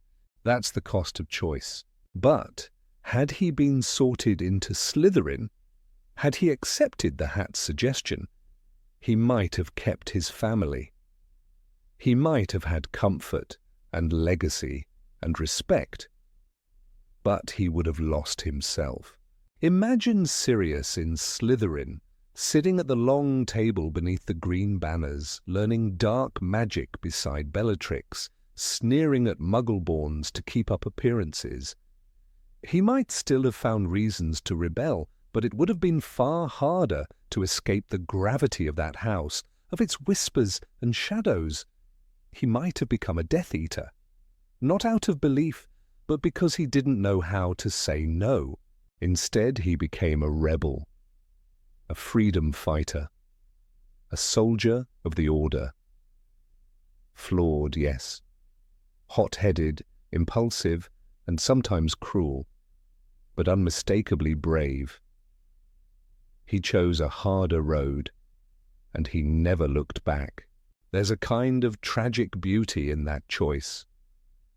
That's the cost of choice. But had he been sorted into Slytherin, had he accepted the Hat's suggestion, he might have kept his family. He might have had comfort and legacy and respect. But he would have lost himself. Imagine Sirius in Slytherin, sitting at the long table beneath the green banners, learning dark magic beside Bellatrix, sneering at Muggleborns to keep up appearances. He might still have found reasons to rebel, but it would have been far harder to escape the gravity of that house, of its whispers and shadows. He might have become a Death Eater, not out of belief, but because he didn't know how to say no. Instead, he became a rebel, a freedom fighter, a soldier of the Order. Flawed, yes. Hot-headed, impulsive, and sometimes cruel, but unmistakably brave. He chose a harder road, and he never looked back. There's a kind of tragic beauty in that choice,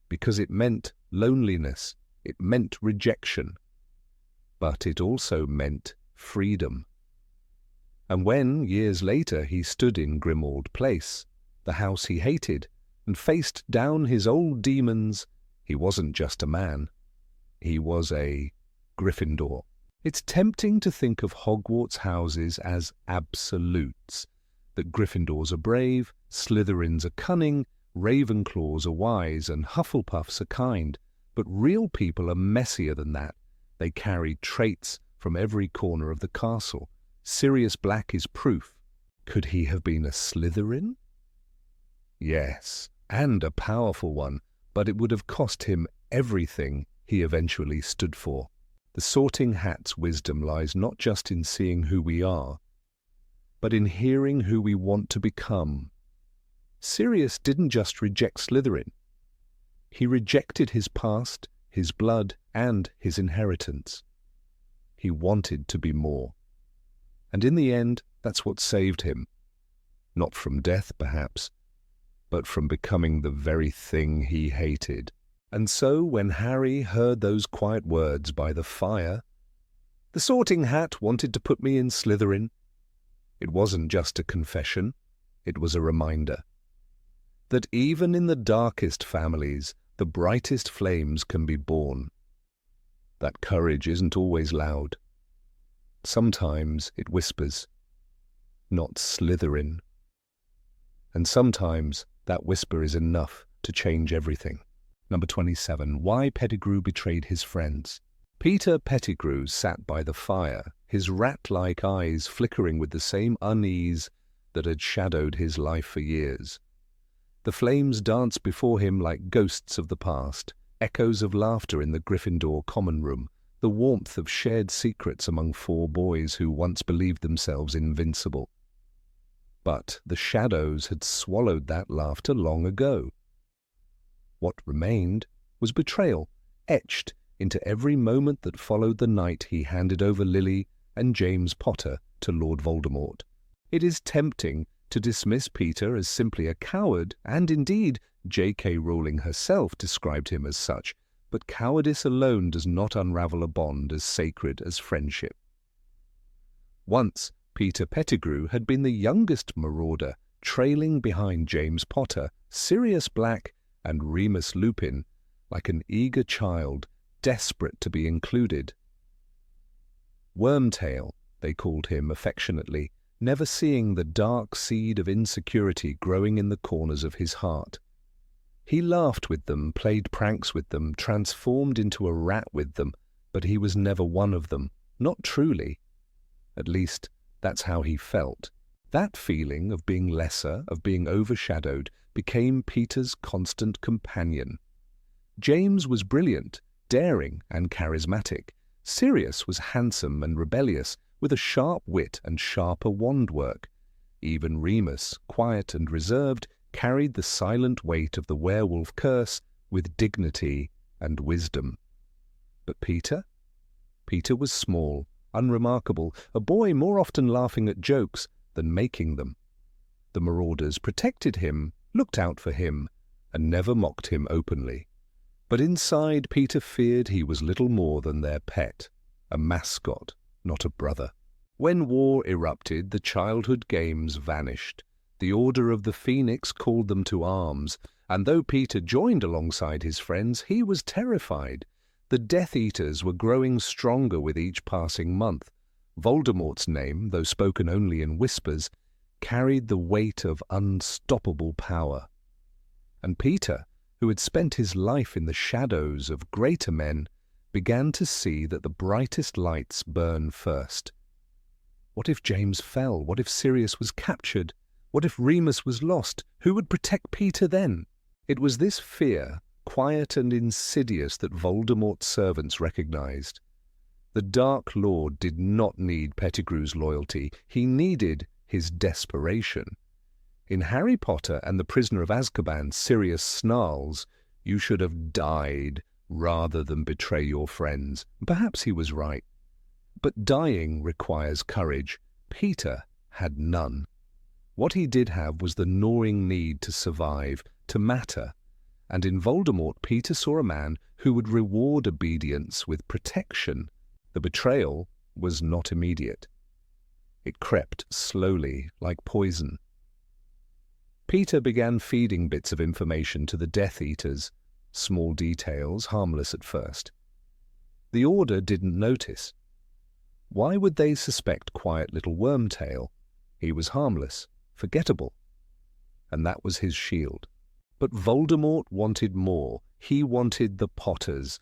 because it meant loneliness, it meant rejection, but it also meant freedom. And when, years later, he stood in Grimmauld Place, the house he hated, and faced down his old demons, he wasn't just a man. He was a Gryffindor. It's tempting to think of Hogwarts houses as absolutes, that Gryffindors are brave, Slytherins are cunning, Ravenclaws are wise, and Hufflepuffs are kind. But real people are messier than that. They carry traits from every corner of the castle. Sirius Black is proof. Could he have been a Slytherin? Yes, and a powerful one, but it would have cost him everything he eventually stood for. The Sorting Hat's wisdom lies not just in seeing who we are, but in hearing who we want to become. Sirius didn't just reject Slytherin. He rejected his past, his blood, and his inheritance. He wanted to be more. And in the end, that's what saved him. Not from death, perhaps, but from becoming the very thing he hated. And so when Harry heard those quiet words by the fire, "The Sorting Hat wanted to put me in Slytherin," it wasn't just a confession, it was a reminder that even in the darkest families, the brightest flames can be born. That courage isn't always loud. Sometimes it whispers, "Not Slytherin." And sometimes that whisper is enough to change everything. Number 27. Why Pettigrew betrayed his friends. Peter Pettigrew sat by the fire, his rat-like eyes flickering with the same unease that had shadowed his life for years. The flames danced before him like ghosts of the past, echoes of laughter in the Gryffindor common room, the warmth of shared secrets among four boys who once believed themselves invincible. But the shadows had swallowed that laughter long ago. What remained was betrayal, etched into every moment that followed the night he handed over Lily and James Potter to Lord Voldemort. It is tempting to dismiss Peter as simply a coward, and indeed J.K. Rowling herself described him as such, but cowardice alone does not unravel a bond as sacred as friendship. Once, Peter Pettigrew had been the youngest Marauder, trailing behind James Potter, Sirius Black, and Remus Lupin, like an eager child, desperate to be included. Wormtail, they called him affectionately, never seeing the dark seed of insecurity growing in the corners of his heart. He laughed with them, played pranks with them, transformed into a rat with them, but he was never one of them, not truly. At least, that's how he felt. That feeling of being lesser, of being overshadowed, became Peter's constant companion. James was brilliant, daring, and charismatic. Sirius was handsome and rebellious, with a sharp wit and sharper wand work. Even Remus, quiet and reserved, carried the silent weight of the werewolf curse with dignity and wisdom. But Peter? Peter was small, unremarkable, a boy more often laughing at jokes than making them. The Marauders protected him, looked out for him, and never mocked him openly. But inside, Peter feared he was little more than their pet, a mascot, not a brother. When war erupted, the childhood games vanished. The Order of the Phoenix called them to arms, and though Peter joined alongside his friends, he was terrified. The Death Eaters were growing stronger with each passing month. Voldemort's name, though spoken only in whispers, carried the weight of unstoppable power. And Peter, who had spent his life in the shadows of greater men, began to see that the brightest lights burn first. What if James fell? What if Sirius was captured? What if Remus was lost? Who would protect Peter then? It was this fear, quiet and insidious, that Voldemort's servants recognized. The Dark Lord did not need Pettigrew's loyalty. He needed his desperation. In Harry Potter and the Prisoner of Azkaban, Sirius snarls, "You should have died rather than betray your friends." Perhaps he was right. But dying requires courage. Peter had none. What he did have was the gnawing need to survive, to matter. And in Voldemort, Peter saw a man who would reward obedience with protection. The betrayal was not immediate. It crept slowly, like poison. Peter began feeding bits of information to the Death Eaters, small details, harmless at first. The Order didn't notice. Why would they suspect quiet little Wormtail? He was harmless, forgettable, and that was his shield. But Voldemort wanted more. He wanted the Potters.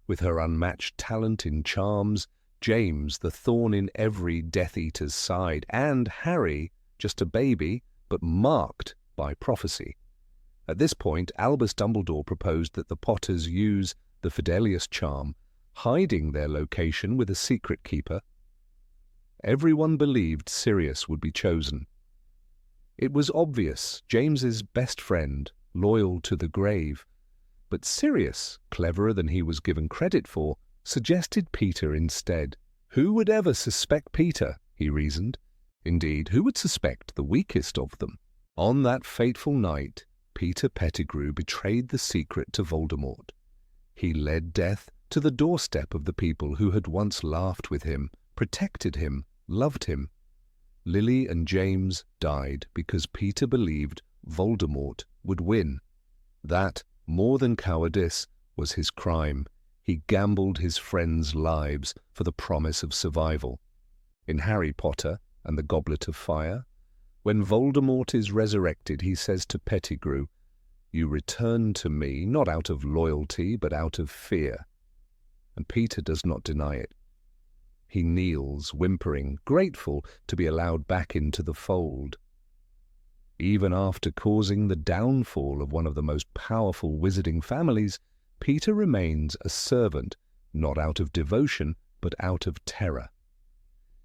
With her unmatched talent in charms, James, the thorn in every Death Eater's side, and Harry, just a baby, but marked by prophecy. At this point, Albus Dumbledore proposed that the Potters use the Fidelius charm, hiding their location with a secret keeper. Everyone believed Sirius would be chosen. It was obvious, James's best friend, loyal to the grave. But Sirius, cleverer than he was given credit for, suggested Peter instead. Who would ever suspect Peter, he reasoned. Indeed, who would suspect the weakest of them? On that fateful night, Peter Pettigrew betrayed the secret to Voldemort. He led death to the doorstep of the people who had once laughed with him, protected him, loved him. Lily and James died because Peter believed Voldemort would win. That, more than cowardice, was his crime. He gambled his friends' lives for the promise of survival. In Harry Potter and the Goblet of Fire, when Voldemort is resurrected, he says to Pettigrew, "You return to me not out of loyalty but out of fear." And Peter does not deny it. He kneels, whimpering, grateful to be allowed back into the fold. Even after causing the downfall of one of the most powerful wizarding families, Peter remains a servant, not out of devotion, but out of terror.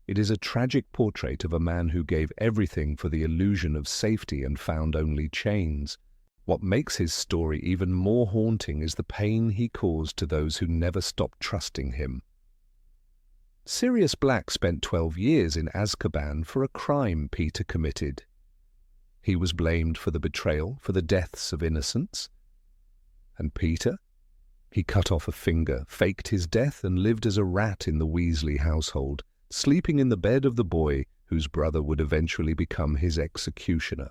It is a tragic portrait of a man who gave everything for the illusion of safety and found only chains. What makes his story even more haunting is the pain he caused to those who never stopped trusting him. Sirius Black spent 12 years in Azkaban for a crime Peter committed. He was blamed for the betrayal, for the deaths of innocents. And Peter? He cut off a finger, faked his death, and lived as a rat in the Weasley household, sleeping in the bed of the boy whose brother would eventually become his executioner.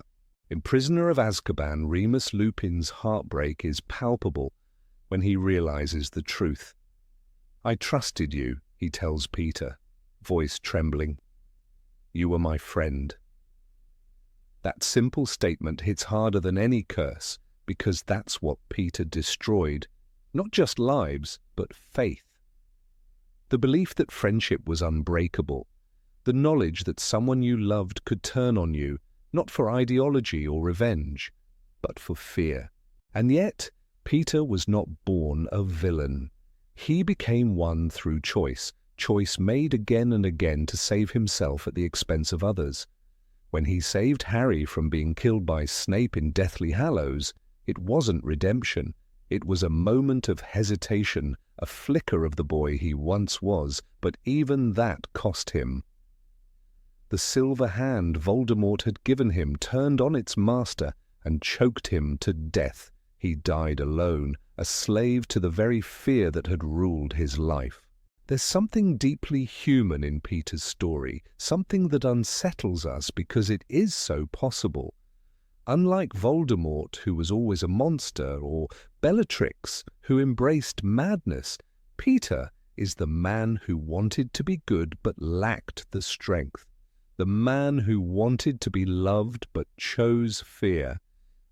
In Prisoner of Azkaban, Remus Lupin's heartbreak is palpable when he realizes the truth. "I trusted you," he tells Peter, voice trembling. "You were my friend." That simple statement hits harder than any curse, because that's what Peter destroyed. Not just lives, but faith. The belief that friendship was unbreakable. The knowledge that someone you loved could turn on you, not for ideology or revenge, but for fear. And yet, Peter was not born a villain. He became one through choice made again and again to save himself at the expense of others. When he saved Harry from being killed by Snape in Deathly Hallows, it wasn't redemption. It was a moment of hesitation, a flicker of the boy he once was, but even that cost him. The silver hand Voldemort had given him turned on its master and choked him to death. He died alone, a slave to the very fear that had ruled his life. There's something deeply human in Peter's story, something that unsettles us because it is so possible. Unlike Voldemort, who was always a monster, or Bellatrix, who embraced madness, Peter is the man who wanted to be good but lacked the strength. The man who wanted to be loved but chose fear.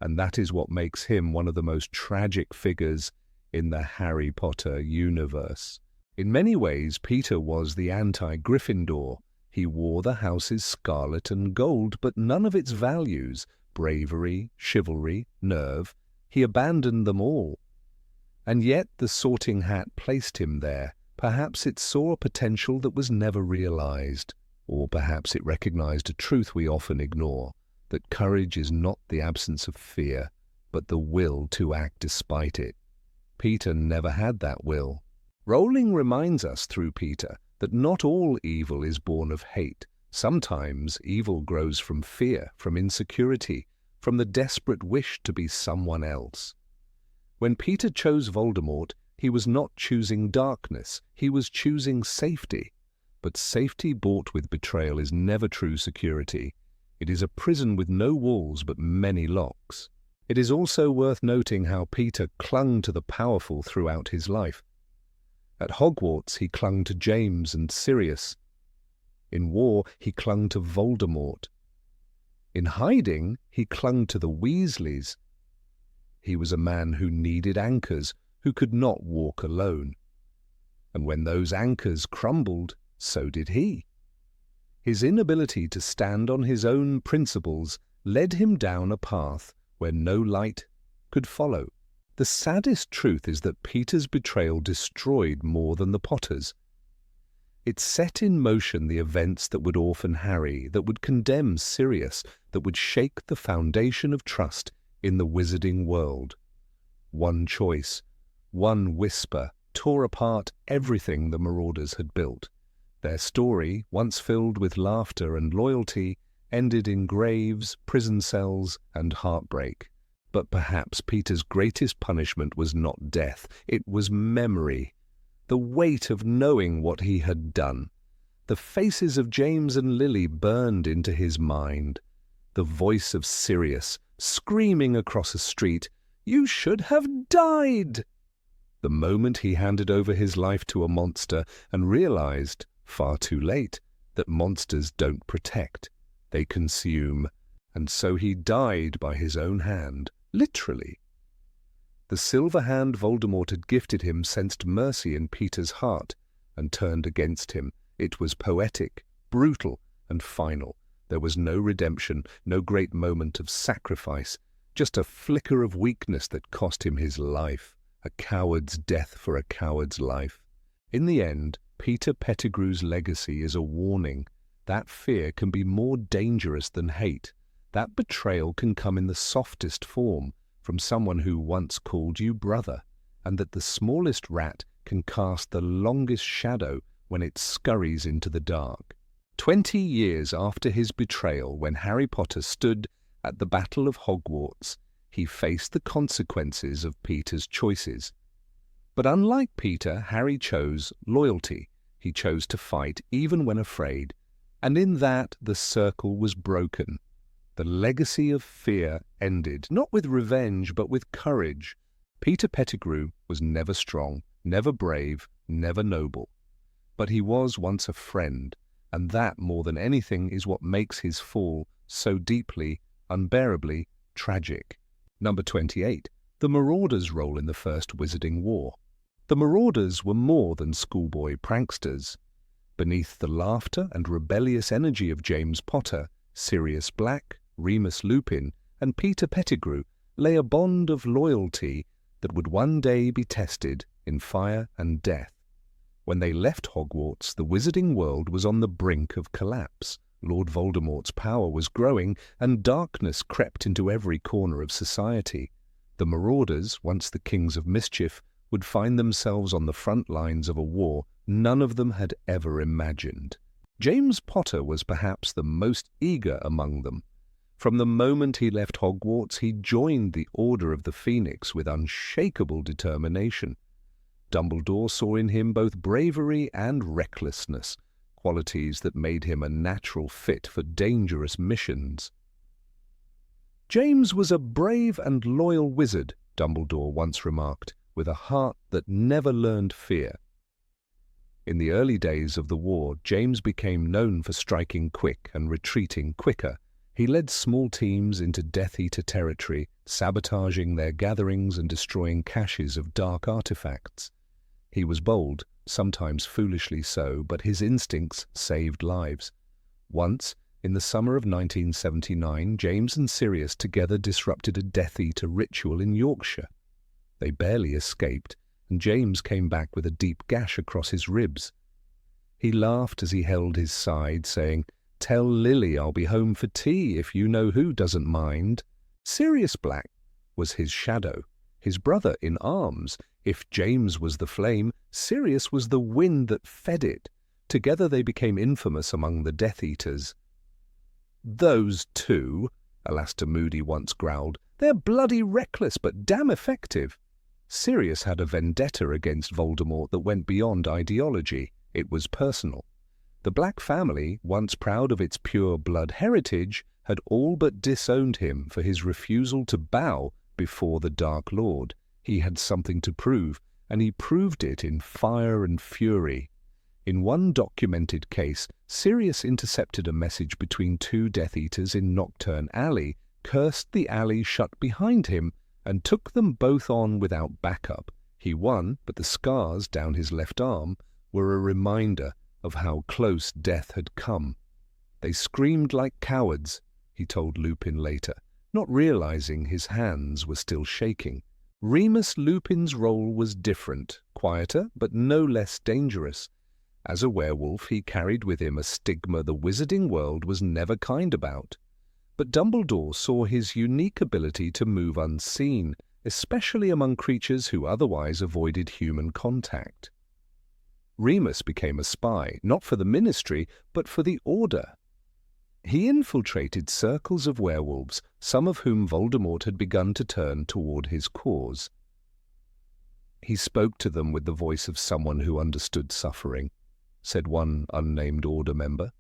And that is what makes him one of the most tragic figures in the Harry Potter universe. In many ways, Peter was the anti-Gryffindor. He wore the house's scarlet and gold, but none of its values, bravery, chivalry, nerve, he abandoned them all. And yet the Sorting Hat placed him there. Perhaps it saw a potential that was never realized, or perhaps it recognized a truth we often ignore, that courage is not the absence of fear, but the will to act despite it. Peter never had that will. Rowling reminds us through Peter that not all evil is born of hate. Sometimes evil grows from fear, from insecurity, from the desperate wish to be someone else. When Peter chose Voldemort, he was not choosing darkness, he was choosing safety. But safety bought with betrayal is never true security. It is a prison with no walls but many locks. It is also worth noting how Peter clung to the powerful throughout his life. At Hogwarts he clung to James and Sirius. In war he clung to Voldemort. In hiding he clung to the Weasleys. He was a man who needed anchors, who could not walk alone. And when those anchors crumbled, so did he. His inability to stand on his own principles led him down a path where no light could follow. The saddest truth is that Peter's betrayal destroyed more than the Potters. It set in motion the events that would orphan Harry, that would condemn Sirius, that would shake the foundation of trust in the wizarding world. One choice, one whisper, tore apart everything the Marauders had built. Their story, once filled with laughter and loyalty, ended in graves, prison cells, and heartbreak. But perhaps Peter's greatest punishment was not death, it was memory. The weight of knowing what he had done. The faces of James and Lily burned into his mind. The voice of Sirius, screaming across a street, "You should have died!" The moment he handed over his life to a monster and realized, far too late, that monsters don't protect, they consume, and so he died by his own hand, literally. The silver hand Voldemort had gifted him sensed mercy in Peter's heart and turned against him. It was poetic, brutal, and final. There was no redemption, no great moment of sacrifice, just a flicker of weakness that cost him his life, a coward's death for a coward's life. In the end, Peter Pettigrew's legacy is a warning. That fear can be more dangerous than hate. That betrayal can come in the softest form, from someone who once called you brother, and that the smallest rat can cast the longest shadow when it scurries into the dark. 20 years after his betrayal, when Harry Potter stood at the Battle of Hogwarts, he faced the consequences of Peter's choices. But unlike Peter, Harry chose loyalty. He chose to fight even when afraid, and in that the circle was broken. The legacy of fear ended, not with revenge, but with courage. Peter Pettigrew was never strong, never brave, never noble. But he was once a friend, and that, more than anything, is what makes his fall so deeply, unbearably tragic. Number 28. The Marauders' role in the First Wizarding War. The Marauders were more than schoolboy pranksters. Beneath the laughter and rebellious energy of James Potter, Sirius Black, Remus Lupin, and Peter Pettigrew lay a bond of loyalty that would one day be tested in fire and death. When they left Hogwarts, the wizarding world was on the brink of collapse. Lord Voldemort's power was growing, and darkness crept into every corner of society. The Marauders, once the kings of mischief, would find themselves on the front lines of a war none of them had ever imagined. James Potter was perhaps the most eager among them. From the moment he left Hogwarts, he joined the Order of the Phoenix with unshakable determination. Dumbledore saw in him both bravery and recklessness, qualities that made him a natural fit for dangerous missions. James was a brave and loyal wizard, Dumbledore once remarked, with a heart that never learned fear. In the early days of the war, James became known for striking quick and retreating quicker. He led small teams into Death Eater territory, sabotaging their gatherings and destroying caches of dark artifacts. He was bold, sometimes foolishly so, but his instincts saved lives. Once, in the summer of 1979, James and Sirius together disrupted a Death Eater ritual in Yorkshire. They barely escaped, and James came back with a deep gash across his ribs. He laughed as he held his side, saying, "Tell Lily I'll be home for tea if you know who doesn't mind." Sirius Black was his shadow, his brother in arms. If James was the flame, Sirius was the wind that fed it. Together they became infamous among the Death Eaters. "Those two," Alastair Moody once growled, "they're bloody reckless but damn effective." Sirius had a vendetta against Voldemort that went beyond ideology. It was personal. The Black family, once proud of its pure blood heritage, had all but disowned him for his refusal to bow before the Dark Lord. He had something to prove, and he proved it in fire and fury. In one documented case, Sirius intercepted a message between two Death Eaters in Nocturne Alley, cursed the alley shut behind him, and took them both on without backup. He won, but the scars down his left arm were a reminder of how close death had come. "They screamed like cowards," he told Lupin later, not realizing his hands were still shaking. Remus Lupin's role was different, quieter, but no less dangerous. As a werewolf, he carried with him a stigma the wizarding world was never kind about. But Dumbledore saw his unique ability to move unseen, especially among creatures who otherwise avoided human contact. Remus became a spy, not for the Ministry, but for the Order. He infiltrated circles of werewolves, some of whom Voldemort had begun to turn toward his cause. He spoke to them with the voice of someone who understood suffering, said one unnamed Order member,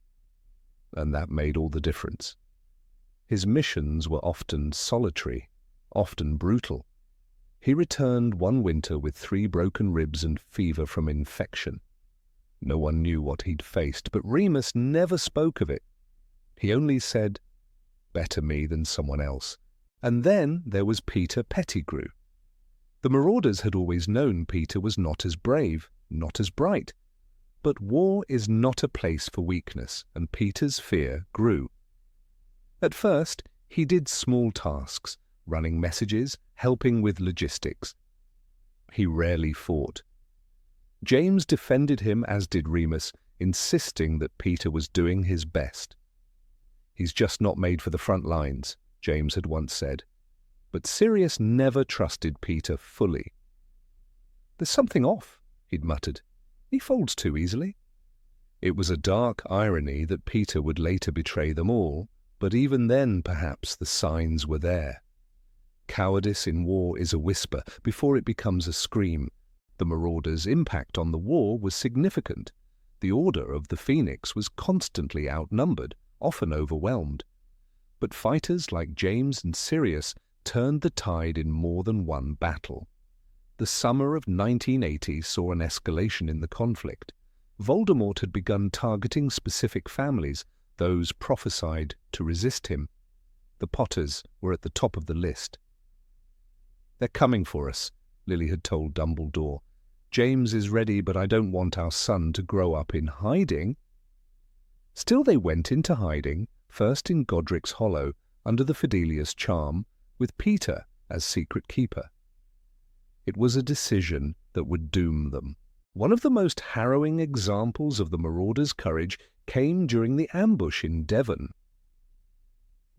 and that made all the difference. His missions were often solitary, often brutal. He returned one winter with 3 broken ribs and fever from infection. No one knew what he'd faced, but Remus never spoke of it. He only said, "Better me than someone else." And then there was Peter Pettigrew. The Marauders had always known Peter was not as brave, not as bright. But war is not a place for weakness, and Peter's fear grew. At first, he did small tasks, running messages, helping with logistics. He rarely fought. James defended him, as did Remus, insisting that Peter was doing his best. "He's just not made for the front lines," James had once said. But Sirius never trusted Peter fully. "There's something off," he'd muttered. "He folds too easily." It was a dark irony that Peter would later betray them all, but even then perhaps the signs were there. Cowardice in war is a whisper before it becomes a scream. The Marauders' impact on the war was significant. The Order of the Phoenix was constantly outnumbered, often overwhelmed. But fighters like James and Sirius turned the tide in more than one battle. The summer of 1980 saw an escalation in the conflict. Voldemort had begun targeting specific families, those prophesied to resist him. The Potters were at the top of the list. "They're coming for us," Lily had told Dumbledore. "James is ready, but I don't want our son to grow up in hiding." Still they went into hiding, first in Godric's Hollow, under the Fidelius charm, with Peter as secret keeper. It was a decision that would doom them. One of the most harrowing examples of the Marauders' courage came during the ambush in Devon.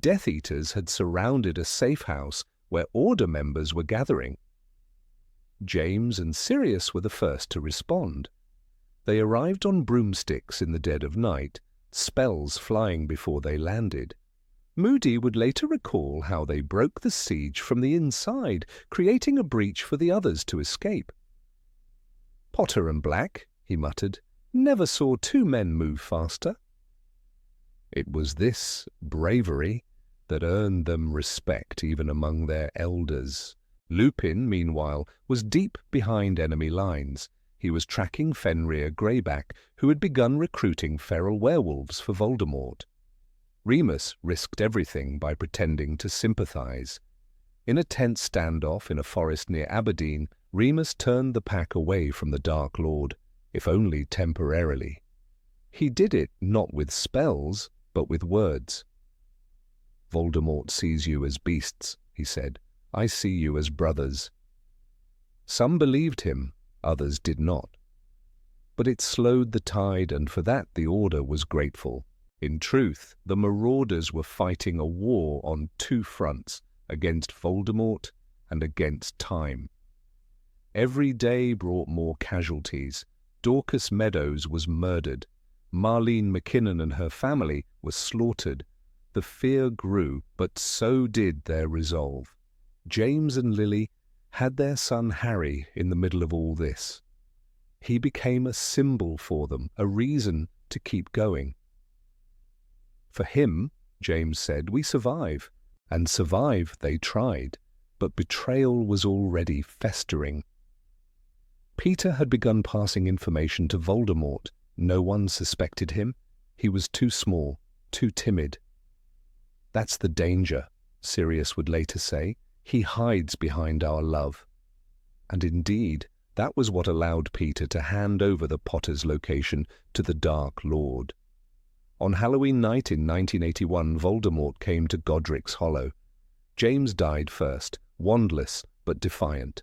Death Eaters had surrounded a safe house where Order members were gathering. James and Sirius were the first to respond. They arrived on broomsticks in the dead of night, spells flying before they landed. Moody would later recall how they broke the siege from the inside, creating a breach for the others to escape. "Potter and Black," he muttered, "never saw 2 men move faster." It was this bravery that earned them respect even among their elders. Lupin, meanwhile, was deep behind enemy lines. He was tracking Fenrir Greyback, who had begun recruiting feral werewolves for Voldemort. Remus risked everything by pretending to sympathize. In a tense standoff in a forest near Aberdeen, Remus turned the pack away from the Dark Lord, if only temporarily. He did it not with spells, but with words. "Voldemort sees you as beasts," he said. "I see you as brothers." Some believed him, others did not. But it slowed the tide, and for that the Order was grateful. In truth, the Marauders were fighting a war on 2 fronts, against Voldemort and against time. Every day brought more casualties. Dorcas Meadows was murdered. Marlene McKinnon and her family were slaughtered. The fear grew, but so did their resolve. James and Lily had their son Harry in the middle of all this. He became a symbol for them, a reason to keep going. For him, James said, we survive. And survive they tried, but betrayal was already festering. Peter had begun passing information to Voldemort. No one suspected him. He was too small, too timid. "That's the danger," Sirius would later say. "He hides behind our love." And indeed, that was what allowed Peter to hand over the Potter's location to the Dark Lord. On Halloween night in 1981, Voldemort came to Godric's Hollow. James died first, wandless but defiant.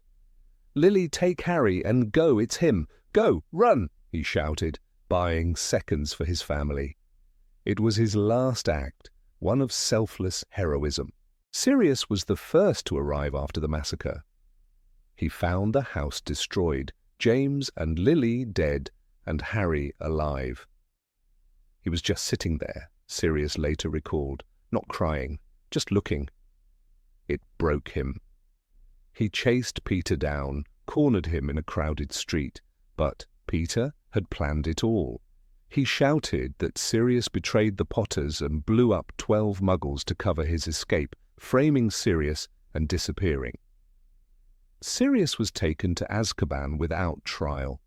"Lily, take Harry and go, it's him. Go, run!" he shouted, buying seconds for his family. It was his last act, one of selfless heroism. Sirius was the first to arrive after the massacre. He found the house destroyed, James and Lily dead, and Harry alive. He was just sitting there, Sirius later recalled, not crying, just looking. It broke him. He chased Peter down, cornered him in a crowded street, but Peter had planned it all. He shouted that Sirius betrayed the Potters and blew up 12 muggles to cover his escape, framing Sirius and disappearing. Sirius was taken to Azkaban without trial.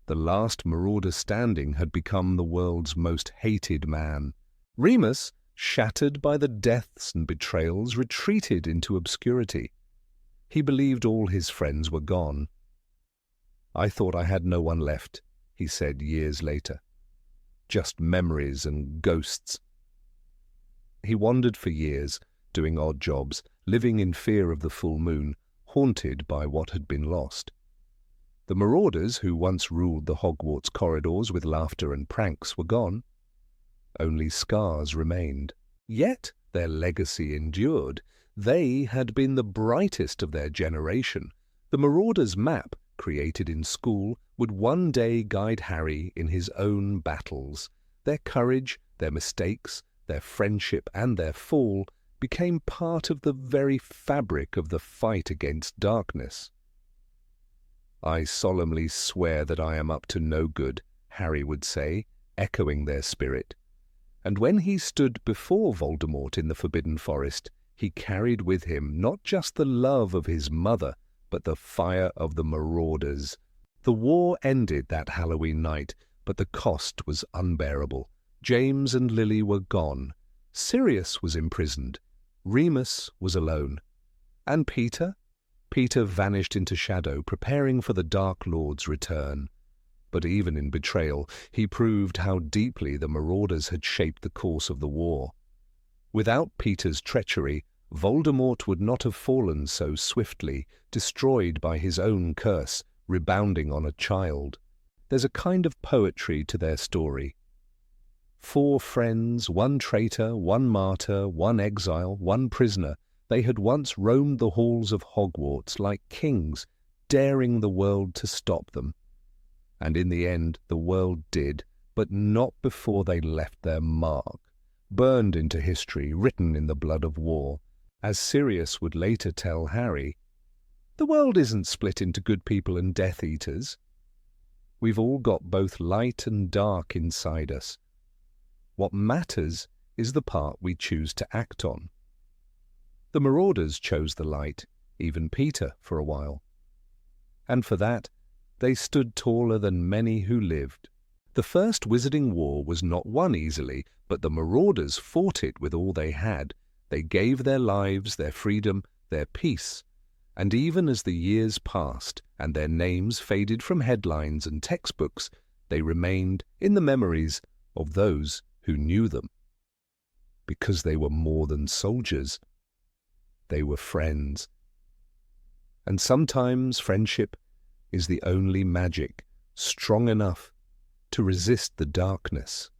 The last Marauder standing had become the world's most hated man. Remus, shattered by the deaths and betrayals, retreated into obscurity. He believed all his friends were gone. "I thought I had no one left," he said years later. "Just memories and ghosts." He wandered for years, doing odd jobs, living in fear of the full moon, haunted by what had been lost. The Marauders, who once ruled the Hogwarts corridors with laughter and pranks, were gone. Only scars remained. Yet their legacy endured. They had been the brightest of their generation. The Marauders' map, created in school, would one day guide Harry in his own battles. Their courage, their mistakes, their friendship, and their fall became part of the very fabric of the fight against darkness. "I solemnly swear that I am up to no good," Harry would say, echoing their spirit. And when he stood before Voldemort in the Forbidden Forest, he carried with him not just the love of his mother, but the fire of the Marauders. The war ended that Halloween night, but the cost was unbearable. James and Lily were gone. Sirius was imprisoned. Remus was alone. And Peter? Peter vanished into shadow, preparing for the Dark Lord's return. But even in betrayal, he proved how deeply the Marauders had shaped the course of the war. Without Peter's treachery, Voldemort would not have fallen so swiftly, destroyed by his own curse, rebounding on a child. There's a kind of poetry to their story. 4 friends, 1 traitor, 1 martyr, 1 exile, 1 prisoner, they had once roamed the halls of Hogwarts like kings, daring the world to stop them. And in the end, the world did, but not before they left their mark, burned into history, written in the blood of war. As Sirius would later tell Harry, "The world isn't split into good people and Death Eaters. We've all got both light and dark inside us. What matters is the part we choose to act on." The Marauders chose the light, even Peter for a while. And for that, they stood taller than many who lived. The first Wizarding War was not won easily, but the Marauders fought it with all they had. They gave their lives, their freedom, their peace. And even as the years passed and their names faded from headlines and textbooks, they remained in the memories of those who knew them. Because they were more than soldiers. They were friends. And sometimes friendship is the only magic strong enough to resist the darkness.